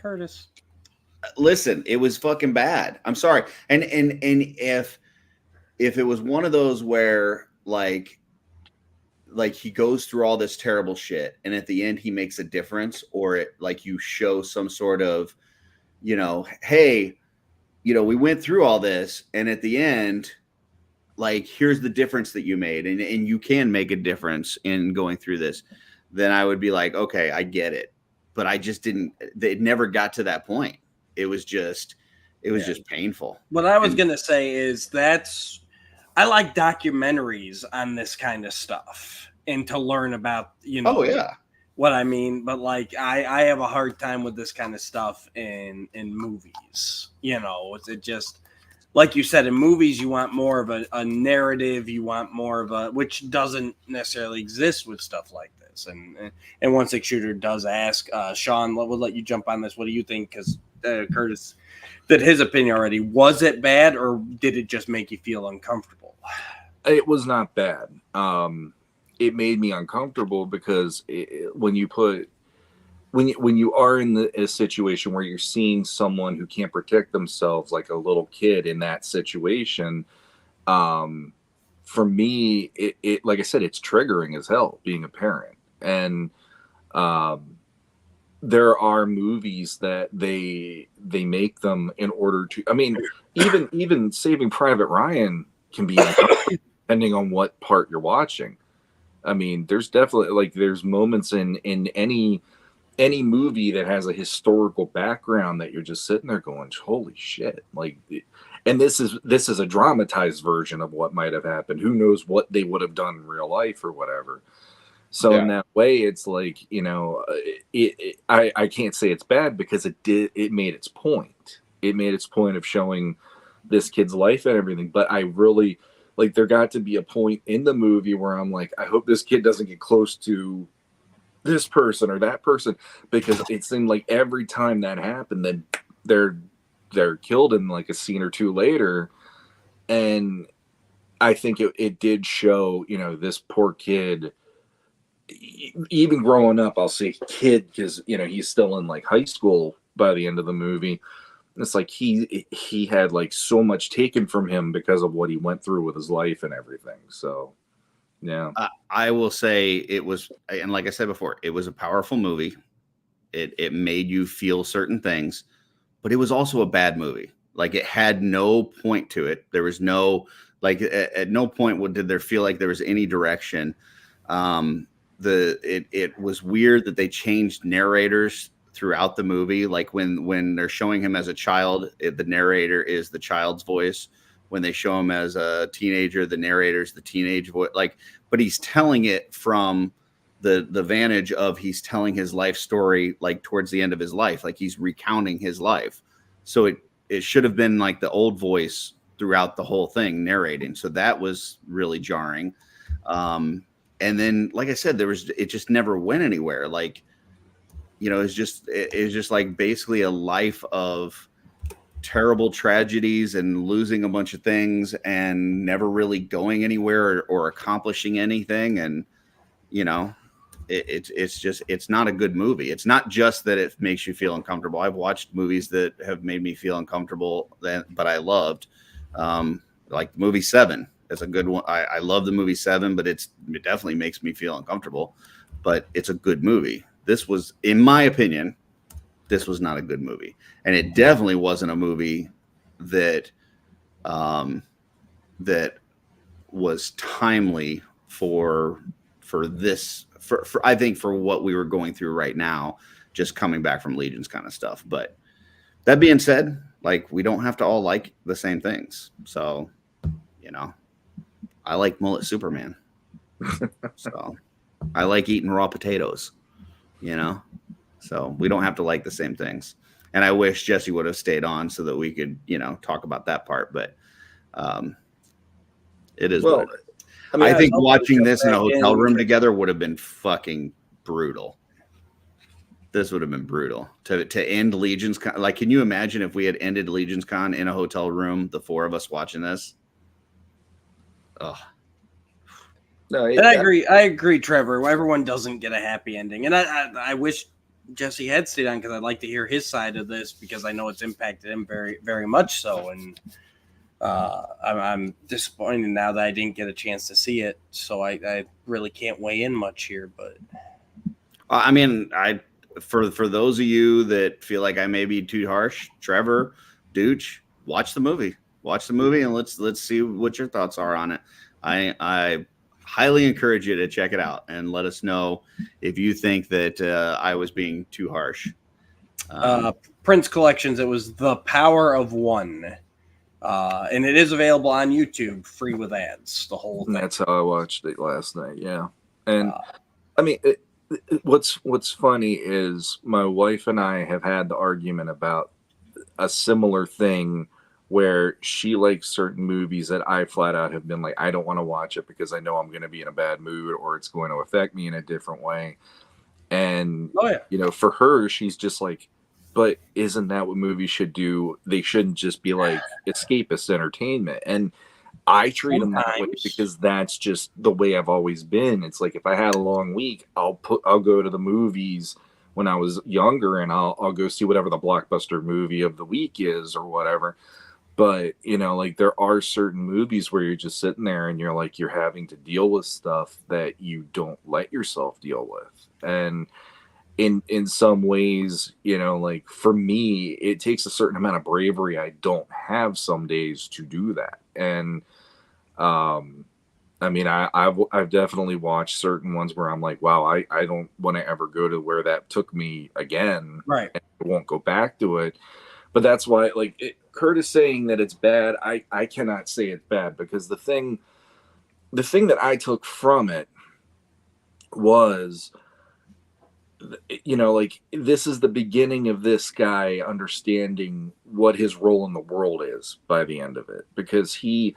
Curtis. Listen, it was fucking bad. I'm sorry. And if it was one of those where like he goes through all this terrible shit and at the end he makes a difference, or it like you show some sort of, hey, we went through all this and at the end, like, here's the difference that you made and you can make a difference in going through this, then I would be like, okay, I get it. But I just didn't. It never got to that point. It was just painful. What I was gonna say is I like documentaries on this kind of stuff and to learn about what I mean. But like I have a hard time with this kind of stuff in movies. It just like you said, in movies you want more of a narrative. You want more of which doesn't necessarily exist with stuff like this. And 1-6 shooter does ask Sean. We'll let you jump on this. What do you think? Because Curtis did his opinion already. Was it bad, or did it just make you feel uncomfortable? It was not bad. It made me uncomfortable because when you are in a situation where you're seeing someone who can't protect themselves, like a little kid in that situation, for me, it like I said, it's triggering as hell being a parent. And there are movies that they make them in order to. I mean, even Saving Private Ryan can be depending on what part you're watching. I mean, there's definitely there's moments in any movie that has a historical background that you're just sitting there going, holy shit, like. And this is a dramatized version of what might have happened. Who knows what they would have done in real life or whatever. So in that way, it's like, I can't say it's bad because it made its point. It made its point of showing this kid's life and everything. But I really there got to be a point in the movie where I'm like, I hope this kid doesn't get close to this person or that person, because it seemed like every time that happened, then they're killed in like a scene or two later. And I think it did show, this poor kid, even growing up, I'll say kid, because, he's still in like high school by the end of the movie. It's like he had like so much taken from him because of what he went through with his life and everything. So, yeah. I will say it was, and like I said before, it was a powerful movie. It made you feel certain things. But it was also a bad movie. Like, it had no point to it. There was no, at no point did there feel like there was any direction. It was weird that they changed narrators throughout the movie. Like when they're showing him as a child, the narrator is the child's voice. When they show him as a teenager, the narrator's the teenage voice. But he's telling it from the vantage of he's telling his life story, like towards the end of his life, like he's recounting his life. So it should have been like the old voice throughout the whole thing narrating. So that was really jarring. And then, like I said, it just never went anywhere. Like, it's just like basically a life of terrible tragedies and losing a bunch of things and never really going anywhere or accomplishing anything. And, you know, it's not a good movie. It's not just that it makes you feel uncomfortable. I've watched movies that have made me feel uncomfortable, but I loved, like the movie Seven. It's a good one. I love the movie Seven, but it definitely makes me feel uncomfortable, but it's a good movie. This was, in my opinion, this was not a good movie. And it definitely wasn't a movie that, that was timely for this, for I think for what we were going through right now, just coming back from Legions kind of stuff. But that being said, like, we don't have to all like the same things. So, you know, I like Mullet Superman. So I like eating raw potatoes, you know, so we don't have to like the same things. And I wish Jesse would have stayed on so that we could, you know, talk about that part. But it is. Well, I think watching this in a hotel room together would have been fucking brutal. This would have been brutal to end Legions Con. Like, can you imagine if we had ended Legions Con in a hotel room, the four of us watching this? Oh, no, and I agree, Trevor. Everyone doesn't get a happy ending, and I wish Jesse had stayed on because I'd like to hear his side of this because I know it's impacted him very, very much so. And I'm disappointed now that I didn't get a chance to see it, so I really can't weigh in much here. But I mean, for those of you that feel like I may be too harsh, Trevor, Dooch, watch the movie. Watch the movie and let's see what your thoughts are on it. I highly encourage you to check it out and let us know if you think that I was being too harsh. Prince Collections, it was The Power of One. And it is available on YouTube, free with ads, the whole thing. That's how I watched it last night, yeah. And I mean, what's funny is my wife and I have had the argument about a similar thing where she likes certain movies that I flat out have been like, I don't want to watch it because I know I'm going to be in a bad mood or it's going to affect me in a different way. And, you know, for her, she's just like, but isn't that what movies should do? They shouldn't just be like escapist entertainment. And I treat them that way because that's just the way I've always been. It's like if I had a long week, I'll go to the movies when I was younger and I'll go see whatever the blockbuster movie of the week is or whatever. But, you know, like there are certain movies where you're just sitting there and you're like, you're having to deal with stuff that you don't let yourself deal with. And in some ways, you know, like for me, it takes a certain amount of bravery. I don't have some days to do that. And, I mean, I've definitely watched certain ones where I'm like, wow, I don't want to ever go to where that took me again. Right. And I won't go back to it. But that's why, like, Curtis saying that it's bad, I cannot say it's bad because the thing that I took from it was, you know, like this is the beginning of this guy understanding what his role in the world is by the end of it, because he's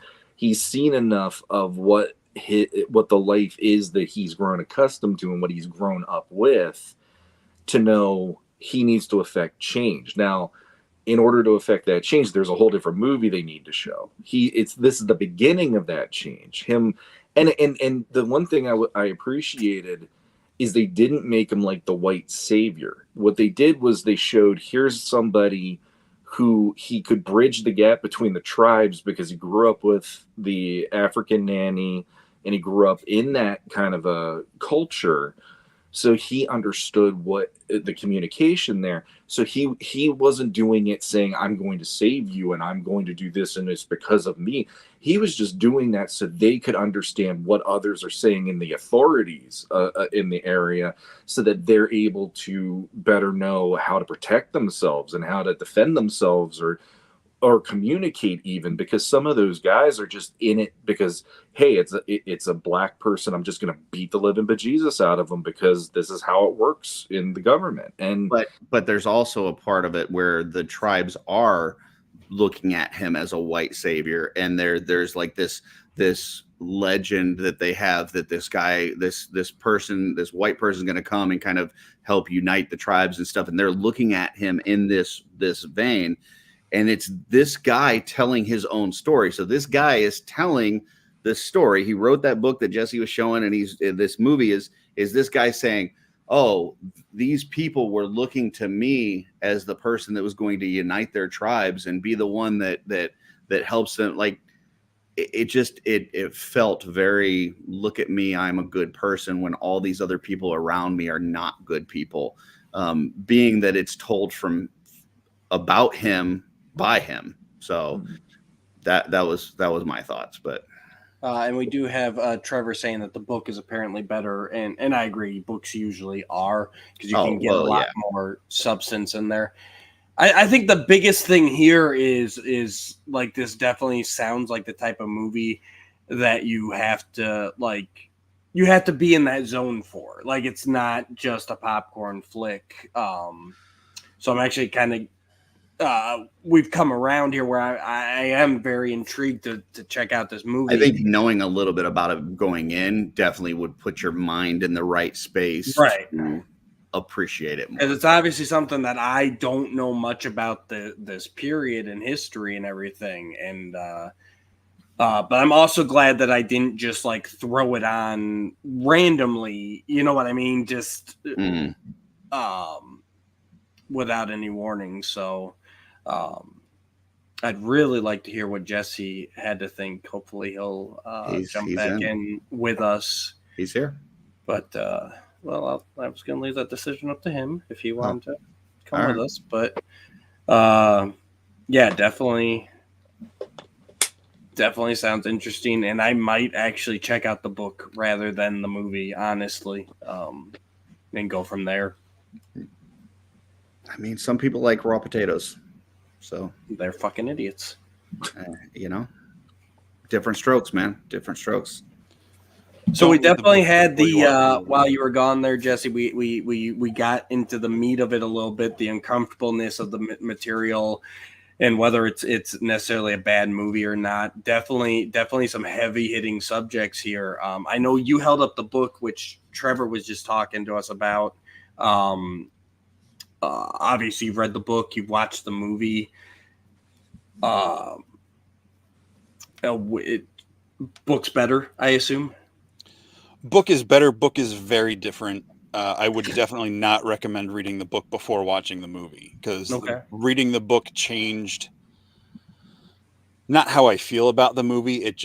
seen enough of what the life is that he's grown accustomed to and what he's grown up with to know he needs to affect change. Now, in order to affect that change, there's a whole different movie they need to show. This is the beginning of that change. Him, and the one thing I appreciated is they didn't make him like the white savior. What they did was they showed here's somebody who he could bridge the gap between the tribes because he grew up with the African nanny and he grew up in that kind of a culture. So he understood what the communication there. So he wasn't doing it saying, I'm going to save you and I'm going to do this and it's because of me. He was just doing that so they could understand what others are saying in the authorities in the area so that they're able to better know how to protect themselves and how to defend themselves or communicate even, because some of those guys are just in it because, hey, it's a black person. I'm just going to beat the living bejesus out of them because this is how it works in the government. And but there's also a part of it where the tribes are looking at him as a white savior, and there's like this legend that they have that this guy, this white person is going to come and kind of help unite the tribes and stuff, and they're looking at him in this vein. And it's this guy telling his own story. So this guy is telling this story. He wrote that book that Jesse was showing, and this movie is this guy saying, oh, these people were looking to me as the person that was going to unite their tribes and be the one that helps them. Like, it felt very, look at me, I'm a good person, when all these other people around me are not good people. Being that it's told about him by him. So that was my thoughts. But and we do have Trevor saying that the book is apparently better, and I agree. Books usually are, because you can get a lot more substance in there. I think the biggest thing here is like, this definitely sounds like the type of movie that you have to be in that zone for. Like, it's not just a popcorn flick. So I'm actually kind of we've come around here where I am very intrigued to check out this movie. I think knowing a little bit about it going in definitely would put your mind in the right space, right? To appreciate it more. And it's obviously something that I don't know much about this period in history and everything, and but I'm also glad that I didn't just like throw it on randomly. You know what I mean? Just without any warning. So I'd really like to hear what Jesse had to think. Hopefully he'll jump back in with us. He's here. But well, I was going to leave that decision up to him if he wanted to come with us. But yeah, definitely sounds interesting, and I might actually check out the book rather than the movie, honestly, and go from there. I mean, some people like raw potatoes, so they're fucking idiots. You know, different strokes, man. Different strokes. So we definitely had the while you were gone there, Jesse. We got into the meat of it a little bit, the uncomfortableness of the material, and whether it's necessarily a bad movie or not. Definitely some heavy hitting subjects here. I know you held up the book, which Trevor was just talking to us about. Obviously, you've read the book, you've watched the movie. Book's better, I assume. Book is better. Book is very different. I would definitely not recommend reading the book before watching the movie, because reading the book changed not how I feel about the movie. It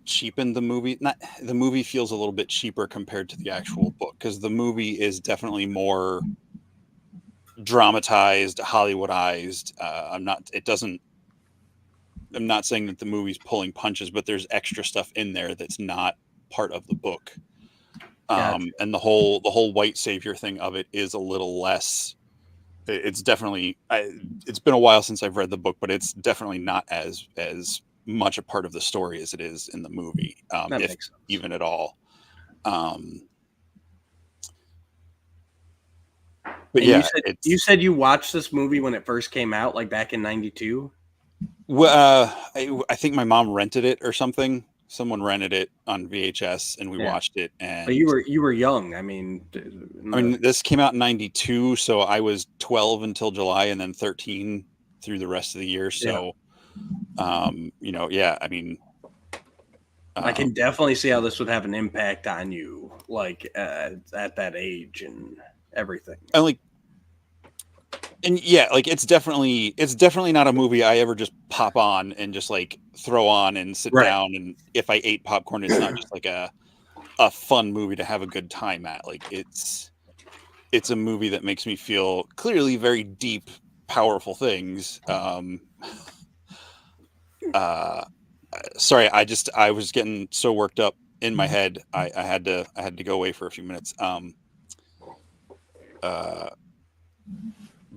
cheapened the movie. The movie feels a little bit cheaper compared to the actual book, because the movie is definitely more dramatized, Hollywoodized. I'm not saying that the movie's pulling punches, but there's extra stuff in there that's not part of the book. Gotcha. And the whole white savior thing of it is a little less. It's definitely, it's been a while since I've read the book, but it's definitely not as much a part of the story as it is in the movie, if even at all. But yeah, you said you watched this movie when it first came out, like back in '92. Well, I think my mom rented it or something. Someone rented it on VHS, and we watched it. And but you were young. I mean, this came out in '92, so I was 12 until July, and then 13 through the rest of the year. So, I mean, I can definitely see how this would have an impact on you, like at that age and everything. It's definitely not a movie I ever just pop on and just like throw on and sit down. And if I ate popcorn, it's not just like a fun movie to have a good time at. Like, it's a movie that makes me feel clearly very deep, powerful things. Sorry, I was getting so worked up in my head. I had to go away for a few minutes.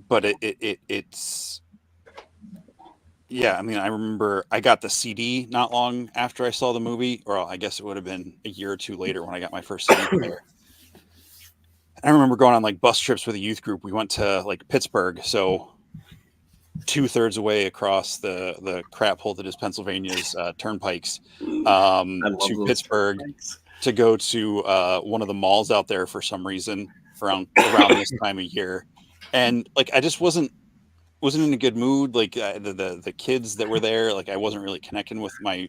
But it's I mean, I remember I got the CD not long after I saw the movie, or I guess it would have been a year or two later when I got my first CD player. I remember going on like bus trips with a youth group. We went to like Pittsburgh, so 2/3 away across the crap hole that is Pennsylvania's turnpikes, to Pittsburgh to go to one of the malls out there for some reason around this time of year. And like, I just wasn't wasn't in a good mood. Like the kids that were there, like I wasn't really connecting with my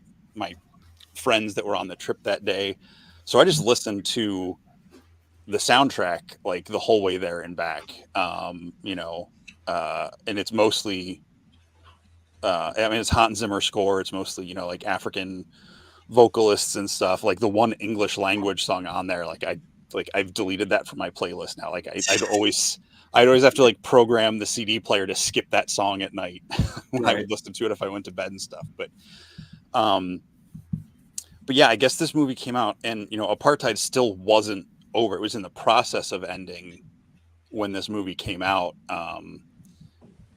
friends that were on the trip that day. So I just listened to the soundtrack like the whole way there and back. You know, and it's mostly, I mean, it's Hans Zimmer score. It's mostly, you know, like African vocalists and stuff. Like the one English language song on there, I've deleted that from my playlist now. Like I'd always have to like program the CD player to skip that song at night when I would listen to it if I went to bed and stuff. But yeah, I guess this movie came out, and you know, apartheid still wasn't over. It was in the process of ending when this movie came out.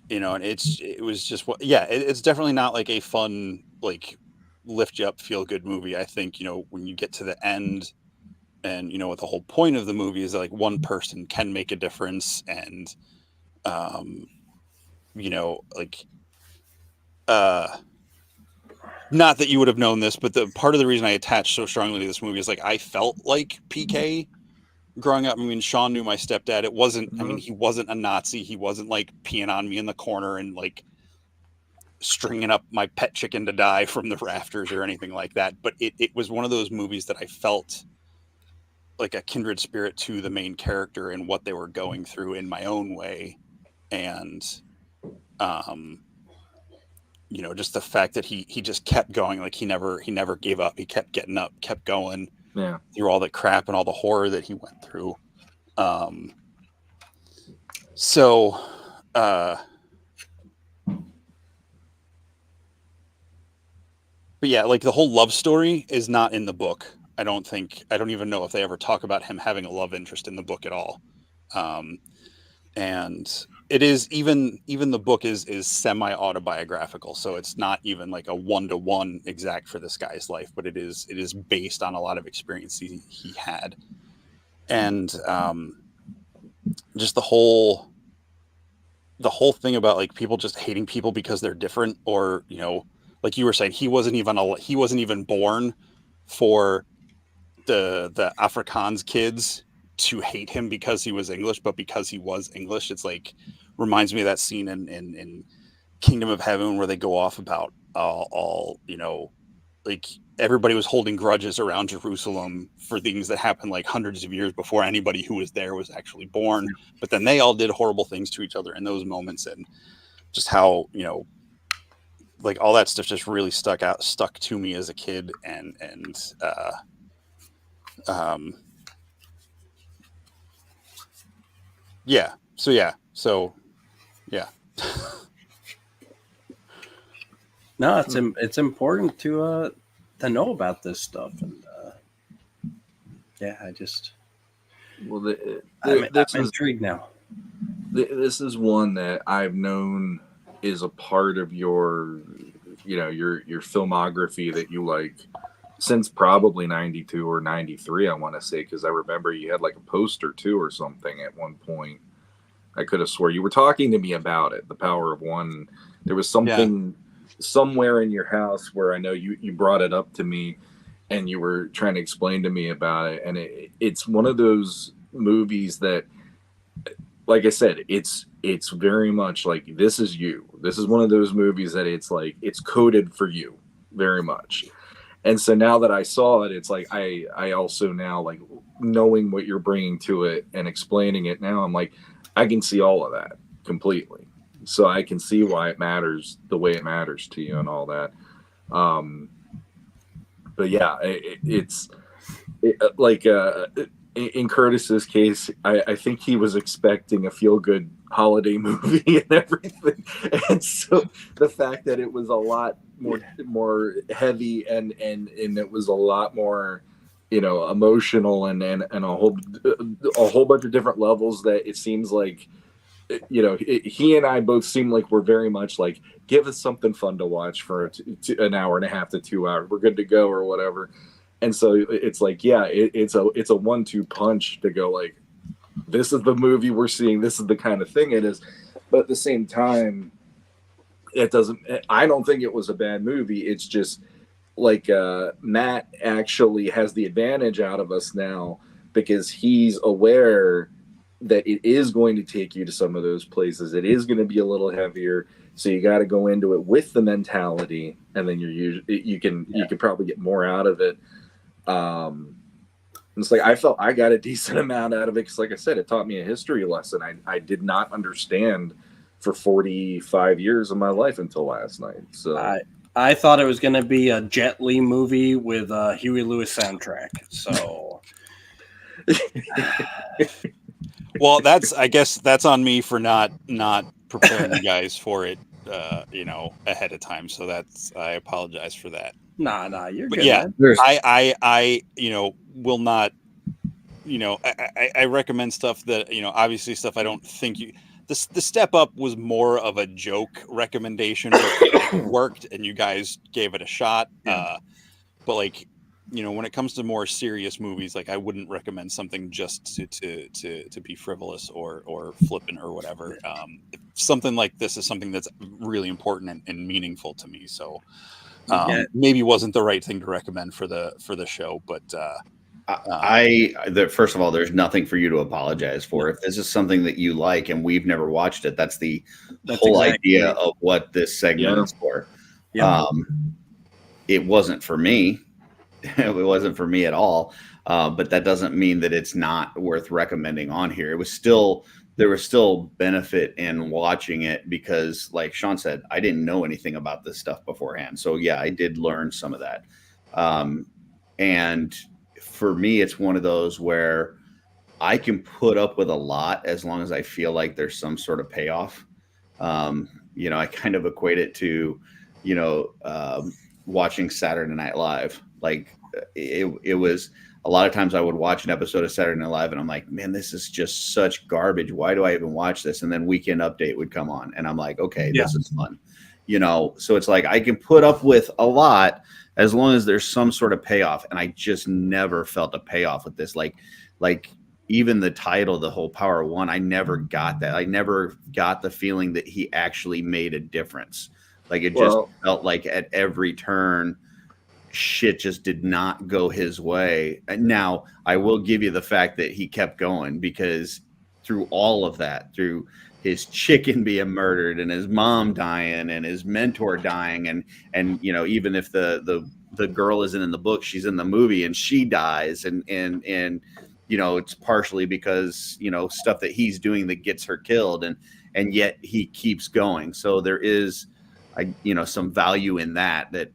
You know, and it was just it's definitely not like a fun, like lift you up, feel good movie. I think, you know, when you get to the end, and you know what the whole point of the movie is, that like one person can make a difference, and you know, like not that you would have known this, but the part of the reason I attached so strongly to this movie is like I felt like PK growing up. I mean, Sean knew my stepdad. It wasn't, I mean, he wasn't a Nazi. He wasn't like peeing on me in the corner and like stringing up my pet chicken to die from the rafters or anything like that. But it was one of those movies that I felt like a kindred spirit to the main character and what they were going through in my own way. And, you know, just the fact that he just kept going, like he never gave up. He kept getting up, kept going through all the crap and all the horror that he went through. But yeah, like the whole love story is not in the book. I don't even know if they ever talk about him having a love interest in the book at all. And it is even the book is semi-autobiographical, so it's not even like a 1-to-1 exact for this guy's life, but it is based on a lot of experience he had. And just the whole thing about like people just hating people because they're different, or you know, like you were saying, he wasn't even born for the Afrikaans kids to hate him because he was English, but because he was English. It's like reminds me of that scene in Kingdom of Heaven where they go off about all you know, like everybody was holding grudges around Jerusalem for things that happened like hundreds of years before anybody who was there was actually born. But then they all did horrible things to each other in those moments, and just how, you know, like all that stuff just really stuck to me as a kid. No, it's important to know about this stuff, and I'm intrigued now. This is one that I've known is a part of your, you know, your filmography that you like since probably 92 or 93, I want to say, because I remember you had like a poster too or something at one point. I could have swore you were talking to me about it, The Power of One. There was something somewhere in your house where I know you brought it up to me, and you were trying to explain to me about it. And it's one of those movies that, like I said, it's very much like, this is you. This is one of those movies that it's like, it's coded for you very much. And so now that I saw it, it's like, I also now, like, knowing what you're bringing to it and explaining it now, I'm like, I can see all of that completely. So I can see why it matters the way it matters to you and all that. But yeah, in Curtis's case, I think he was expecting a feel-good holiday movie and everything, and so the fact that it was a lot more heavy and it was a lot more, you know, emotional and a whole bunch of different levels, that it seems like, you know, he and I both seem like we're very much like, give us something fun to watch for an hour and a half to 2 hours, we're good to go or whatever. And so it's like, yeah, it's a 1-2 punch to go like, this is the movie we're seeing, this is the kind of thing it is. But at the same time, I don't think it was a bad movie. It's just like Matt actually has the advantage out of us now, because he's aware that it is going to take you to some of those places. It is going to be a little heavier, so you got to go into it with the mentality, and then you can probably get more out of it. It's like I felt I got a decent amount out of it because, like I said, it taught me a history lesson I did not understand for 45 years of my life until last night. So I thought it was going to be a Jet Li movie with a Huey Lewis soundtrack. So, well, I guess that's on me for not preparing you guys for it, ahead of time. So I apologize for that. Nah, you're But good. yeah, Man. I will not, I recommend stuff that, obviously stuff I don't think the Step Up was more of a joke recommendation, but it worked and you guys gave it a shot. Yeah. But like, when it comes to more serious movies, like I wouldn't recommend something just to be frivolous or flippant or whatever. Something like this is something that's really important and meaningful to me. So maybe wasn't the right thing to recommend for the show, but first of all, there's nothing for you to apologize for. If this is something that you like and we've never watched it, that's the whole idea of what this segment is for. Yeah. It wasn't for me. It wasn't for me at all. But that doesn't mean that it's not worth recommending on here. There was still benefit in watching it because, like Sean said, I didn't know anything about this stuff beforehand. So yeah, I did learn some of that. And for me, it's one of those where I can put up with a lot as long as I feel like there's some sort of payoff. I kind of equate it to, watching Saturday Night Live. Like it was a lot of times I would watch an episode of Saturday Night Live and I'm like, man, this is just such garbage. Why do I even watch this? And then Weekend Update would come on and I'm like, okay, this is fun. So it's like I can put up with a lot as long as there's some sort of payoff. And I just never felt a payoff with this. Like even the title, the whole Power of One, I never got that. I never got the feeling that he actually made a difference. Like it just felt like at every turn, shit just did not go his way. Now, I will give you the fact that he kept going because through all of that, through his chicken being murdered and his mom dying and his mentor dying and even if the girl isn't in the book, she's in the movie and she dies and it's partially because stuff that he's doing that gets her killed and yet he keeps going. So there is some value in that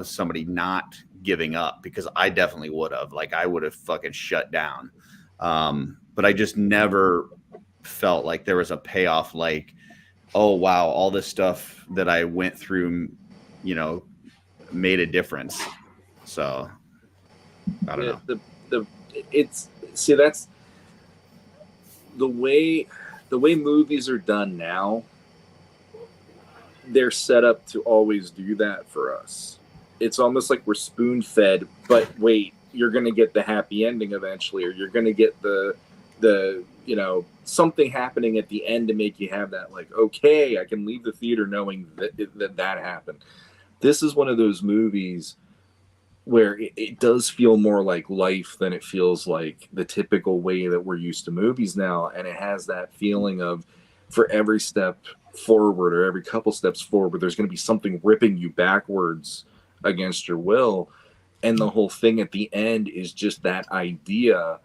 somebody not giving up, because I definitely would have. Like I would have fucking shut down. But I just never felt like there was a payoff. Like, oh wow, all this stuff that I went through, made a difference. So I don't know. That's the way movies are done now. They're set up to always do that for us. It's almost like we're spoon fed, but wait, you're going to get the happy ending eventually, or you're going to get the something happening at the end to make you have that, like, okay, I can leave the theater knowing that happened. This is one of those movies where it does feel more like life than it feels like the typical way that we're used to movies now. And it has that feeling of, for every step forward or every couple steps forward, there's going to be something ripping you backwards against your will. And the whole thing at the end is just that idea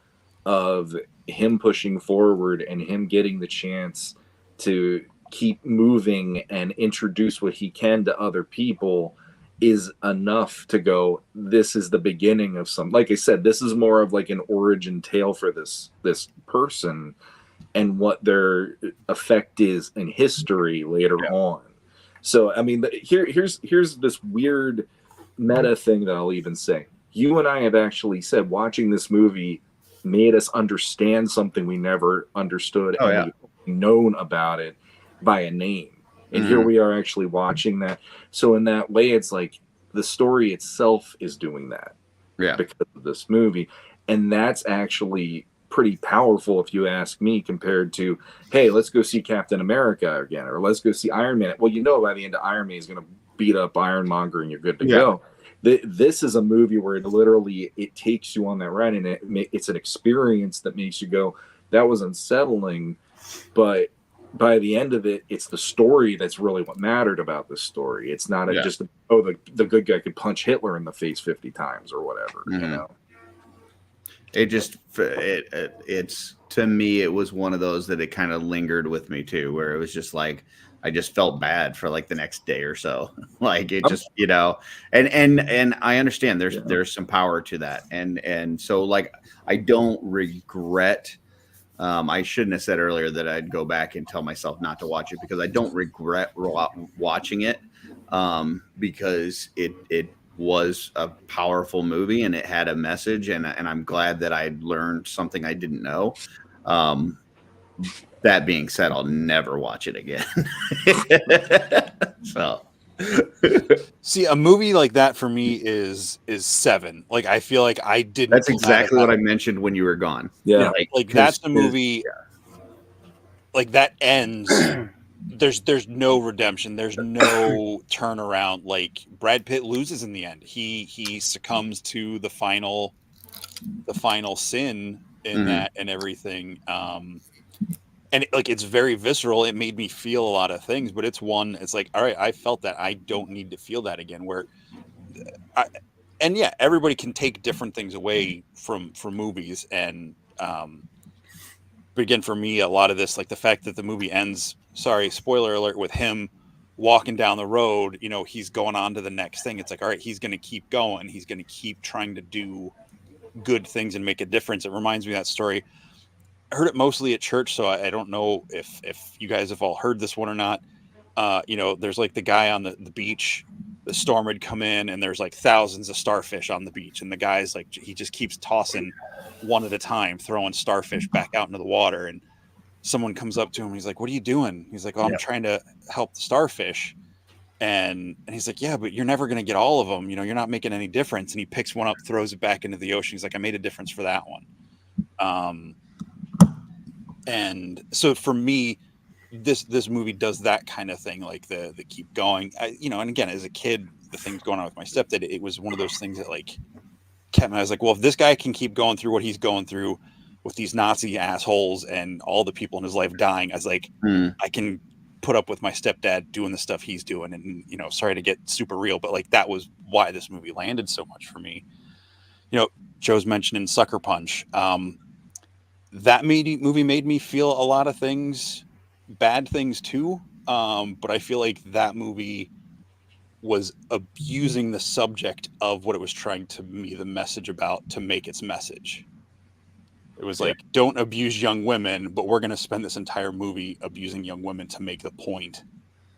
of him pushing forward and him getting the chance to keep moving and introduce what he can to other people is enough to go, this is the beginning of some, like I said, this is more of like an origin tale for this person and what their effect is in history later on. So, I mean, here's this weird meta thing that I'll even say. You and I have actually said watching this movie made us understand something we never understood and known about it by a name. And here we are actually watching that. So in that way, it's like the story itself is doing that because of this movie. And that's actually pretty powerful, if you ask me, compared to, hey, let's go see Captain America again, or let's go see Iron Man. Well, by the end of Iron Man, he's going to beat up Ironmonger and you're good to go. This is a movie where it takes you on that ride, and it's an experience that makes you go, that was unsettling, but by the end of it, it's the story that's really what mattered about this story. It's not just the good guy could punch Hitler in the face 50 times or whatever. You know, it's to me, it was one of those that it kind of lingered with me too, where it was just like I just felt bad for like the next day or so. Like it just, you know, and I understand there's some power to that, and so like I don't regret. I shouldn't have said earlier that I'd go back and tell myself not to watch it, because I don't regret watching it, because it was a powerful movie and it had a message, and I'm glad that I learned something I didn't know. That being said, I'll never watch it again. So see, a movie like that for me is Seven. Like I feel like I didn't. That's exactly what I mentioned when you were gone. Yeah, like that's the movie. Like that ends. There's no redemption. There's no turnaround. Like Brad Pitt loses in the end. He succumbs to the final sin in that and everything. And like it's very visceral. It made me feel a lot of things, but it's like, all right, I felt that. I don't need to feel that again. And everybody can take different things away from movies. And but again, for me, a lot of this, like the fact that the movie ends, sorry, spoiler alert, with him walking down the road, you know, he's going on to the next thing. It's like, all right, he's going to keep going. He's going to keep trying to do good things and make a difference. It reminds me of that story. I heard it mostly at church, so I don't know if you guys have all heard this one or not. You know, there's like the guy on the beach, the storm had come in, and there's like thousands of starfish on the beach, and the guy's like, he just keeps tossing one at a time, throwing starfish back out into the water, and someone comes up to him, he's like, what are you doing? He's like, oh, I'm trying to help the starfish. And he's like, yeah, but you're never going to get all of them, you know, you're not making any difference. And he picks one up, throws it back into the ocean. He's like, I made a difference for that one. And so for me, this movie does that kind of thing, like the keep going. You know, and again, as a kid, the things going on with my stepdad, it was one of those things that like kept me. I was like, well, if this guy can keep going through what he's going through with these Nazi assholes and all the people in his life dying, I was like, I can put up with my stepdad doing the stuff he's doing. And, you know, sorry to get super real, but like that was why this movie landed so much for me. You know, Joe's mentioning Sucker Punch. That movie made me feel a lot of things, bad things too. But I feel like that movie was abusing the subject of what it was trying to me, the message about, to make its message. It was like, don't abuse young women, but we're going to spend this entire movie abusing young women to make the point.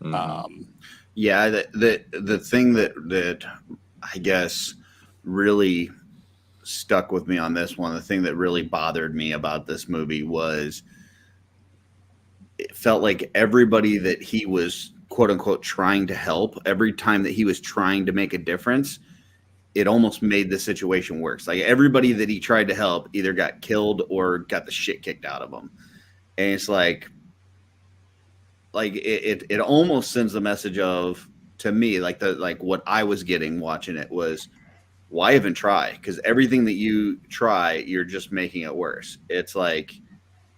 Yeah, the thing that I guess really stuck with me on this one, the thing that really bothered me about this movie was it felt like everybody that he was quote unquote trying to help, every time that he was trying to make a difference, it almost made the situation worse. Like everybody that he tried to help either got killed or got the shit kicked out of them. And it's like it almost sends the message of, to me, like what I was getting watching it was, why even try? Because everything that you try, you're just making it worse. It's like,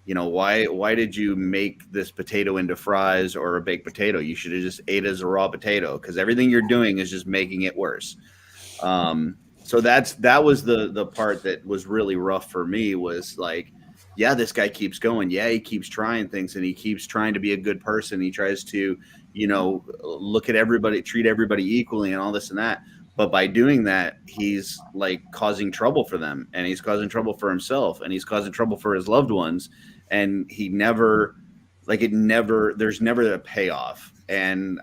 you know, why did you make this potato into fries or a baked potato? You should have just ate it as a raw potato, because everything you're doing is just making it worse. So that was the part that was really rough for me, was like, yeah, this guy keeps going. Yeah, he keeps trying things, and he keeps trying to be a good person. He tries to, you know, look at everybody, treat everybody equally and all this and that. But by doing that, he's like causing trouble for them, and he's causing trouble for himself, and he's causing trouble for his loved ones. And he never, there's never a payoff. And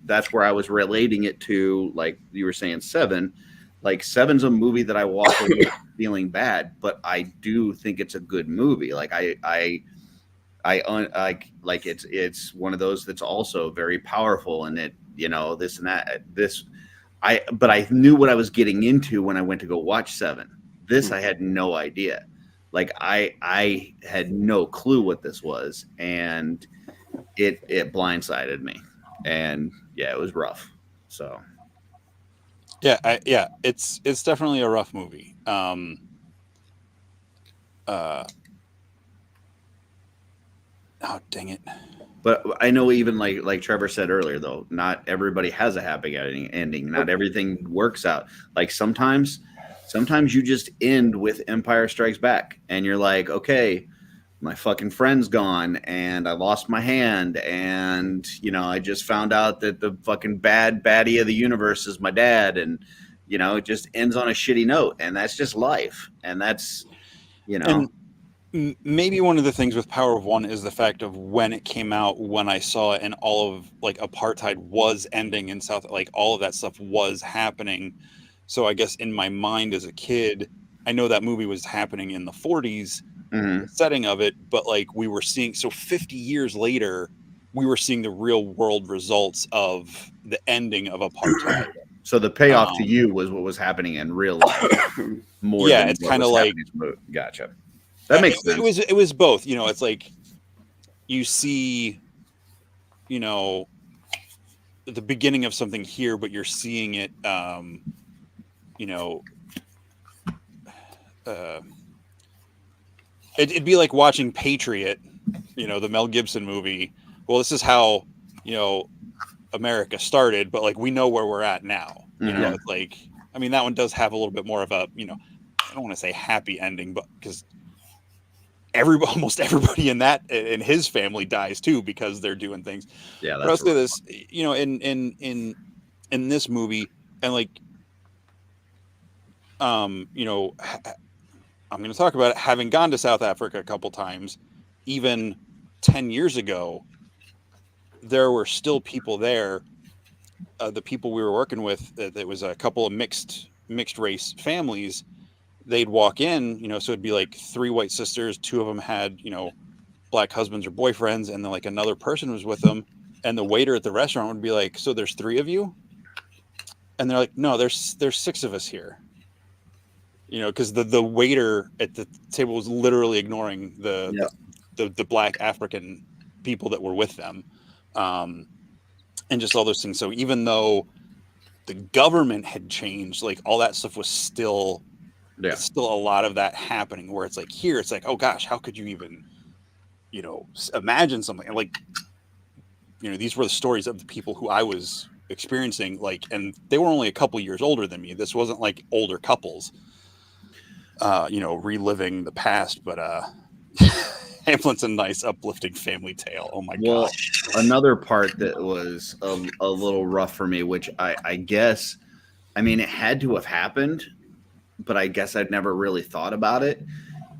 that's where I was relating it to, like you were saying, Seven. Like Seven's a movie that I walk away feeling bad, but I do think it's a good movie. Like like it's one of those that's also very powerful, and it, you know, this and that. But I knew what I was getting into when I went to go watch Seven. This I had no idea. Like I had no clue what this was, and it blindsided me. And yeah, it was rough. So yeah, it's definitely a rough movie. Oh, dang it. But I know even like Trevor said earlier, though, not everybody has a happy ending. Not everything works out. Like sometimes you just end with Empire Strikes Back, and you're like, okay, my fucking friend's gone, and I lost my hand, and I just found out that the fucking baddie of the universe is my dad, and it just ends on a shitty note, and that's just life, and that's And maybe one of the things with Power of One is the fact of when it came out, when I saw it, and all of like apartheid was ending in South, like all of that stuff was happening. So I guess in my mind as a kid, I know that movie was happening in the 40s, the setting of it, but like we were seeing, so 50 years later, we were seeing the real world results of the ending of apartheid. So the payoff to you was what was happening in real life more than it's what kind of was like happening in the movie. Gotcha. That makes sense. It was both. It's like you see, the beginning of something here, but you're seeing it, it'd be like watching Patriot, the Mel Gibson movie. Well, this is how, America started, but like we know where we're at now. It's like, I mean, that one does have a little bit more of a, I don't want to say happy ending, but because almost everybody in his family dies too because they're doing things. Yeah, but I'll say this, in this movie, and like, I'm going to talk about it. Having gone to South Africa a couple times, even 10 years ago, there were still people there. The people we were working with, there was a couple of mixed race families. They'd walk in, so it'd be like 3 white sisters. 2 of them had, black husbands or boyfriends. And then like another person was with them. And the waiter at the restaurant would be like, so there's 3 of you? And they're like, no, there's 6 of us here. Because the waiter at the table was literally ignoring the black African people that were with them. And just all those things. So even though the government had changed, like all that stuff was still a lot of that happening, where it's like here, it's like, oh gosh, how could you even, imagine something like, these were the stories of the people who I was experiencing, like, and they were only a couple years older than me. This wasn't like older couples, reliving the past, but Hamlet's a nice uplifting family tale. Oh my gosh. Another part that was a little rough for me, which I guess, I mean, it had to have happened, but I guess I'd never really thought about it,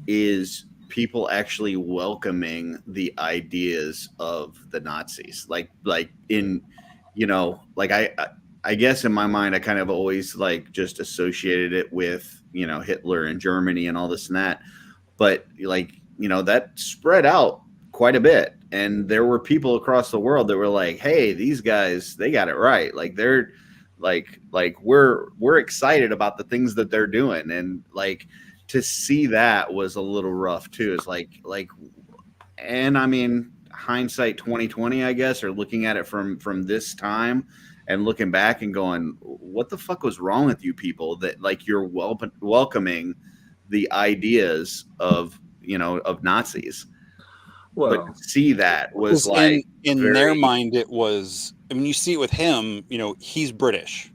is people actually welcoming the ideas of the Nazis. Like in, I guess in my mind, I kind of always like just associated it with, Hitler and Germany and all this and that. But like, that spread out quite a bit. And there were people across the world that were like, hey, these guys, they got it right. Like they're like we're excited about the things that they're doing. And like to see that was a little rough too. It's like, and I mean, hindsight 2020, I guess, or looking at it from this time and looking back and going, what the fuck was wrong with you people that like you're welcoming the ideas of Nazis. Well, but to see that was like in their mind, it was, I mean, you see it with him, he's British.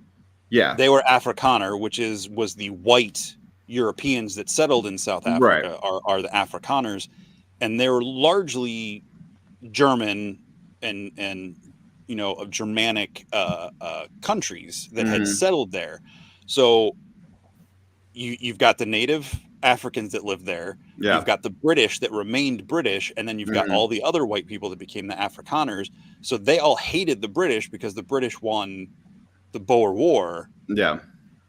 Yeah. They were Afrikaner, which was the white Europeans that settled in South Africa, right, are the Afrikaners. And they were largely German and of Germanic countries that had settled there. So you've got the native Africans that lived there. Yeah. You've got the British that remained British, and then you've got all the other white people that became the Afrikaners. So they all hated the British because the British won the Boer War. Yeah.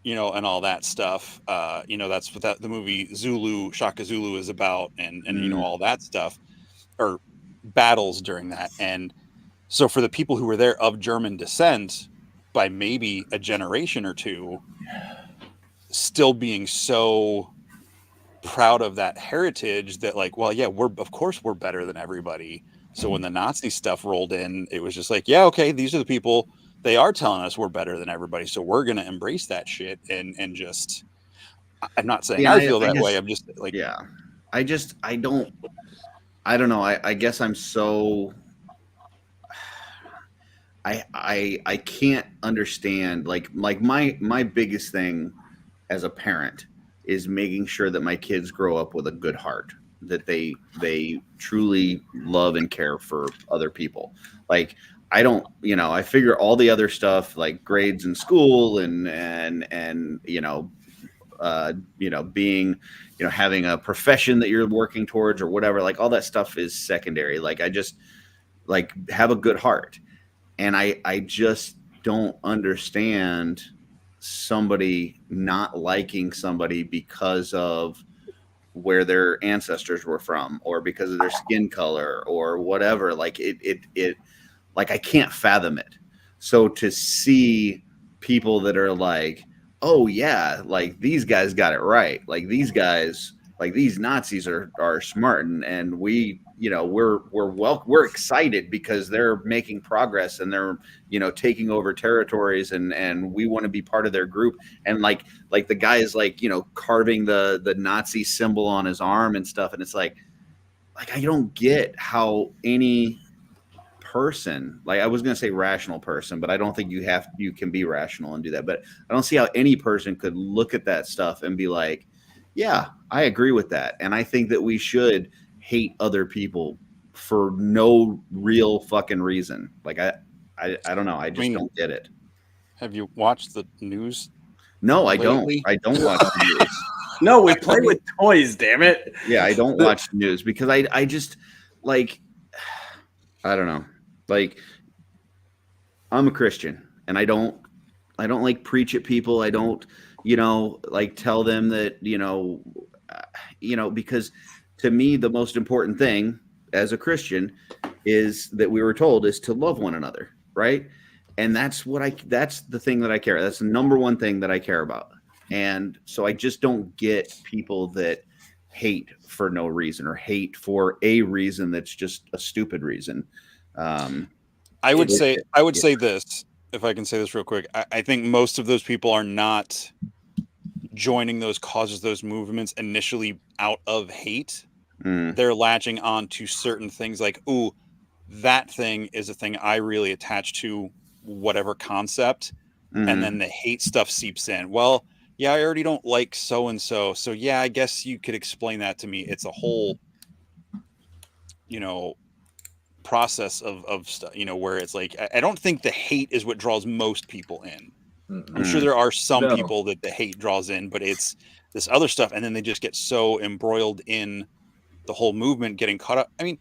And all that stuff. That's what the movie Shaka Zulu is about, and all that stuff, or battles during that. And so for the people who were there of German descent, by maybe a generation or two, still being so proud of that heritage that like, well, yeah, we're better than everybody. So when the Nazi stuff rolled in, it was just like, yeah, okay, these are the people, they are telling us we're better than everybody, so we're gonna embrace that shit and just, I'm not saying I feel that way. I'm just like, yeah, I I don't know. I guess I'm so. I can't understand like my biggest thing as a parent is making sure that my kids grow up with a good heart, that they truly love and care for other people. Like I don't, I figure all the other stuff like grades in school and being, having a profession that you're working towards or whatever, like all that stuff is secondary. Like I just like have a good heart. And I just don't understand somebody not liking somebody because of where their ancestors were from or because of their skin color or whatever. Like it like I can't fathom it. So to see people that are like, oh yeah, like these guys got it right. Like these guys, like these Nazis are smart and we, we're excited because they're making progress and they're, taking over territories and we want to be part of their group. And like the guy is like, carving the Nazi symbol on his arm and stuff. And it's like I don't get how any person, like I was going to say rational person, but I don't think you can be rational and do that. But I don't see how any person could look at that stuff and be like, yeah, I agree with that. And I think that we should hate other people for no real fucking reason. Like I don't know. I just don't get it. Have you watched the news? No, lately? I don't watch the news. No, we play with toys, damn it. Yeah, I don't watch the news because I just like, I don't know. Like I'm a Christian and I don't like preach at people. I don't, like tell them that, because to me, the most important thing as a Christian is that we were told is to love one another. Right. And that's the thing that I care. That's the number one thing that I care about. And so I just don't get people that hate for no reason or hate for a reason that's just a stupid reason. I would say this, if I can say this real quick. I think most of those people are not joining those causes, those movements initially out of hate. They're latching on to certain things like, ooh, that thing is a thing I really attach to, whatever concept. And then the hate stuff seeps in. Well, yeah, I already don't like so-and-so. So yeah, I guess you could explain that to me. It's a whole, process of stuff, where it's like, I don't think the hate is what draws most people in. I'm sure there are some people that the hate draws in, but it's this other stuff. And then they just get so embroiled in the whole movement, getting caught up. I mean,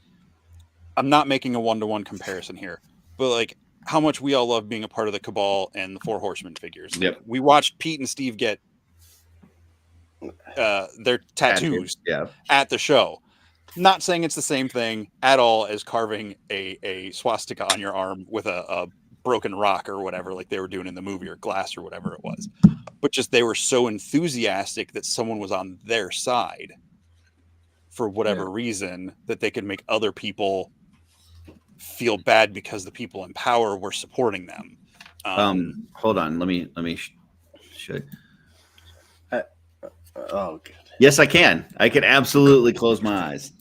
I'm not making a one-to-one comparison here, but like how much we all love being a part of the Cabal and the Four Horsemen figures. Yep. We watched Pete and Steve get their tattoos at the show. Not saying it's the same thing at all as carving a swastika on your arm with a broken rock or whatever, like they were doing in the movie, or glass or whatever it was. But just they were so enthusiastic that someone was on their side for whatever reason, that they could make other people feel bad because the people in power were supporting them. Hold on. Let me show. Oh, good. Yes, I can. I can absolutely close my eyes.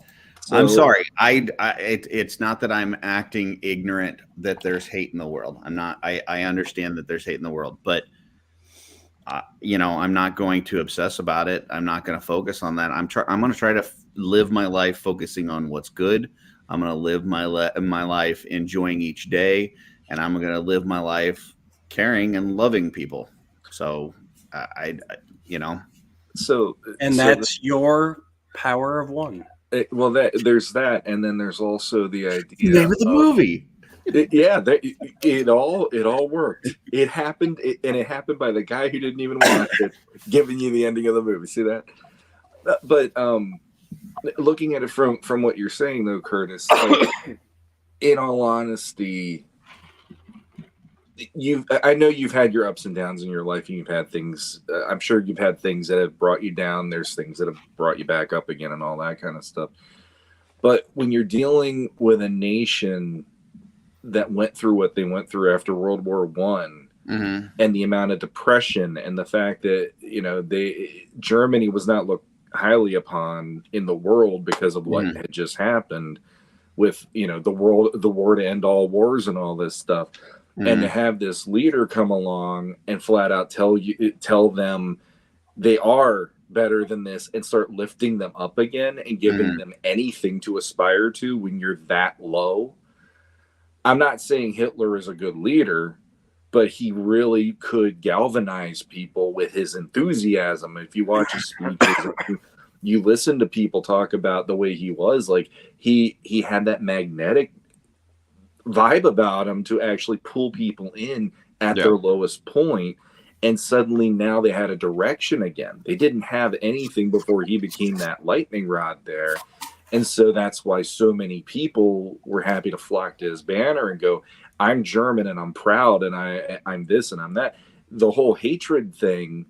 So, I'm sorry. It's not that I'm acting ignorant that there's hate in the world. I'm not. I understand that there's hate in the world, but I'm not going to obsess about it. I'm not going to focus on that. I'm going to try to live my life focusing on what's good. I'm going to live my life enjoying each day, and I'm going to live my life caring and loving people. So that's your power of one. There's that, and then there's also the idea. Name of the movie. It all worked. It happened, and it happened by the guy who didn't even watch it, giving you the ending of the movie. See that? But looking at it from what you're saying, though, Curtis, like, in all honesty, I know you've had your ups and downs in your life, and you've had things. I'm sure you've had things that have brought you down. There's things that have brought you back up again, and all that kind of stuff. But when you're dealing with a nation that went through what they went through after World War I, and the amount of depression, and the fact that Germany was not looked highly upon in the world because of what had just happened with, you know, the war to end all wars and all this stuff. And to have this leader come along and flat out tell them they are better than this and start lifting them up again and giving them anything to aspire to when you're that low. I'm not saying Hitler is a good leader, but he really could galvanize people with his enthusiasm. If you watch his speeches, you listen to people talk about the way he was, like he had that magnetic vibe about him to actually pull people in at their lowest point. And suddenly now they had a direction again. They didn't have anything before he became that lightning rod there. And so that's why so many people were happy to flock to his banner and go, I'm German and I'm proud and I'm this and I'm that. The whole hatred thing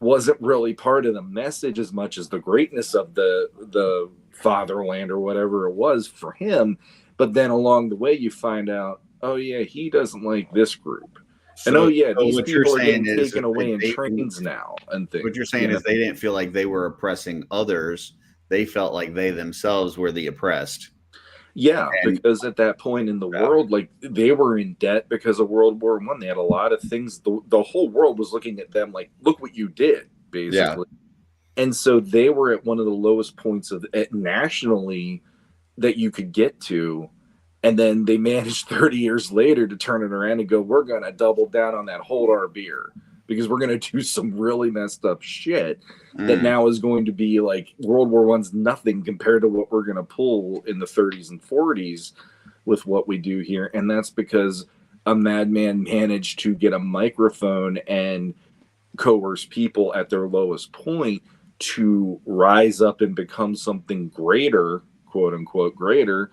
wasn't really part of the message as much as the greatness of the fatherland or whatever it was for him. But then along the way, you find out, oh, yeah, he doesn't like this group. And so these people are getting is taken away in they, trains now and things. What you're saying is they didn't feel like they were oppressing others. They felt like they themselves were the oppressed. Yeah, because at that point in the world, like they were in debt because of World War I. They had a lot of things. The whole world was looking at them like, look what you did, basically. Yeah. And so they were at one of the lowest points nationally that you could get to. And then they managed 30 years later to turn it around and go, we're going to double down on that, hold our beer, because we're going to do some really messed up shit that now is going to be like World War I's nothing compared to what we're going to pull in the 30s and 40s with what we do here. And that's because a madman managed to get a microphone and coerce people at their lowest point to rise up and become something greater, quote unquote greater.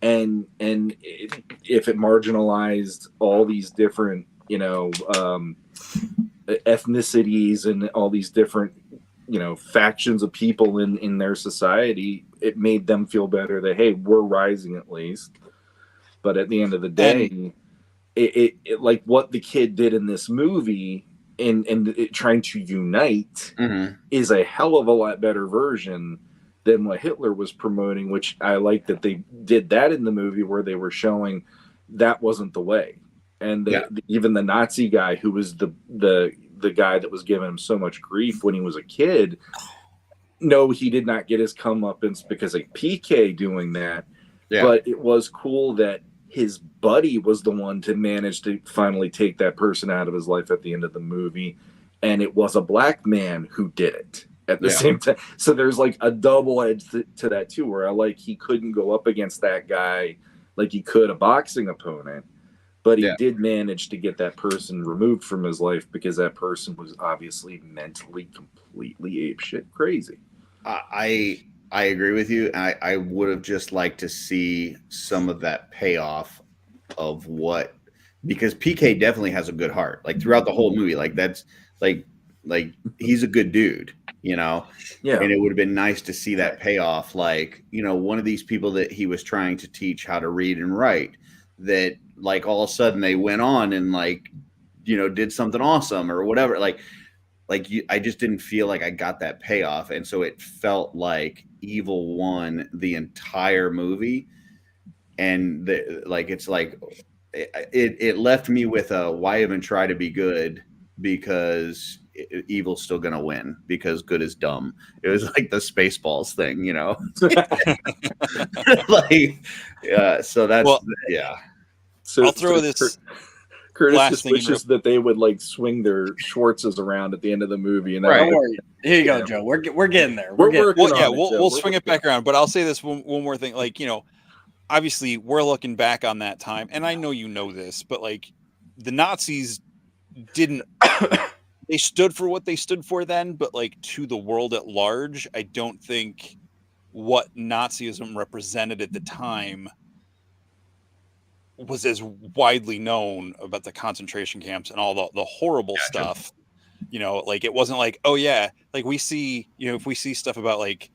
And if it marginalized all these different, you know, ethnicities and all these different, you know, factions of people in their society, it made them feel better that, hey, we're rising at least. But at the end of the day, it like what the kid did in this movie and trying to unite is a hell of a lot better version than what Hitler was promoting, which I like that they did that in the movie where they were showing that wasn't the way. And even the Nazi guy who was the guy that was giving him so much grief when he was a kid, no, he did not get his comeuppance because of PK doing that. Yeah. But it was cool that his buddy was the one to manage to finally take that person out of his life at the end of the movie. And it was a black man who did it at the same time. So there's like a double edge to that too, where I like he couldn't go up against that guy like he could a boxing opponent. But he did manage to get that person removed from his life because that person was obviously mentally completely apeshit crazy. I agree with you. I would have just liked to see some of that payoff of what, because PK definitely has a good heart. Like throughout the whole movie, like that's like he's a good dude, you know? Yeah. And it would have been nice to see that payoff. Like, you know, one of these people that he was trying to teach how to read and write, that like all of a sudden they went on and like, you know, did something awesome or whatever. I just didn't feel like I got that payoff. And so it felt like evil won the entire movie. And it left me with a, why even try to be good? Because evil's still going to win because good is dumb. It was like the Spaceballs thing, you know? So that's, So I'll throw this. Curtis wishes that they would like swing their Schwartzes around at the end of the movie. And don't worry. Here you go, Joe. We're getting there. We'll swing it back around. But I'll say this one more thing. Like, you know, obviously we're looking back on that time, and I know you know this, but like the Nazis didn't. They stood for what they stood for then, but like to the world at large, I don't think what Nazism represented at the time was as widely known about the concentration camps and all the horrible stuff. You know, like it wasn't like, oh yeah, like we see, you know, if we see stuff about like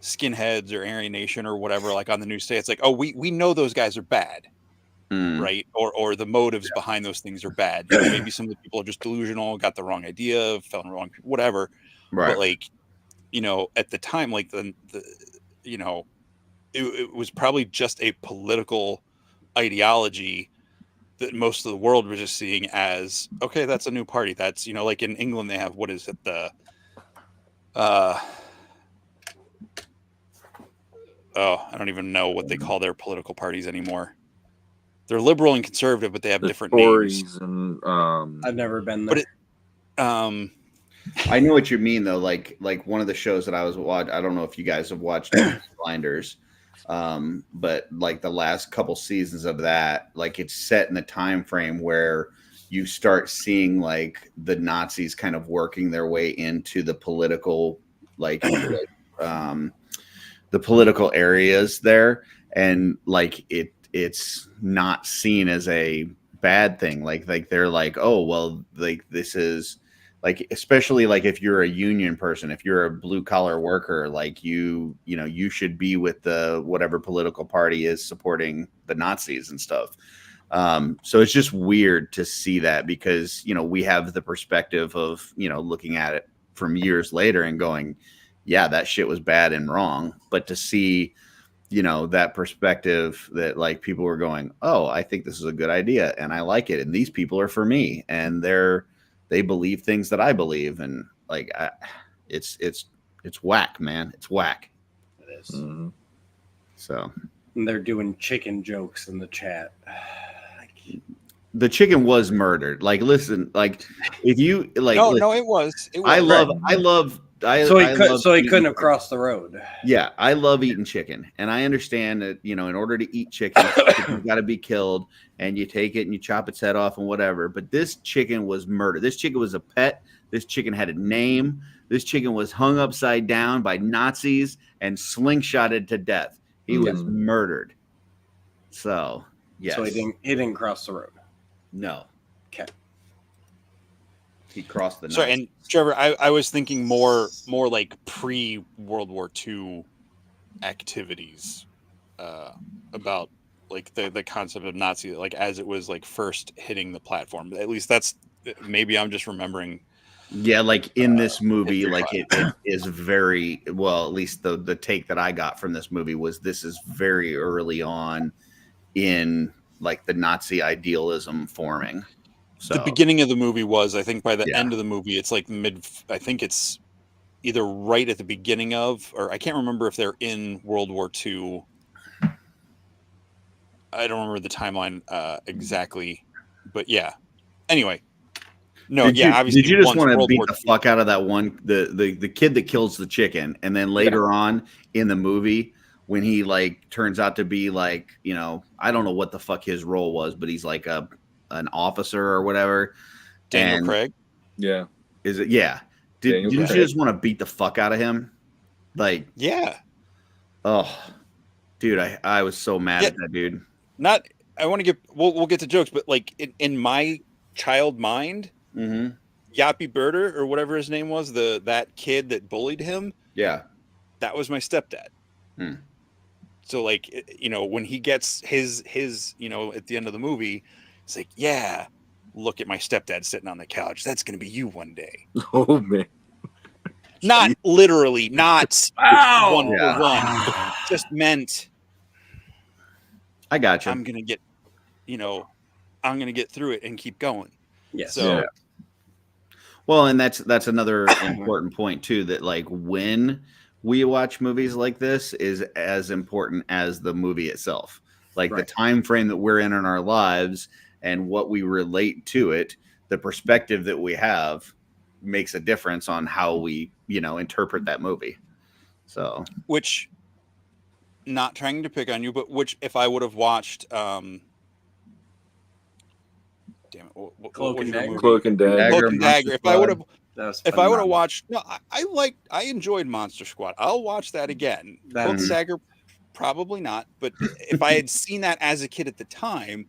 skinheads or Aryan Nation or whatever, like on the news today, it's like, oh, we know those guys are bad. Right. Or the motives behind those things are bad. You know, maybe some of the people are just delusional, got the wrong idea, fell in the wrong, whatever. Right. But like, at the time, like the it was probably just a political ideology that most of the world was just seeing as, okay, that's a new party. That's, like in England, they have, what is it? I don't even know what they call their political parties anymore. They're liberal and conservative, but they have different names. Tories and I've never been there. But I know what you mean though. Like one of the shows that I was watching. I don't know if you guys have watched Blinders, but like the last couple seasons of that, like it's set in the time frame where you start seeing like the Nazis kind of working their way into the political, the political areas there, and like it's not seen as a bad thing. Like they're like, oh well, like this is. Like, especially like if you're a union person, if you're a blue collar worker, like you should be with the whatever political party is supporting the Nazis and stuff. So it's just weird to see that because, we have the perspective of, looking at it from years later and going, yeah, that shit was bad and wrong. But to see, that perspective that like people were going, oh, I think this is a good idea and I like it. And these people are for me and they believe things that I believe, and like it's whack, man. It's whack. It is. Mhm. So And they're doing chicken jokes in the chat. the chicken was murdered. Like, listen, like if you like, no, it was. I love. So he eating couldn't have crossed the road. Yeah, I love eating chicken, and I understand that in order to eat chicken, it's got to be killed, and you take it and you chop its head off and whatever. But this chicken was murdered. This chicken was a pet. This chicken had a name. This chicken was hung upside down by Nazis and slingshotted to death. He was murdered. So yes, So he didn't cross the road. No. Okay. He crossed the. Sorry, Nazis. and Trevor, I was thinking more like pre-World War II activities about like the concept of Nazi, like as it was like first hitting the platform. At least that's maybe I'm just remembering. Yeah, like in this movie, like it is very well. At least the take that I got from this movie was this is very early on in like the Nazi idealism forming. So The beginning of the movie was, I think, by the end of the movie, it's like I think it's either right at the beginning of, or I can't remember if they're in World War II. I don't remember the timeline exactly, but yeah. Anyway, no, obviously. Did you just want to World beat War the II fuck out of that one, the kid that kills the chicken, and then later on in the movie when he like turns out to be like, I don't know what the fuck his role was, but he's like an officer or whatever. Daniel Craig. Yeah. Is it? Yeah. Didn't you just want to beat the fuck out of him? Like, yeah. Oh, dude, I was so mad at that dude. I want to get. We'll get to jokes, but like in my child mind, Yappy Birder or whatever his name was, that kid that bullied him. Yeah, that was my stepdad. So like, when he gets his at the end of the movie, it's like, yeah, look at my stepdad sitting on the couch. That's going to be you one day. Oh man. Not literally, not one for one. Just meant. I got you. I'm going to get, I'm going to get through it and keep going. Yes. So. Yeah. Well, and that's another important point too, that like when we watch movies like this is as important as the movie itself. Like the time frame that we're in our lives and what we relate to it, the perspective that we have makes a difference on how we, interpret that movie. So, which, not trying to pick on you, but which if I would have watched, damn it, Cloak and Dagger. Cloak and Dagger. If I would have, if I would have watched, I enjoyed Monster Squad. I'll watch that again. Cloak and Dagger, probably not. But if I had seen that as a kid at the time,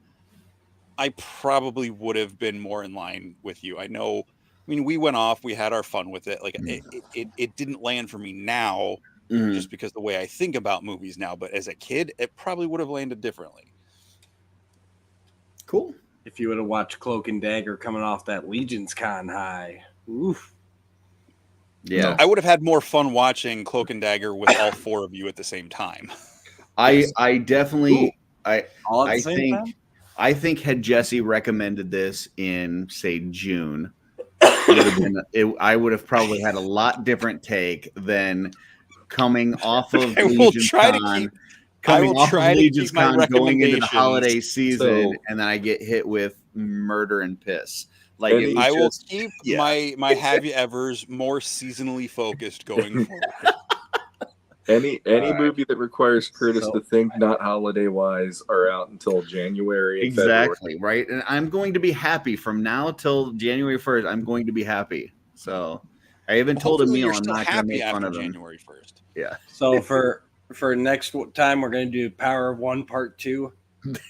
I probably would have been more in line with you. I know. I mean, we went off. We had our fun with it. Like it didn't land for me now, just because the way I think about movies now. But as a kid, it probably would have landed differently. Cool. If you would have watched Cloak and Dagger coming off that Legion's Con high, oof. Yeah. I would have had more fun watching Cloak and Dagger with all 4 of you at the same time. I definitely All at the I same think time? I think had Jesse recommended this in say June, I would have probably had a lot different take than coming off of I will Legion's try to Con, keep. I will try to keep my going into the recommendations. holiday season, So- and then I get hit with murder and piss. Like And it was I will just- keep yeah. my Have You Evers more seasonally focused going forward. Any right. movie that requires Curtis So- to think not holiday wise are out until January and exactly right, and I'm going to be happy from now till January 1st. I'm going to be happy. So I even told Hopefully Emil you're I'm still not going to happy make fun after of him. January 1st. Yeah, So for next time, we're going to do Power of One Part 2.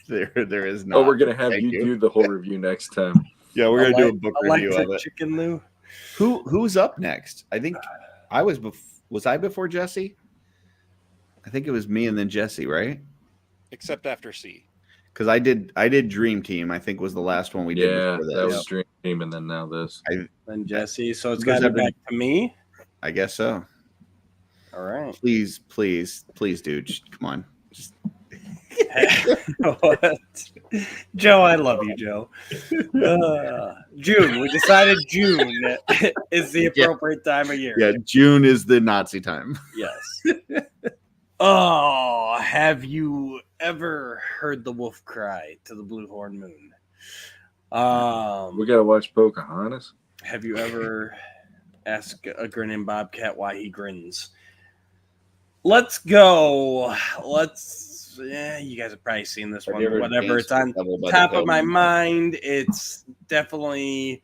there is not. Oh, we're gonna have Thank you you. do the whole review next time. Yeah, we're gonna do a book review Electric of it. Chicken Lou. Who's up next? I think I was. Was I before Jesse? I think it was me and then Jesse, right? Except after C. Because I did Dream Team. I think was the last one we did Yeah, before this. that was Dream Team, and then now this. Then Jesse. So it's Who's got to that be back to me. I guess so. All right. Please, dude, come on. Just What? Joe, I love you, Joe. June. We decided June is the appropriate time of year. yeah. June is the Nazi time. Yes. Oh, have you ever heard the wolf cry to the blue horn moon? We gotta watch Pocahontas. Have you ever asked a grinning bobcat why he grins? Let's go. Yeah, you guys have probably seen this Have you one. ever Whatever, danced it's on with the devil by the top of bell? my mind. It's definitely,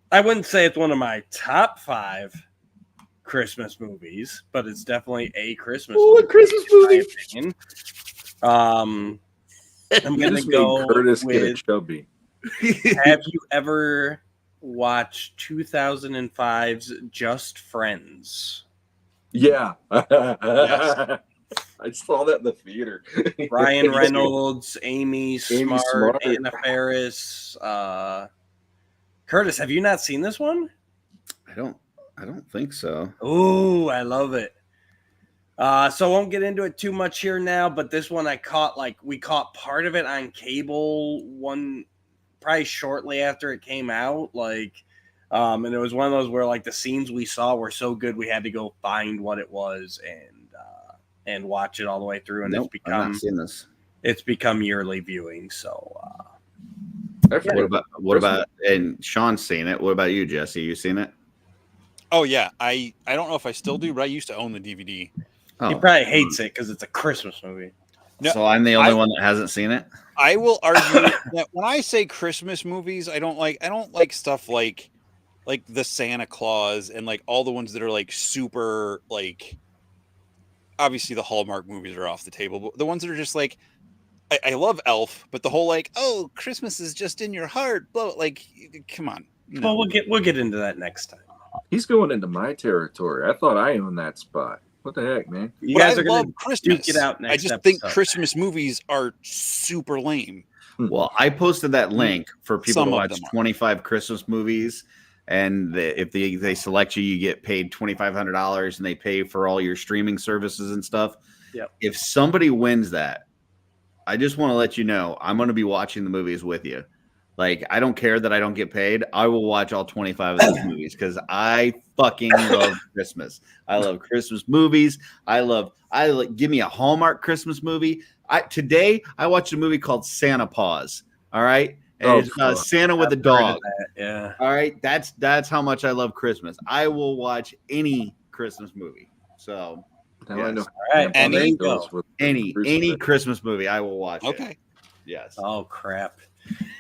I wouldn't say it's one of my top 5 Christmas movies, but it's definitely a Christmas movie. Christmas in my movie. opinion. I'm You gonna just go made Curtis get a with. chubby. Have you ever watched 2005's Just Friends? Yeah. I saw that in the theater. Ryan Reynolds, Amy Smart, Smart. Anna Faris. Curtis, have you not seen this one? I don't think so. Oh, I love it. So I won't get into it too much here now, but this one we caught part of it on cable probably shortly after it came out. And it was one of those where like the scenes we saw were so good we had to go find what it was and watch it all the way through. And Nope, I've not seen this. it's become yearly viewing. So What about and Sean's seen it? What about you, Jesse? You seen it? Oh yeah, I don't know if I still do, but I used to own the DVD. he probably hates it because it's a Christmas movie. No, so I'm the only one that hasn't seen it. I will argue that when I say Christmas movies, I don't like stuff like the Santa Claus and like all the ones that are like super like. Obviously, the Hallmark movies are off the table, but the ones that are just like, I love Elf, but the whole like, oh, Christmas is just in your heart, blah, like, come on. No. Well, we'll get into that next time. He's going into my territory. I thought I owned that spot. What the heck, man? You But guys I are going love Christmas. duke it out next I just episode. think Christmas movies are super lame. Well, I posted that link for people Some to of watch them are. 25 Christmas movies, and if they select you, you get paid $2,500, and they pay for all your streaming services and stuff. Yep. If somebody wins that, I just want to let you know I'm going to be watching the movies with you. Like, I don't care that I don't get paid. I will watch all 25 of those movies because I fucking love Christmas. I love Christmas movies. Give me a Hallmark Christmas movie. Today I watched a movie called Santa Paws. All right. And it's Santa with a dog. Yeah. All right. That's how much I love Christmas. I will watch any Christmas movie. So Now I know. All right. And There you goes go. with any Christmas. Christmas movie, I will watch. Okay. Yes. Oh crap.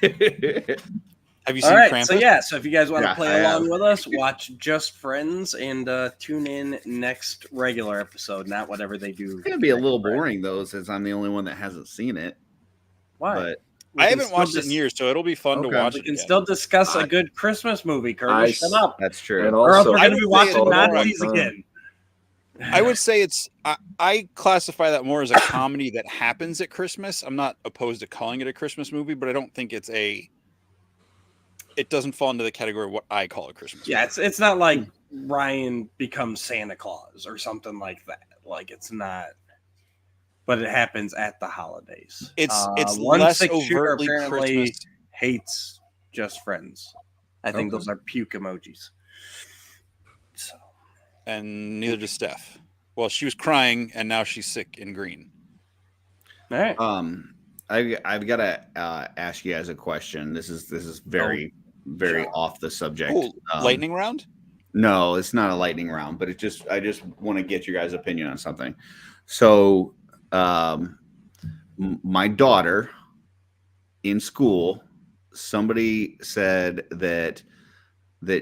Have you All seen right. Krampus? So if you guys want to Yeah, play I along have. with us, watch Just Friends and tune in next regular episode, not whatever they do. It's gonna be a little boring though, since I'm the only one that hasn't seen it. Why? But We I can haven't still watched it in dis- years, so it'll be fun to Okay. watch We it can again. still discuss a I- good Christmas movie, I Curtis. Shut up. that's true. And Or else also, we're I going to be would say watching it's Nazis more again. I would say I classify that more as a comedy that happens at Christmas. I'm not opposed to calling it a Christmas movie, but I don't think it doesn't fall into the category of what I call a Christmas Yeah, movie. it's not like Ryan becomes Santa Claus or something like that. Like it's not, but it happens at the holidays. It's one less 6 shooter overtly apparently Christmas. hates just friends. I think Okay. those are puke emojis. So And neither does Steph. Well, she was crying, and now she's sick in green. all right. I've got to ask you guys a question. This is very off the subject. Oh, lightning round? No, it's not a lightning round, but I just want to get your guys' opinion on something. So, my daughter in school, somebody said that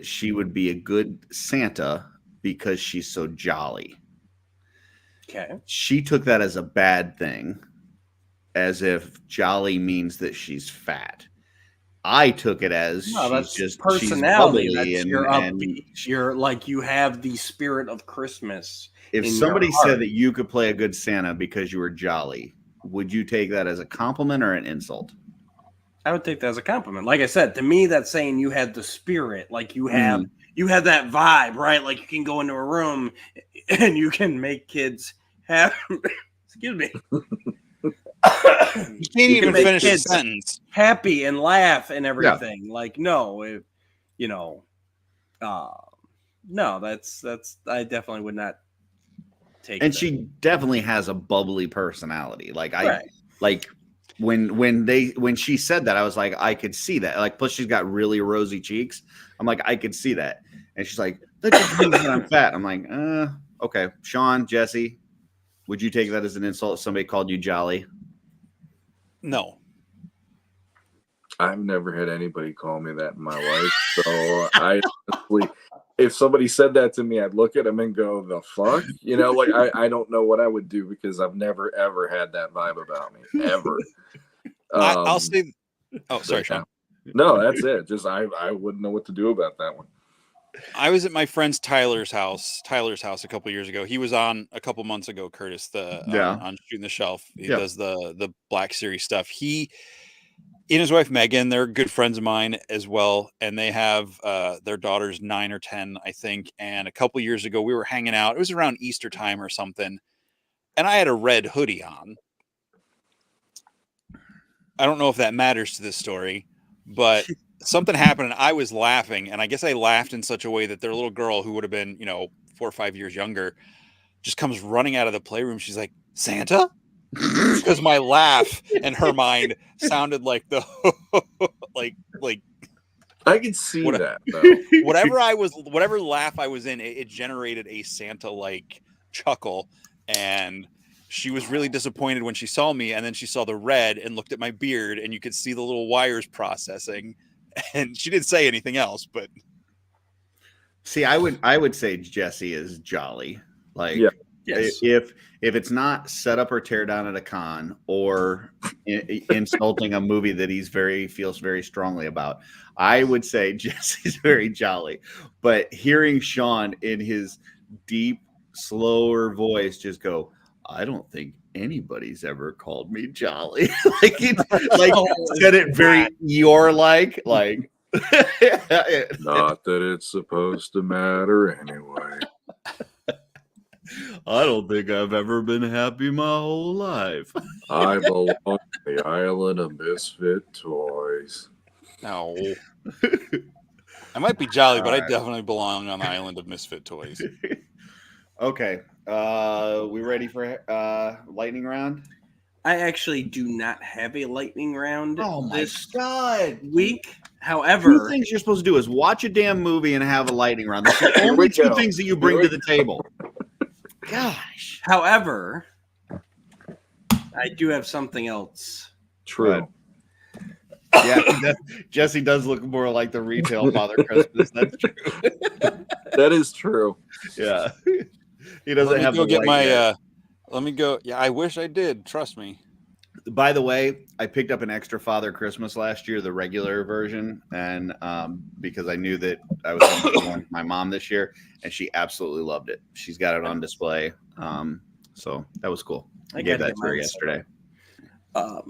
she would be a good Santa because she's so jolly. Okay. She took that as a bad thing, as if jolly means that she's fat. I took it as that's she's personality. bubbly That's and you're upbeat. You're like you have the spirit of Christmas. if in somebody your heart. said that you could play a good Santa because you were jolly, would you take that as a compliment or an insult? I would take that as a compliment. Like I said, to me, that's saying you had the spirit. Like you have that vibe, right? Like you can go into a room and you can make kids have. Excuse me. You can't even make finish a kids sentence. happy and laugh and everything. Yeah. Like no, no, that's I definitely would not take. And that. she definitely has a bubbly personality. Like Right. when she said that, I was like, I could see that. Like, plus she's got really rosy cheeks. I'm like, I could see that. And she's like, that just means that I'm fat. I'm like, okay. Sean, Jesse, would you take that as an insult if somebody called you jolly? No. I've never had anybody call me that in my life. So I honestly, if somebody said that to me, I'd look at them and go, the fuck? Like I don't know what I would do because I've never, ever had that vibe about me. Ever. I'll say, oh, sorry, Sean. No, that's it. Just I wouldn't know what to do about that one. I was at my friend's Tyler's house a couple years ago. He was on a couple months ago, Curtis, on Shooting the Shelf. He does the Black Series stuff. He and his wife Megan, they're good friends of mine as well, and they have their daughters 9 or 10, I think. And a couple years ago, we were hanging out. It was around Easter time or something, and I had a red hoodie on. I don't know if that matters to this story, but something happened, and I was laughing, and I guess I laughed in such a way that their little girl, who would have been 4 or 5 years younger, just comes running out of the playroom. She's like, Santa? Because my laugh in her mind sounded like the like I could see that though. whatever laugh I was in, it generated a Santa like chuckle, and she was really disappointed when she saw me, and then she saw the red and looked at my beard, and you could see the little wires processing, and she didn't say anything else. But see, I would say Jesse is jolly. Like, yes. If it's not set up or tear down at a con or insulting a movie that feels very strongly about, I would say Jesse's very jolly. But hearing Sean in his deep, slower voice just go, I don't think anybody's ever called me jolly. Said it very Eeyore-like. Like, not that it's supposed to matter anyway. I don't think I've ever been happy my whole life. I belong to the island of misfit toys. No. I might be jolly, but I definitely belong on the island of misfit toys. Okay. We ready for lightning round? I actually do not have a lightning round. Oh my this god! Week, however, 2 things you're supposed to do is watch a damn movie and have a lightning round. That's the only 2 things that you bring to the table. Gosh. However, I do have something else. True. Yeah, Jesse does look more like the retail Father Christmas. That's true. That is true. Yeah. He doesn't have to go get my let me go. Yeah, I wish I did. Trust me. By the way, I picked up an extra Father Christmas last year, the regular version, and because I knew that I was going to my mom this year, and she absolutely loved it. She's got it on display, so that was cool. I gave that to her yesterday.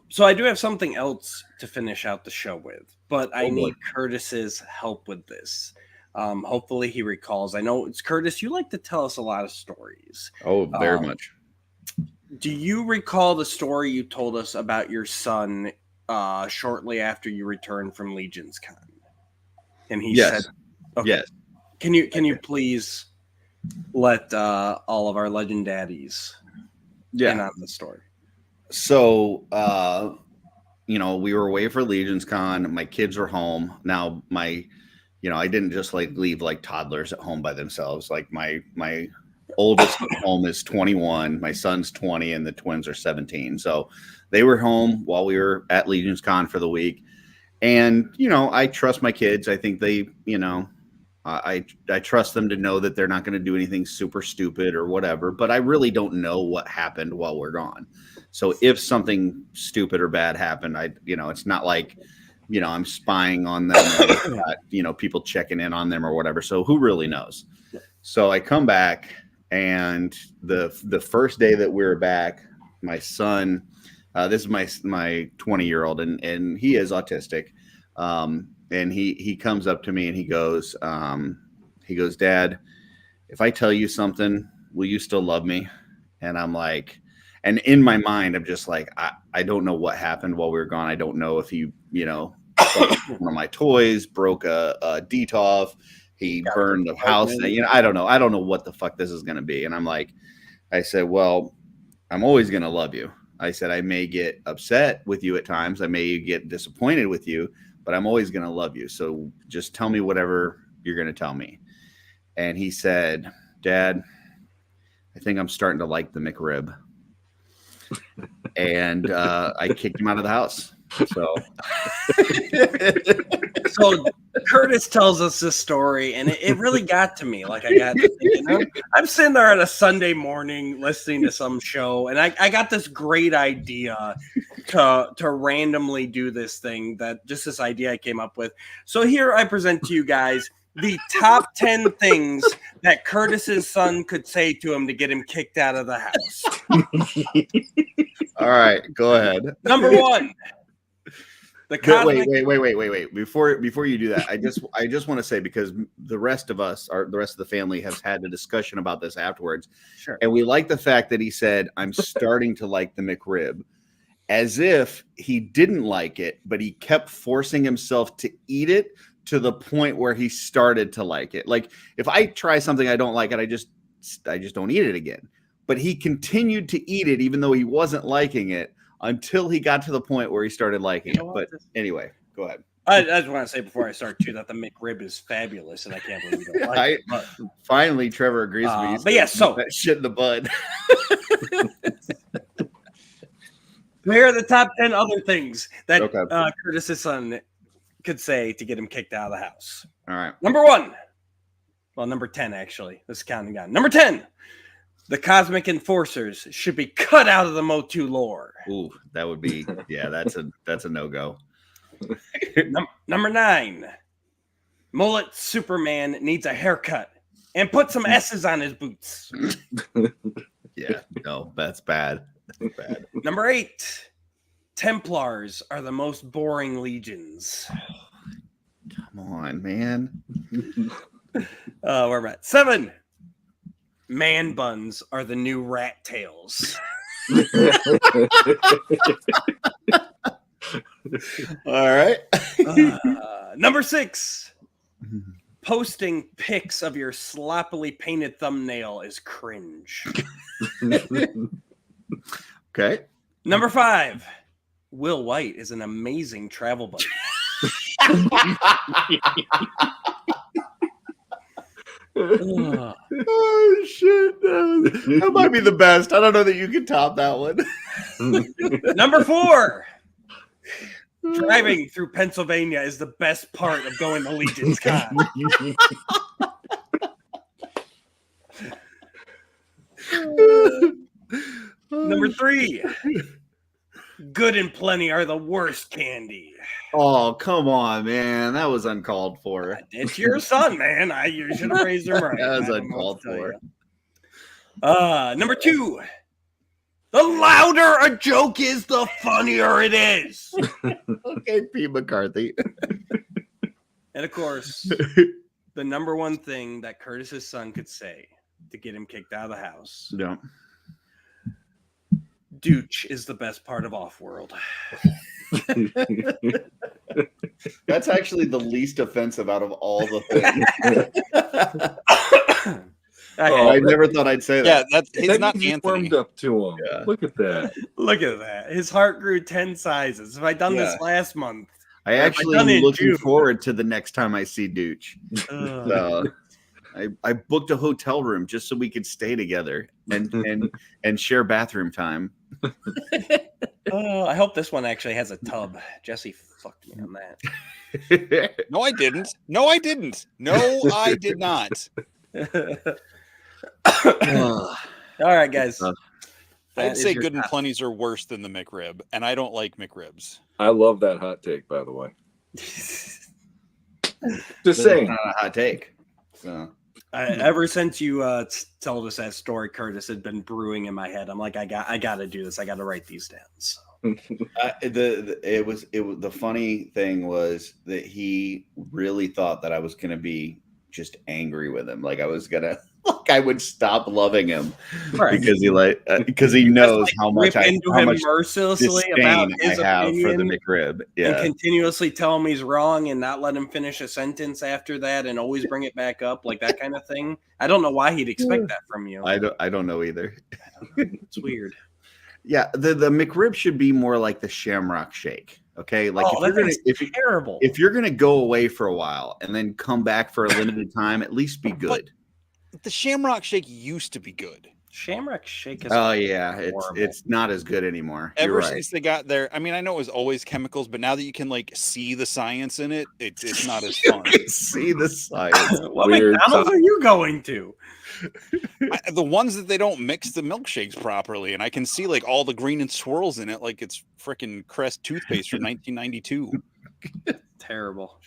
So I do have something else to finish out the show with, but I need Curtis's help with this. Hopefully he recalls. I know it's Curtis. You like to tell us a lot of stories. Oh, very much. Do you recall the story you told us about your son shortly after you returned from Legion's Con? And he Yes. said, okay. Yes. Can you please let all of our legend daddies in on the story? So, we were away for Legion's Con. My kids were home. Now, I didn't just leave like toddlers at home by themselves. Like my oldest at home is 21, my son's 20, and the twins are 17. So they were home while we were at Legion's Con for the week. And, I trust my kids. I think they, I trust them to know that they're not going to do anything super stupid or whatever, but I really don't know what happened while we're gone. So if something stupid or bad happened, it's not like, I'm spying on them, or, people checking in on them or whatever. So who really knows? So I come back, and the first day that we were back, my son, this is my 20-year-old, and he is autistic. And he comes up to me and he goes, Dad, if I tell you something, will you still love me? And I'm like, and in my mind, I'm just like, I don't know what happened while we were gone. I don't know if he, one of my toys, broke a DTOF. He burned the house. I don't know. I don't know what the fuck this is going to be. And I said, well, I'm always going to love you. I said, I may get upset with you at times. I may get disappointed with you, but I'm always going to love you. So just tell me whatever you're going to tell me. And he said, Dad, I think I'm starting to like the McRib. And I kicked him out of the house. So Curtis tells us this story, and it really got to me. Like, I got to thinking, I'm sitting there on a Sunday morning listening to some show, and I got this great idea to randomly do this thing, this idea I came up with. So here I present to you guys the top 10 things that Curtis's son could say to him to get him kicked out of the house. All right, go ahead. Number 1. Wait. Before you do that, I just want to say, because the rest of the family has had a discussion about this afterwards. Sure. And we like the fact that he said, I'm starting to like the McRib, as if he didn't like it, but he kept forcing himself to eat it to the point where he started to like it. Like, if I try something I don't like it, I just don't eat it again. But he continued to eat it even though he wasn't liking it, until he got to the point where he started liking it. But anyway, go ahead. I just want to say before I start, too, that the McRib is fabulous, and I can't believe you don't like it. Finally, Trevor agrees with me. But yeah, so that shit in the bud. Here are the top 10 other things that Curtis's son could say to get him kicked out of the house. All right. Number 1. Well, number 10, actually. This is counting down. Number 10. The Cosmic Enforcers should be cut out of the Motu lore. Ooh, that would be, that's a no-go. Number 9. Mullet Superman needs a haircut and put some S's on his boots. Yeah, no, that's bad. That's bad. Number 8. Templars are the most boring legions. Come on, man. Where am I at? 7. Man buns are the new rat tails. All right. Number 6. Posting pics of your sloppily painted thumbnail is cringe. Okay. Number 5. Will White is an amazing travel buddy. Oh shit! That might be the best. I don't know that you can top that one. Number 4. Driving through Pennsylvania is the best part of going to Legion's Con. Number 3. Good and plenty are the worst candy. Oh, come on, man. That was uncalled for. It's your son, man. You should have raised him right. That was uncalled for. Number 2. The louder a joke is, the funnier it is. Okay, P. McCarthy. And of course, the number one thing that Curtis's son could say to get him kicked out of the house. Yeah. Dooch is the best part of OffWorld. That's actually the least offensive out of all the things. I never thought I'd say that. Yeah, that's he's That not means you Anthony. warmed up to him. Yeah. Look at that. Look at that. His heart grew 10 sizes. If I done this last month, I actually done am in looking June. forward to the next time I see Dooch. ugh. I booked a hotel room just so we could stay together and share bathroom time. I hope this one actually has a tub. Jesse fucked me on that. No, I didn't. No, I didn't. No, I did not. All right, guys. Uh, That I'd is say your good and top. plenties are worse than the McRib, and I don't like McRibs. I love that hot take, by the way. Just It's saying. not a hot take. So Ever since you told us that story, Curtis had been brewing in my head. I'm like, I got to do this. I got to write these down. So. the funny thing was that he really thought that I was gonna be just angry with him, like I was gonna I would stop loving him because he knows how much rip into him mercilessly about disdain his I have for the opinion McRib. and Yeah, continuously tell him he's wrong and not let him finish a sentence after that and always bring it back up, like that kind of thing. I don't know why he'd expect that from you. I don't know either. It's weird. Yeah, the McRib should be more like the Shamrock Shake. Okay, like Terrible. if you're gonna go away for a while and then come back for a limited time, at least be good. The Shamrock Shake used to be good. Shamrock Shake is Oh yeah, horrible. it's not as good anymore. You're Ever right. since they got there, I mean, I know it was always chemicals, but now that you can like see the science in it, it's not as fun. See the science. What Weird McDonald's are you going to? The ones that they don't mix the milkshakes properly, and I can see like all the green and swirls in it, like it's freaking Crest toothpaste from 1992. Terrible.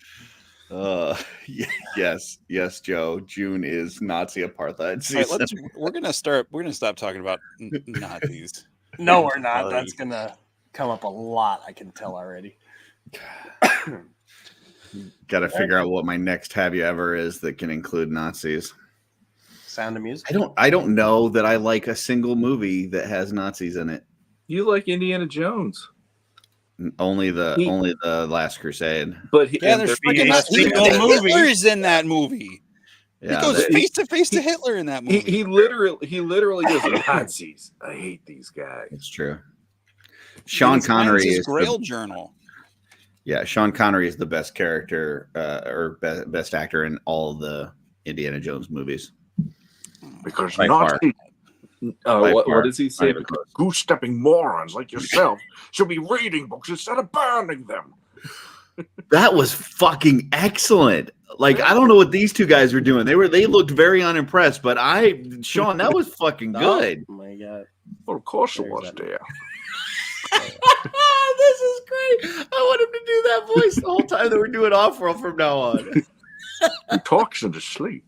Yes, Joe. June is Nazi apartheid All right, season. we're gonna stop talking about Nazis. No, we're not. That's gonna come up a lot. I can tell already. Got to figure out what my next have you ever is that can include Nazis. Sound of Music. I don't know that I like a single movie that has Nazis in it. You like Indiana Jones. Only the Last Crusade. But Yeah, there's freaking Hitler's in that movie. Yeah, he goes face to face to Hitler in that movie. he literally goes, Nazis. I hate these guys. it's true. Sean Connery his is Grail journal. Sean Connery is the best character or best actor in all the Indiana Jones movies. Because By far. what does he say? By Because goose-stepping morons like yourself should be reading books instead of burning them. That was fucking excellent. Like, I don't know what these two guys were doing. They looked very unimpressed, but Sean, that was fucking good. Oh my god. Well, of course it There's was, that. dear. This is great. I want him to do that voice the whole time that we're doing Offworld from now on. He talks in his sleep.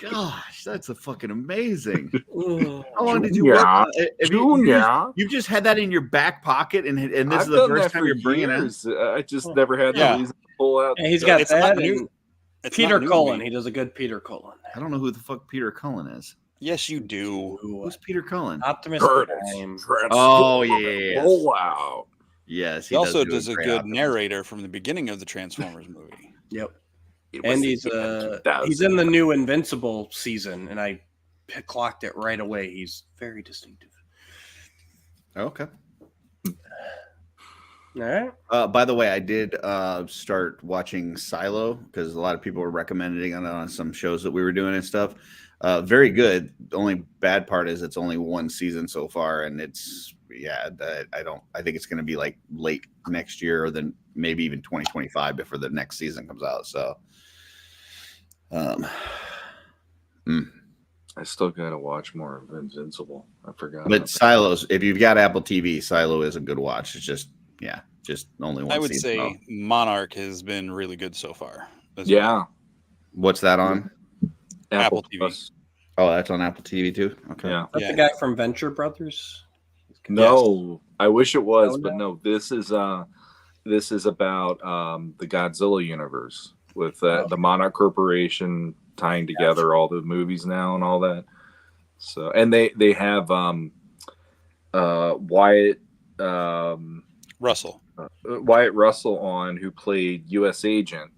Gosh, that's a fucking amazing. Ugh. How long did you work on it? Junior. You've just had that in your back pocket, and this I've is the done first that time for you're bringing it. years. I just never had Yeah. the reason to pull out. And he's got It's that. not And new. It's Peter not new to Cullen. me. He does a good Peter Cullen. I don't know who the fuck Peter Cullen is. Yes, you do. Who's Peter Cullen? Optimus Curtis. Prime. Oh, yeah. Oh, wow. Yes, He also do does a great good Optimus. narrator from the beginning of the Transformers movie. Yep. It was And the he's year 2000. he's in the new Invincible season, and I clocked it right away. He's very distinctive. Okay. All right. By the way, I did start watching Silo because a lot of people were recommending it on some shows that we were doing and stuff. Very good. The only bad part is it's only one season so far, and it's I think it's going to be like late next year or then maybe even 2025 before the next season comes out. So, I still gotta watch more of Invincible. I forgot. but about that. Silo's, if you've got Apple TV, Silo is a good watch. It's just only one. I would season, say though. Monarch has been really good so far. as well. Yeah, What's that on? Apple TV. Plus. Oh, that's on Apple TV too. Okay. Yeah. That's Yeah. the guy from Venture Brothers. No, I wish it was, Oh, but no. no. This is about the Godzilla universe. with the Monarch Corporation tying together all the movies now and all that. So, and they have Wyatt Russell. Wyatt Russell on, who played U.S. Agent.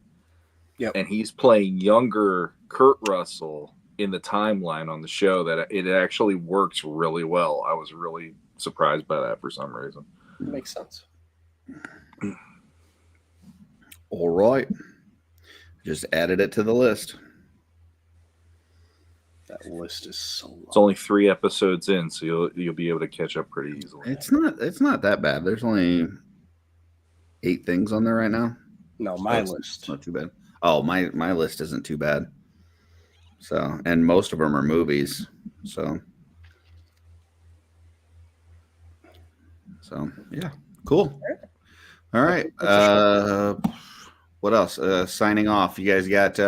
Yep. And he's playing younger Kurt Russell in the timeline on the show. That it actually works really well. I was really surprised by that for some reason. Makes sense. All right. Just added it to the list. That list is so long. It's only 3 episodes in, so you'll be able to catch up pretty easily. It's not that bad. There's only 8 things on there right now. No, my It's list. not too bad. Oh, my list isn't too bad. So, and most of them are movies. So yeah, cool. All right. What else? Signing off. You guys got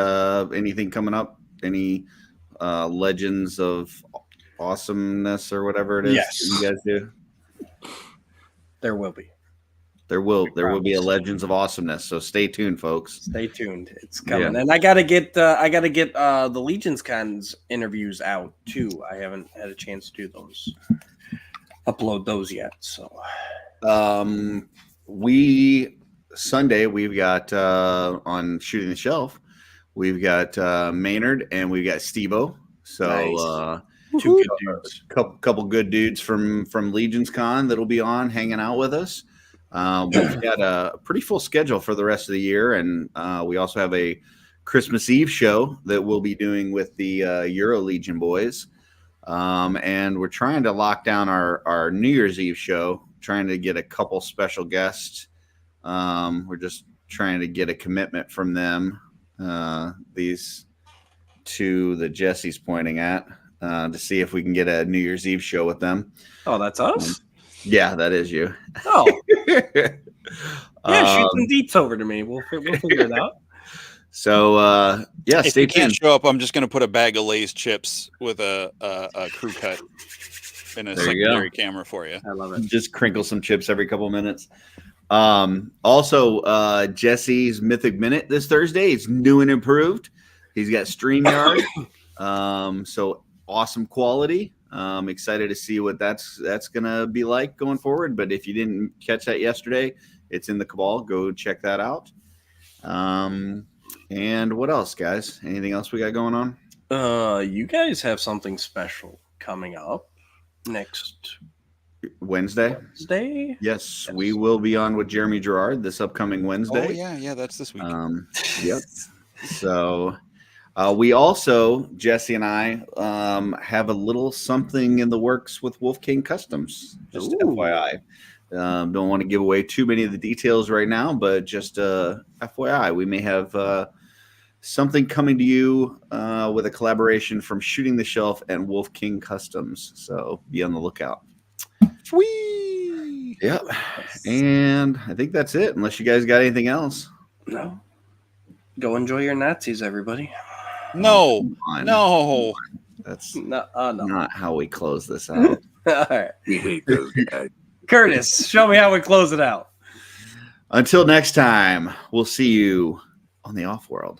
anything coming up? Any Legends of Awesomeness or whatever it is Yes. you guys do? There will be. There will be a Legends of Awesomeness. So stay tuned, folks. Stay tuned. It's coming. Yeah. And I gotta get the Legions Cons interviews out too. I haven't had a chance to do those. Upload those yet. So Sunday we've got on Shooting the Shelf, we've got Maynard and we've got Steve-O. So nice. 2 good dudes. couple good dudes from Legions Con that'll be on hanging out with us. We've got a pretty full schedule for the rest of the year, and we also have a Christmas Eve show that we'll be doing with the Euro Legion boys. And we're trying to lock down our New Year's Eve show, trying to get a couple special guests. We're just trying to get a commitment from them, these 2 that Jesse's pointing at, to see if we can get a New Year's Eve show with them. Oh, that's us? Yeah, that is you. Oh. Yeah, shoot some deets over to me. We'll figure it out. So yeah, If stay you can't tuned. show up, I'm just going to put a bag of Lay's chips with a crew cut in a There you go. secondary camera for you. I love it. Just crinkle some chips every couple minutes. Also, Jesse's Mythic Minute this Thursday. It's new and improved. He's got StreamYard. So awesome quality. Excited to see what that's gonna be like going forward. But if you didn't catch that yesterday, it's in the Cabal. Go check that out. And what else, guys? Anything else we got going on? You guys have something special coming up next Wednesday? Wednesday. Yes, we will be on with Jeremy Gerard this upcoming Wednesday. Oh yeah, that's this week. Yep. So we also, Jesse and I, have a little something in the works with Wolf King Customs. Just Ooh. FYI. Don't want to give away too many of the details right now, but just FYI, we may have something coming to you with a collaboration from Shooting the Shelf and Wolf King Customs. So be on the lookout. Whee! Yep. And I think that's it, unless you guys got anything else. No. Go enjoy your Nazis, everybody. No, Come on. no. That's No. not how we close this out. All right. We hate those guys. Curtis, show me how we close it out. Until next time, we'll see you on the OffWorld.